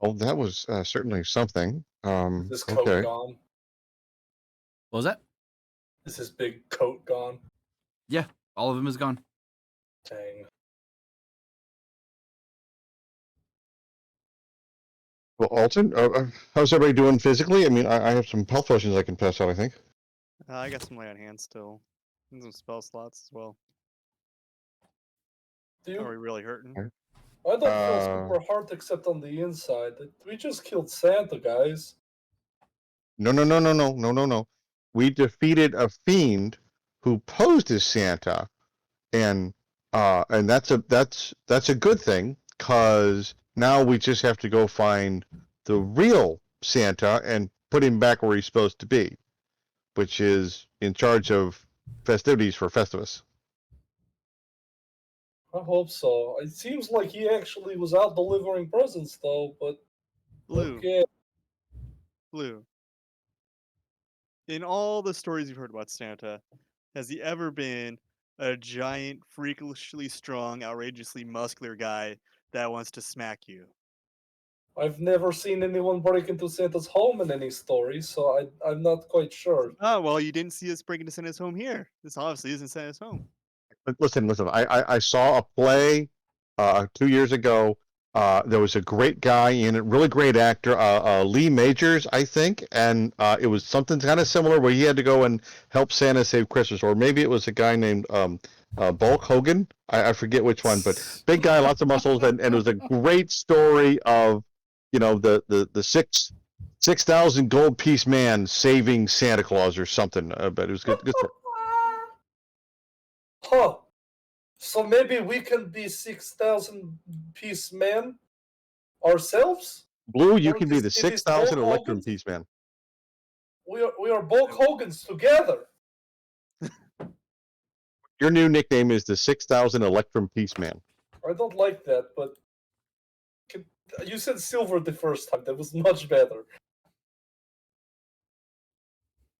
Oh, that was certainly something. Is his coat Okay. gone? What was that? Is his big coat gone? Yeah, all of them is gone. Dang. Well, Alton, how's everybody doing physically? I mean, I have some health potions I can pass out, I think. I got some lay on hands still. And some spell slots as well. Do Are we you? really hurting? I don't feel super hard except on the inside. We just killed Santa, guys. No. We defeated a fiend who posed as Santa, and that's a good thing, because now we just have to go find the real Santa and put him back where he's supposed to be, which is in charge of festivities for Festivus. I hope so. It seems like he actually was out delivering presents, though, but Blue. okay. Blue. In all the stories you've heard about Santa, has he ever been a giant, freakishly strong, outrageously muscular guy that wants to smack you? I've never seen anyone break into Santa's home in any story, so I'm not quite sure. Oh, well, you didn't see us break into Santa's home here. This obviously isn't Santa's home. But listen. I saw a play 2 years ago. There was a great guy in it, really great actor, Lee Majors, I think, and it was something kind of similar where he had to go and help Santa save Christmas, or maybe it was a guy named Bulk Hogan. I forget which one, but big guy, lots of muscles, and it was a great story of, the 6,000 gold piece man saving Santa Claus or something. But it was good. Huh. So maybe we can be 6,000 piece men ourselves? Blue, you Or can be the it is 6,000 Bulk Electrum Hogan's? piece man. We are Bulk Hogan's together. Your new nickname is the 6,000 Electrum Piece Man. I don't like that, but you said silver the first time. That was much better.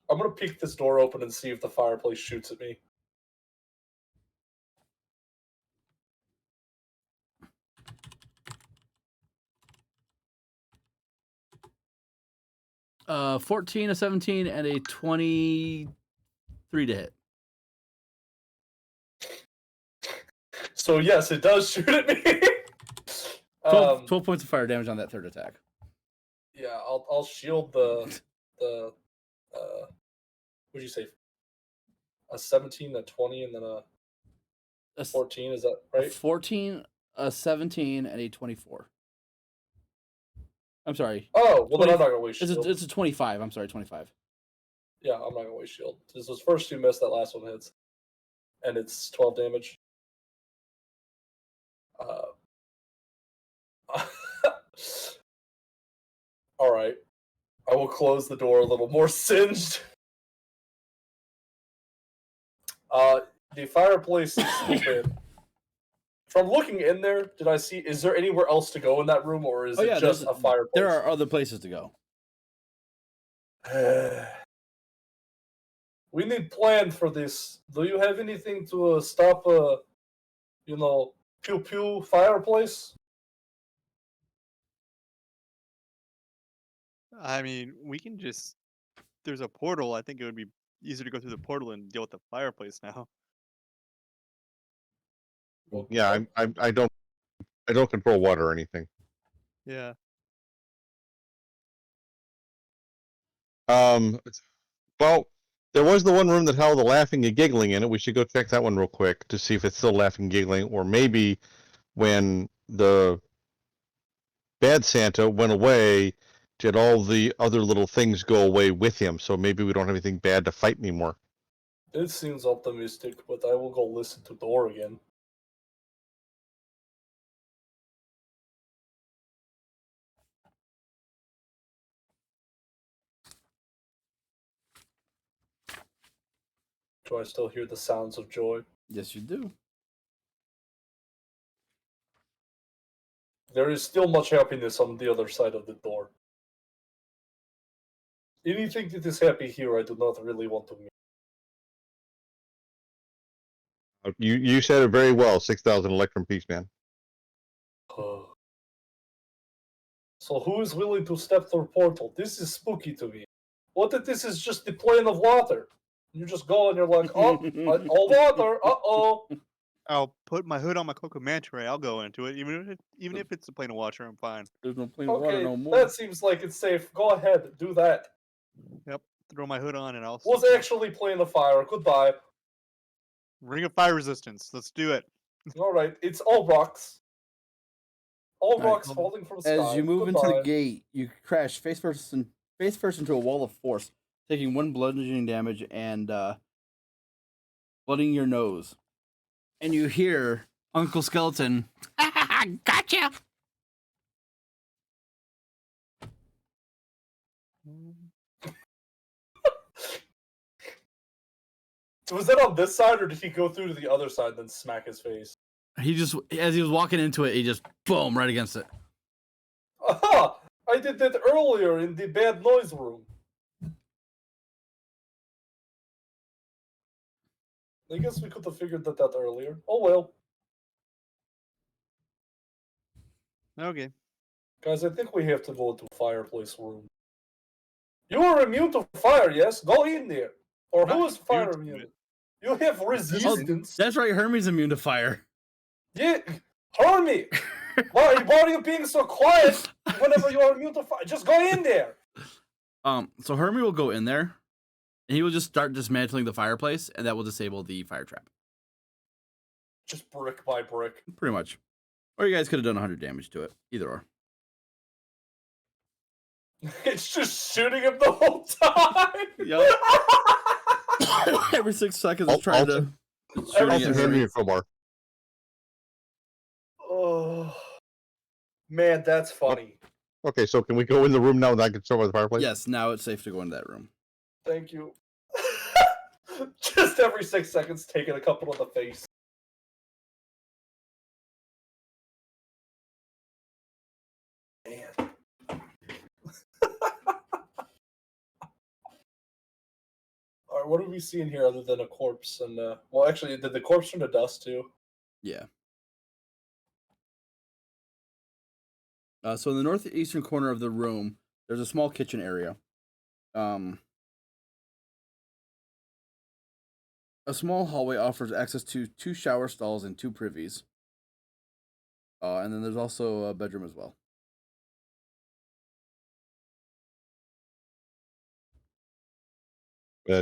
I'm gonna peek this door open and see if the fireplace shoots at me. Uh, 14, a 17, and a 23 to hit. So yes, it does shoot at me. 12 points of fire damage on that third attack. Yeah, I'll shield the what'd you say? A 17, a 20, and then a A 14, is that right? 14, a 17, and a 24. I'm sorry. Oh, well 20, then I'm not gonna waste shield. it's a 25. I'm sorry, 25. Yeah, I'm not gonna waste shield. This was first 2 miss, that last one hits. And it's 12 damage. Alright. I will close the door a little more singed. The fireplace is open. From looking in there, did I see? Is there anywhere else to go in that room, or is it just a fireplace? There are other places to go. We need plan for this. Do you have anything to stop pew pew fireplace? I mean, we can just. There's a portal. I think it would be easier to go through the portal and deal with the fireplace now. Yeah, I don't control water or anything. Yeah. Well, there was the one room that held the laughing and giggling in it. We should go check that one real quick to see if it's still laughing and giggling, or maybe when the bad Santa went away, did all the other little things go away with him? So maybe we don't have anything bad to fight anymore. It seems optimistic, but I will go listen to the door again. Do I still hear the sounds of joy? Yes, you do. There is still much happiness on the other side of the door. Anything that is happy here, I do not really want to meet. You said it very well. 6,000 Electrum piece, man. So who is willing to step through portal? This is spooky to me. What if this is just the plane of water? You just go and you're like, oh, all water, uh-oh. I'll put my hood on my Coco Manta Ray. I'll go into it, even if it's a plane of water. I'm fine. There's no plane of water Okay, no more. that seems like it's safe. Go ahead, do that. Yep. Throw my hood on and I'll. Was actually playing the fire. Goodbye. Ring of fire resistance. Let's do it. Alright, it's all rocks. All Alright, rocks falling from the sky. As you move into Goodbye. the gate, you crash face first into a wall of force, taking 1 bludgeoning damage and blooding your nose. And you hear Uncle Skeleton, gotcha! Was that on this side, or did he go through to the other side and then smack his face? He just, as he was walking into it, he just, boom, right against it. Aha! I did that earlier in the bad noise room. I guess we could have figured that out earlier. Oh well. Okay. Guys, I think we have to go to fireplace room. You are immune to fire, yes? Go in there. Or who is fire immune? You have resistance. That's right, Hermes immune to fire. Yeah, Hermie! why are you being so quiet whenever you are immune to fire? Just go in there! So Hermie will go in there, and he will just start dismantling the fireplace, and that will disable the fire trap. Just brick by brick. Pretty much. Or you guys could have done 100 damage to it. Either or. It's just shooting him the whole time! Yep. Every 6 seconds it's trying to... I'll hand me a crowbar. Oh, man, that's funny. Okay, so can we go in the room now and I can show by the fireplace? Yes, now it's safe to go into that room. Thank you. Just every 6 seconds, taking a couple of the face. Man. Alright, what are we seeing here other than a corpse? And well, actually, did the corpse turn to dust too? Yeah. So in the northeastern corner of the room, there's a small kitchen area. A small hallway offers access to 2 shower stalls and 2 privies. And then there's also a bedroom as well.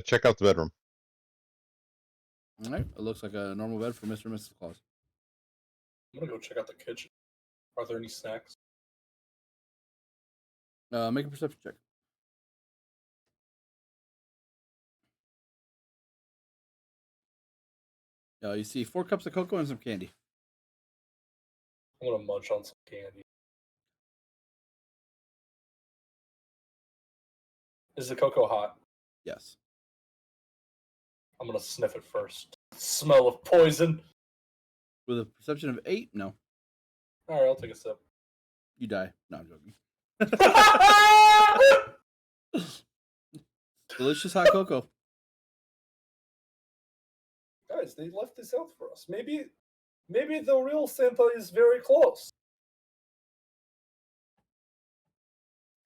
Check out the bedroom. All right. It looks like a normal bed for Mr. and Mrs. Claus. I'm gonna go check out the kitchen. Are there any snacks? Make a perception check. You see 4 cups of cocoa and some candy. I'm gonna munch on some candy. Is the cocoa hot? Yes. I'm gonna sniff it first. Smell of poison. With a perception of 8, no. All right, I'll take a sip. You die. No, I'm joking. Delicious hot cocoa. Guys, they left this out for us. Maybe the real Santa is very close.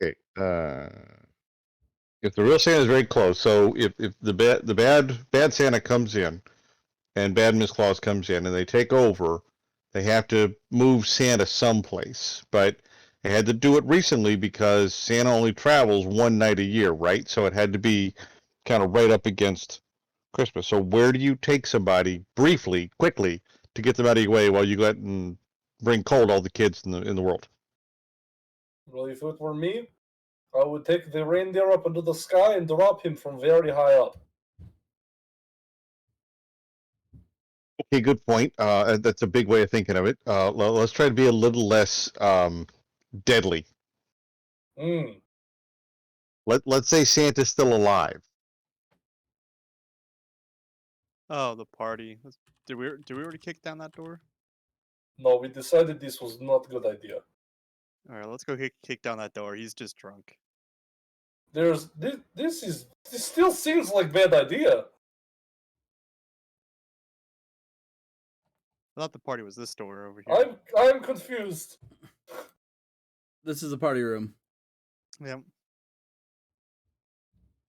Okay. If the real Santa is very close, so if the bad Santa comes in, and bad Miss Claus comes in, and they take over, they have to move Santa someplace. But they had to do it recently because Santa only travels one night a year, right? So it had to be kind of right up against Christmas. So where do you take somebody briefly, quickly, to get them out of your way while you let and bring cold all the kids in the world? Well, if it were me, I would take the reindeer up into the sky and drop him from very high up. Okay, good point. That's a big way of thinking of it. Let's try to be a little less deadly. Mm. Let's say Santa's still alive. Oh, the party. Did we already kick down that door? No, we decided this was not a good idea. All right, let's go kick down that door. He's just drunk. This still seems like bad idea. I thought the party was this door over here. I'm confused. This is the party room. Yep.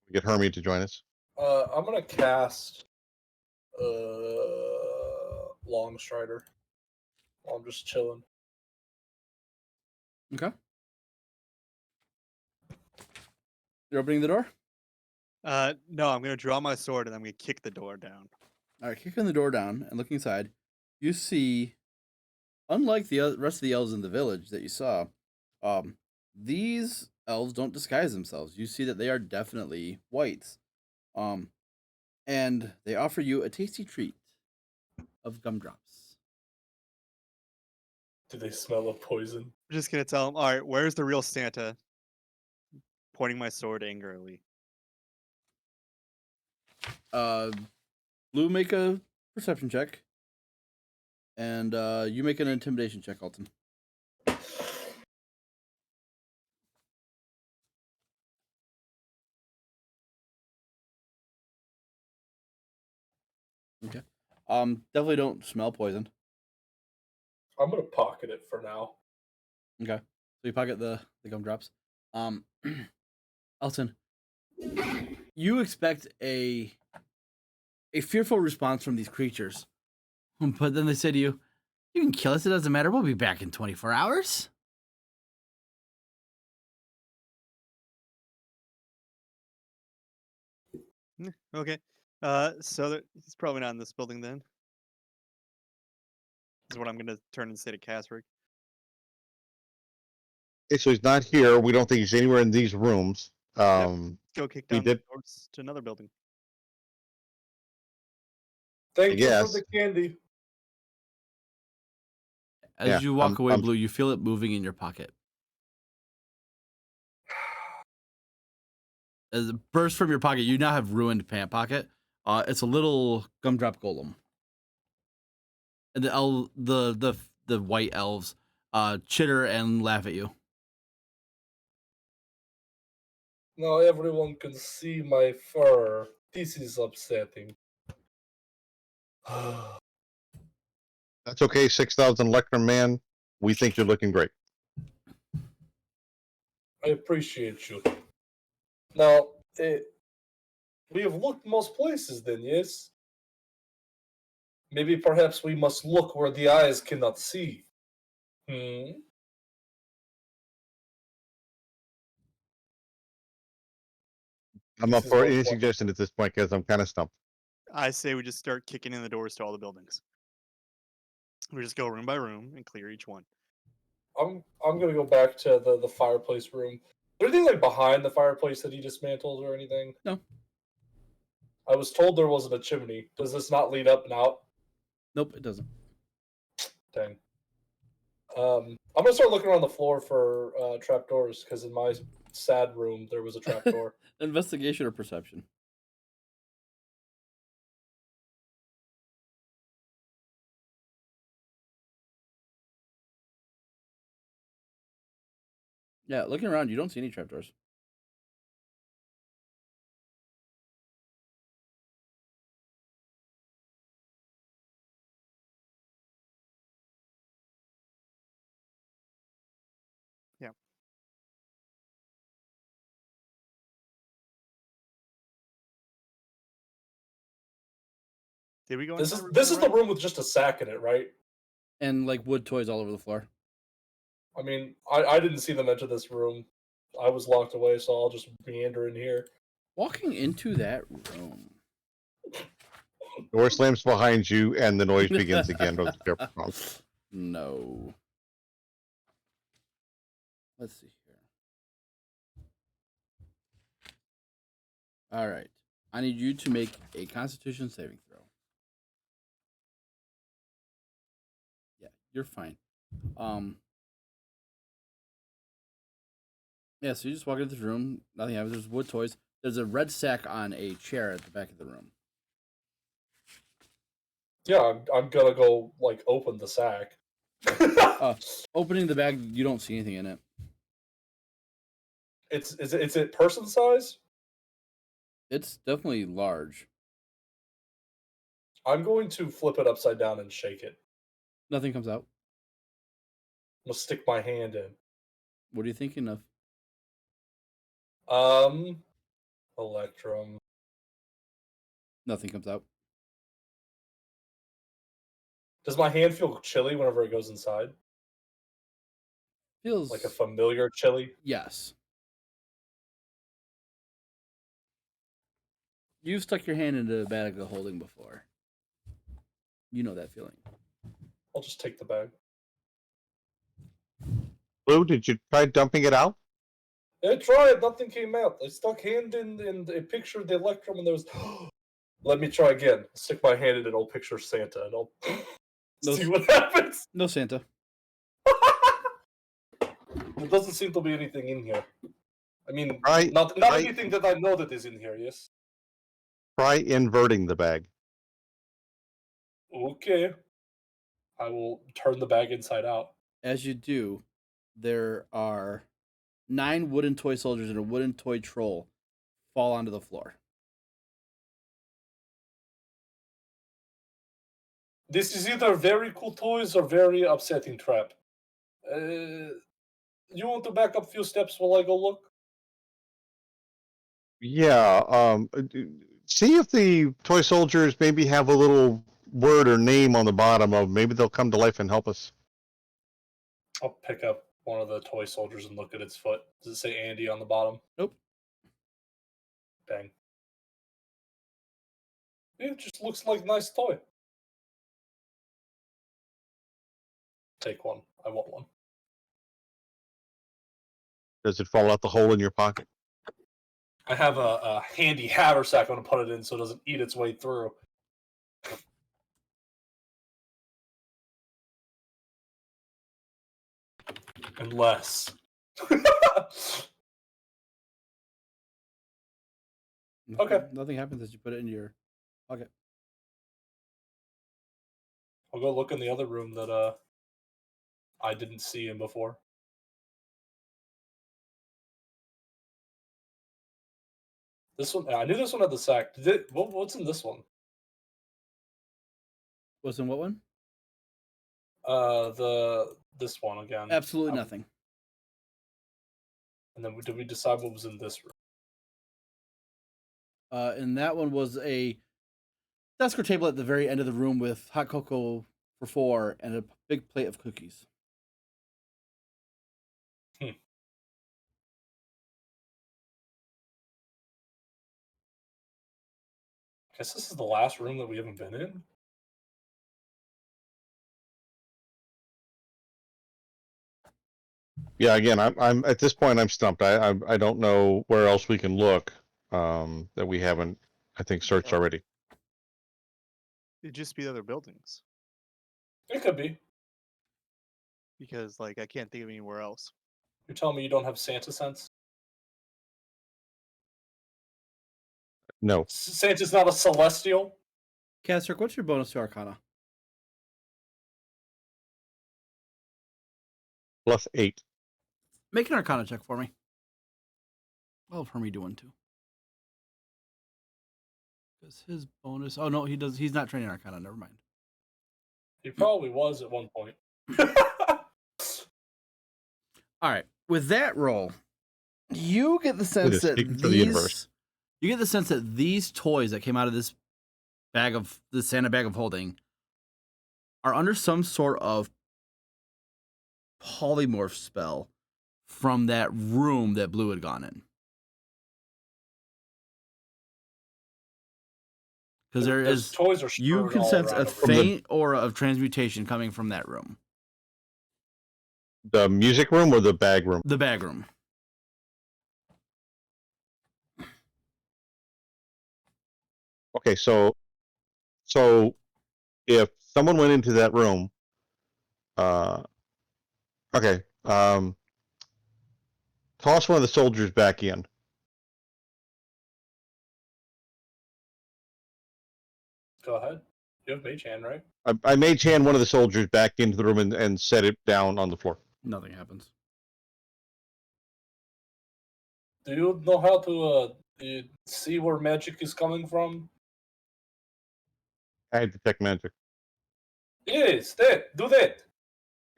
We get Hermie to join us. I'm gonna cast Long Strider while I'm just chilling. Okay. You're opening the door? No, I'm gonna draw my sword and I'm gonna kick the door down. All right, kicking the door down and looking inside, you see, unlike the rest of the elves in the village that you saw, these elves don't disguise themselves. You see that they are definitely whites, and they offer you a tasty treat of gumdrops. Do they smell of poison? I'm just gonna tell him, all right, where's the real Santa? Pointing my sword angrily. Blue, make a perception check, and you make an intimidation check, Alton. Okay. Definitely don't smell poison. I'm gonna pocket it for now. Okay. So you pocket the gumdrops. Alton, you expect a fearful response from these creatures, but then they say to you, "You can kill us. It doesn't matter. We'll be back in 24 hours." Okay. So he's probably not in this building then. Is what I'm gonna turn and say to Casric. Okay, so he's not here. We don't think he's anywhere in these rooms. Let's go kick we down the did- doors to another building. Thank you for guess. the candy. As Yeah, you walk away, I'm- Blue, you feel it moving in your pocket. As it bursts from your pocket, you now have ruined pant pocket. It's a little gumdrop golem, and the white elves chitter and laugh at you. Now everyone can see my fur. This is upsetting. That's okay, 6,000 Lectern man. We think you're looking great. I appreciate you. Now, we have looked most places then, yes? Maybe perhaps we must look where the eyes cannot see. Hmm? I'm This up is for what- any what- suggestion at this point because I'm kind of stumped. I say we just start kicking in the doors to all the buildings. We just go room by room and clear each one. I'm gonna go back to the fireplace room. Is there anything like behind the fireplace that he dismantled or anything? No. I was told there wasn't a chimney. Does this not lead up and out? Nope, it doesn't. Dang. I'm gonna start looking around the floor for trapdoors because in my sad room there was a trapdoor. Investigation or perception? Yeah, looking around, you don't see any trapdoors. Yeah. Did we go This into is that room this on is the right? room with just a sack in it, right? And like wood toys all over the floor. I mean, I didn't see them enter this room. I was locked away, so I'll just meander in here. Walking into that room. Door slams behind you, and the noise begins again. No. Let's see here. All right. I need you to make a Constitution saving throw. Yeah, you're fine. Yeah, so you just walk into this room. Nothing happens. There's wood toys. There's a red sack on a chair at the back of the room. Yeah, I'm gonna go like open the sack. Opening the bag, you don't see anything in it. Is it person size? It's definitely large. I'm going to flip it upside down and shake it. Nothing comes out. I'm gonna stick my hand in. What are you thinking of? Electrum. Nothing comes out. Does my hand feel chilly whenever it goes inside? Feels Like a familiar chili? yes. You've stuck your hand into a bag of holding before. You know that feeling. I'll just take the bag. Blue, did you try dumping it out? I tried, nothing came out. I stuck hand in and it pictured the Electrum and there was let me try again. Stick my hand in and I'll picture Santa and I'll No see what happens. No Santa. There doesn't seem to be anything in here. I mean, Right, not right. anything that I know that is in here, yes? Try inverting the bag. Okay. I will turn the bag inside out. As you do, there are 9 wooden toy soldiers and a wooden toy troll fall onto the floor. This is either very cool toys or very upsetting trap. You want to back up a few steps while I go look? Yeah. See if the toy soldiers maybe have a little word or name on the bottom of. Maybe they'll come to life and help us. I'll pick up one of the toy soldiers and look at its foot. Does it say Andy on the bottom? Nope. Dang. It just looks like a nice toy. Take one. I want one. Does it fall out the hole in your pocket? I have a handy haversack. I'm going to put it in so it doesn't eat its way through. Unless. Okay. Nothing happens as you put it in your pocket. I'll go look in the other room that I didn't see him before. This one, I knew this one had the sack. What's in this one? What's in what one? This one again. Absolutely nothing. And then did we decide what was in this room? And that one was a desk or table at the very end of the room with hot cocoa for 4 and a big plate of cookies. Guess this is the last room that we haven't been in. Yeah, again, I'm at this point I'm stumped. I don't know where else we can look that we haven't, I think, searched already. It'd just be other buildings It could be. because, like, I can't think of anywhere else. You're telling me you don't have Santa sense? No, Santa's not a celestial? Caster, what's your bonus to Arcana? +8. Make an Arcana check for me. Well, for me doing too. Because his bonus. Oh no, he does. He's not training Arcana. Never mind. He probably was at one point. All right. With that roll, you get the sense is that speaking for the universe. you get the sense that these toys that came out of this Santa bag of holding are under some sort of polymorph spell from that room that Blue had gone in. Because there Those is, toys are you screwed can all sense around a the room. faint aura of transmutation coming from that room, The music room or the bag room? the bag room. Okay, so if someone went into that room, okay, toss one of the soldiers back in. Go ahead. You have mage hand, right? I mage hand one of the soldiers back into the room and set it down on the floor. Nothing happens. Do you know how to see where magic is coming from? I detect magic. Yes, that. Do that.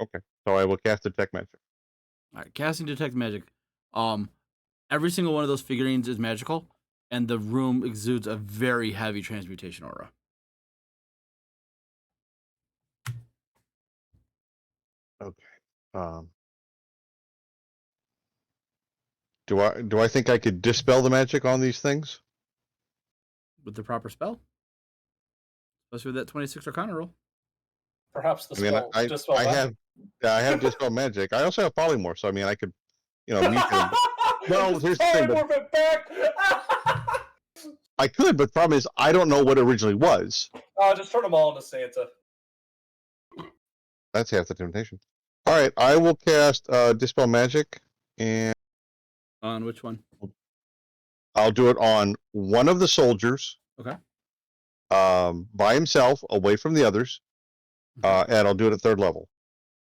Okay, so I will cast detect magic. All right, casting detect magic. Every single one of those figurines is magical, and the room exudes a very heavy transmutation aura. Okay. Do I think I could dispel the magic on these things? With the proper spell, especially with that 26 Arcana roll. Perhaps the I mean, spell. Dispel I magic. have dispel magic. I also have polymorph, so I mean, I could, mute them. Well, here's the thing, but- Polymorph it back. I could, but the problem is I don't know what it originally was. Just turn them all into Santa. That's half the temptation. All right, I will cast dispel magic, and On which one? I'll do it on one of the soldiers. Okay. By himself, away from the others, and I'll do it at 3rd level.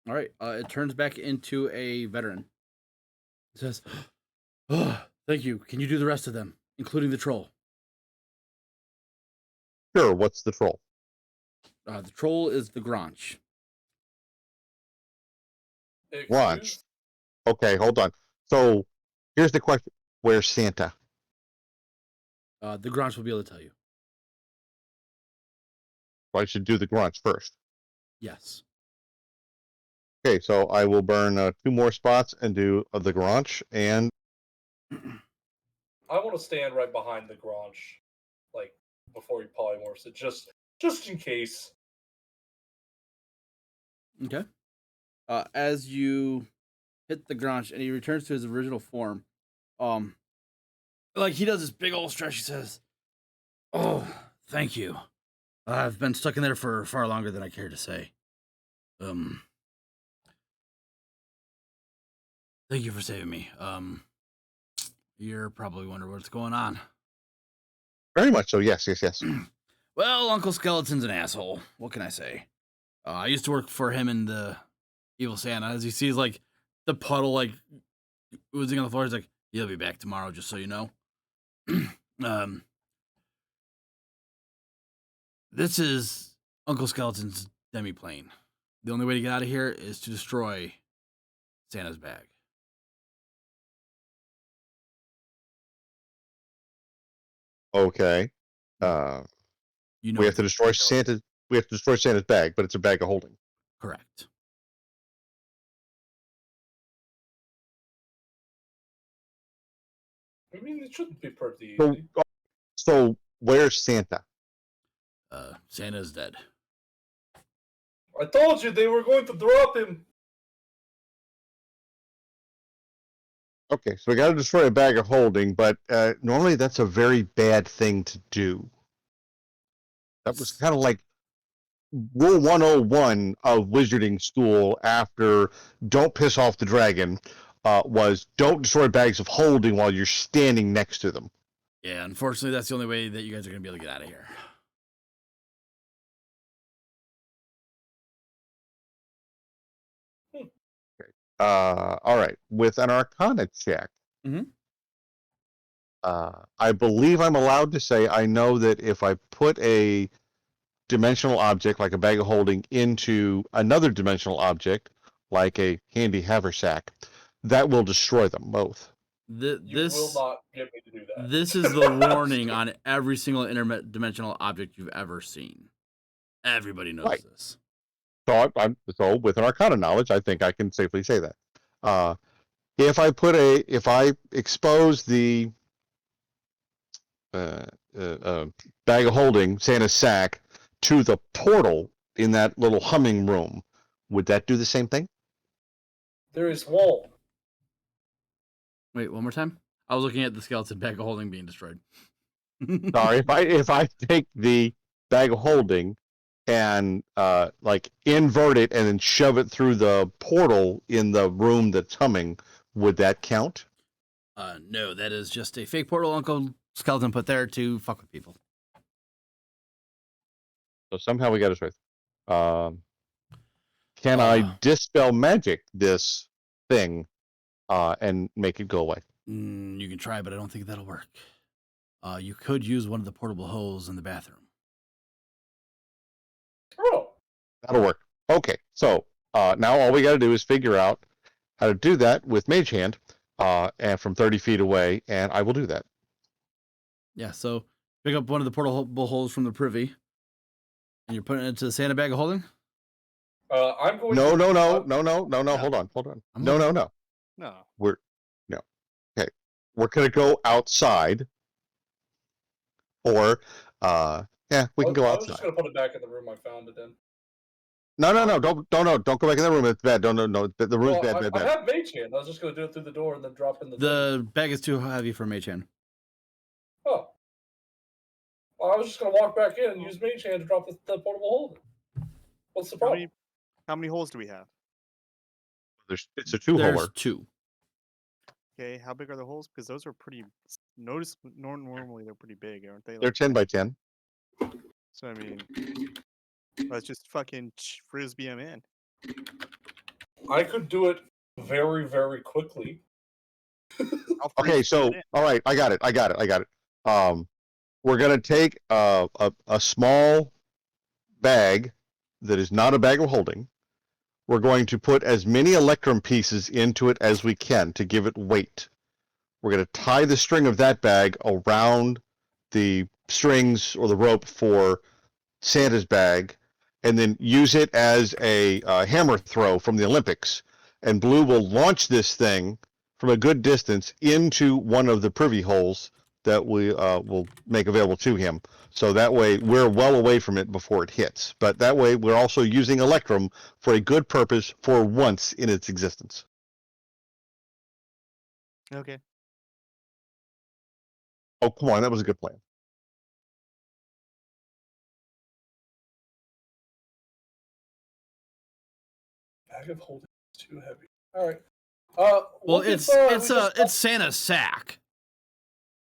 All right. It turns back into a veteran. It says, "Oh, thank you. Can you do the rest of them, including the troll?" Sure. What's the troll? The troll is the Granch. Launch. Okay, hold on. So here's the question: where's Santa? The Granch will be able to tell you. Well, I should do the grunts first. Yes. Okay, so I will burn 2 more spots and do the Granch, and I want to stand right behind the Granch, like before he polymorphs it, just in case. Okay. As you hit the Granch and he returns to his original form, like he does this big old stretch. He says, "Oh, thank you. I've been stuck in there for far longer than I care to say. Thank you for saving me. You're probably wondering what's going on." very much so. Yes. Well, Uncle Skeleton's an asshole. What can I say? I used to work for him in the Evil Santa. As he sees like the puddle like oozing on the floor, he's like, "He'll be back tomorrow, just so you know." This is Uncle Skeleton's demiplane. The only way to get out of here is to destroy Santa's bag. Okay. You know, We have to destroy Santa. We have to destroy Santa's bag, but it's a bag of holding. correct. I mean, it shouldn't be pretty So, easy. so where's Santa? Santa's dead. I told you they were going to drop him. Okay, so we got to destroy a bag of holding, but normally that's a very bad thing to do. That was kind of like Rule 101 of Wizarding School after don't piss off the dragon was don't destroy bags of holding while you're standing next to them. Yeah, unfortunately, that's the only way that you guys are going to be able to get out of here. All right, with an Arcana check, Mhm. I believe I'm allowed to say I know that if I put a dimensional object like a bag of holding into another dimensional object like a handy haversack, that will destroy them both. You will not get me to do that. This is the warning on every single interdimensional object you've ever seen. Everybody knows Right. this. So with an Arcana knowledge, I think I can safely say that. If I expose the bag of holding, Santa's sack, to the portal in that little humming room, would that do the same thing? There is wall. Wait, one more time? I was looking at the skeleton bag of holding being destroyed. Sorry, if I take the bag of holding and like invert it and then shove it through the portal in the room that's humming, would that count? No, that is just a fake portal Uncle Skeleton put there to fuck with people. So somehow we got to straight. Can I dispel magic this thing and make it go away? You can try, but I don't think that'll work. You could use one of the portable holes in the bathroom. Oh. That'll work. Okay, so now all we got to do is figure out how to do that with Mage Hand and from 30 feet away, and I will do that. Yeah, so pick up one of the portable holes from the privy, and you're putting it into the Santa bag of holding? I'm going No, to... no, hold on. No. No. Okay, we're going to go outside, or, we can go I was just outside. going to put it back in the room I found it in. No, don't go back in the room. It's bad. No, the room's bad. I have Mage Hand. I was just going to do it through the door and then drop in the... The bag is too heavy for Mage Hand. Oh. Well, I was just going to walk back in and use Mage Hand to drop the portable holder. What's the problem? How many holes do we have? It's a two-holer. There's two. Okay, how big are the holes? Because those are pretty... Normally they're pretty big, aren't they? They're 10 by 10. So, I mean... Let's just fucking frisbee them in. I could do it very, very quickly. Okay, so all right, I got it. We're gonna take a small bag that is not a bag of holding. We're going to put as many electrum pieces into it as we can to give it weight. We're gonna tie the string of that bag around the strings or the rope for Santa's bag, and then use it as a hammer throw from the Olympics. And Blue will launch this thing from a good distance into one of the privy holes that we will make available to him. So that way we're well away from it before it hits. But that way we're also using Electrum for a good purpose for once in its existence. Okay. Oh, come on. That was a good plan. Bag of holding is too heavy. All right. Well, it's Santa's sack.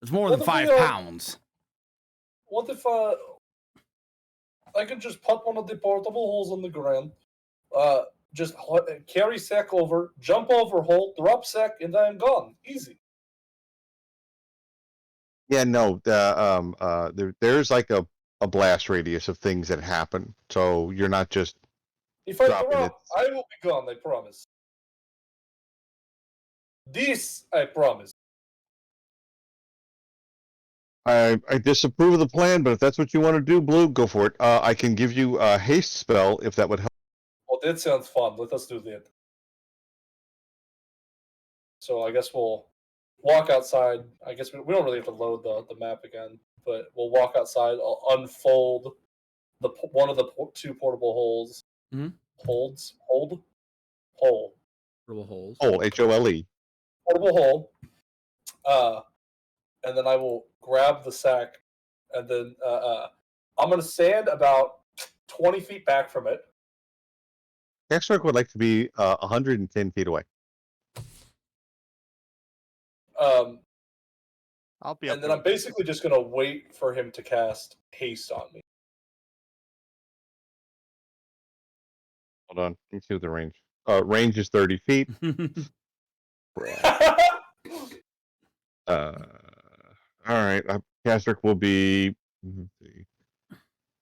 It's more than 5 pounds. What if I could just put one of the portable holes on the ground, just carry sack over, jump over hole, drop sack, and I'm gone. Easy. Yeah, no. There's like a blast radius of things that happen, so you're not just. If I drop, I will be gone. I promise. This I promise. I disapprove of the plan, but if that's what you want to do, Blue, go for it. I can give you a haste spell if that would help. Well, that sounds fun. Let us do that. So I guess we'll walk outside. I guess we don't really have to load the map again, but we'll walk outside. I'll unfold one of the two portable holes. Mhm. Hole. Portable holes. Oh, HOLE. Portable hole. And then I will grab the sack, and then I'm gonna stand about 20 feet back from it. Extra would like to be 110 feet away. I'll be up And then there I'm with you. basically just gonna wait for him to cast haste on me. Hold on. Let me see what the range. Range is 30 feet. All right. Castrick will be. Let's see.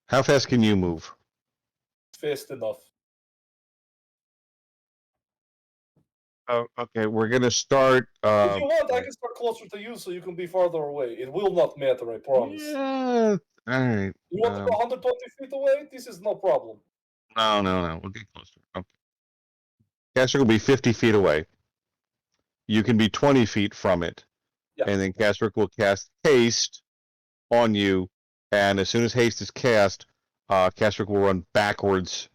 How fast can you move? Fast enough. Oh, okay. We're gonna start. If you want, I can start closer to you so you can be farther away. It will not matter, I promise. Yeah. All right. You want to go 120 feet away? This is no problem. No. We'll get closer. Okay. Castrick will be 50 feet away. You can be 20 feet from it. Yeah. And then Castrick will cast haste on you. And as soon as haste is cast, Castrick will run backwards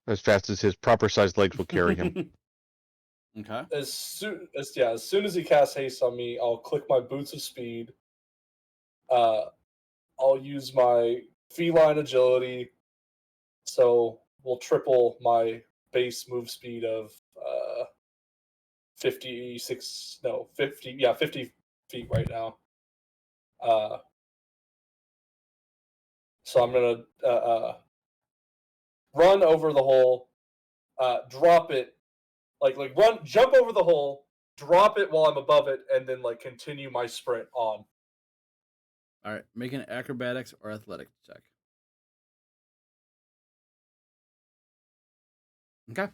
as fast as his proper sized legs will carry him. Okay. As soon as he casts haste on me, I'll click my boots of speed. I'll use my feline agility, so we'll triple my base move speed of 50 feet right now. So I'm gonna run over the hole, drop it, jump over the hole, drop it while I'm above it, and then continue my sprint on. All right. Make an acrobatics or athletics check. Okay.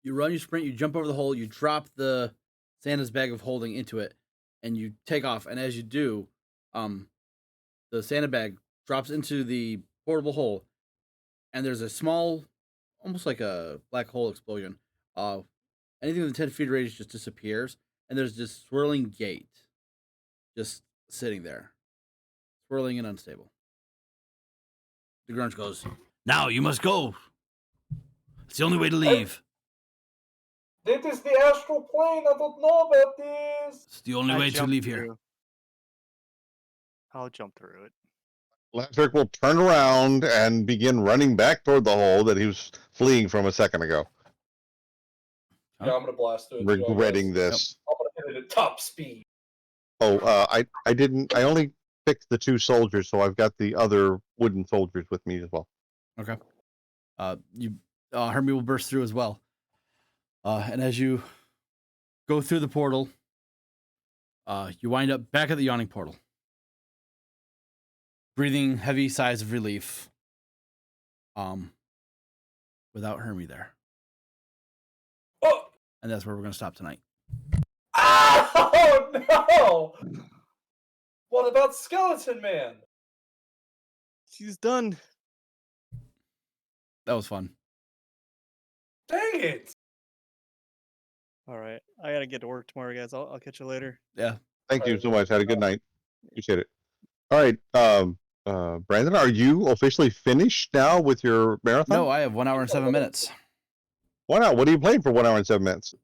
You run, you sprint, you jump over the hole, you drop the Santa's bag of holding into it, and you take off. And as you do, the Santa bag drops into the portable hole, and there's a small, almost like a black hole explosion. Anything within 10 feet radius just disappears, and there's this swirling gate just sitting there, swirling and unstable. The grunge goes, "Now you must go. It's the only way to leave. This is the astral plane. I don't know about this. It's the only I way to jump leave here." through. I'll jump through it. Castrick will turn around and begin running back toward the hole that he was fleeing from a second ago. Yeah, I'm gonna blast through it. Regretting this. I'm gonna hit it at top speed. Oh, I didn't. I only picked the 2 soldiers, so I've got the other wooden soldiers with me as well. Okay. Hermie will burst through as well. And as you go through the portal, you wind up back at the Yawning Portal, breathing heavy sighs of relief. Without Hermie there. Oh! And that's where we're going to stop tonight. Oh no! What about Skeleton Man? She's done. That was fun. Dang it! All right. I gotta get to work tomorrow, guys. I'll catch you later. Yeah. Thank you so much. Had a good night. Appreciate it. All right. Brandon, are you officially finished now with your marathon? No, I have 1 hour and 7 minutes. Why not? What are you playing for 1 hour and 7 minutes?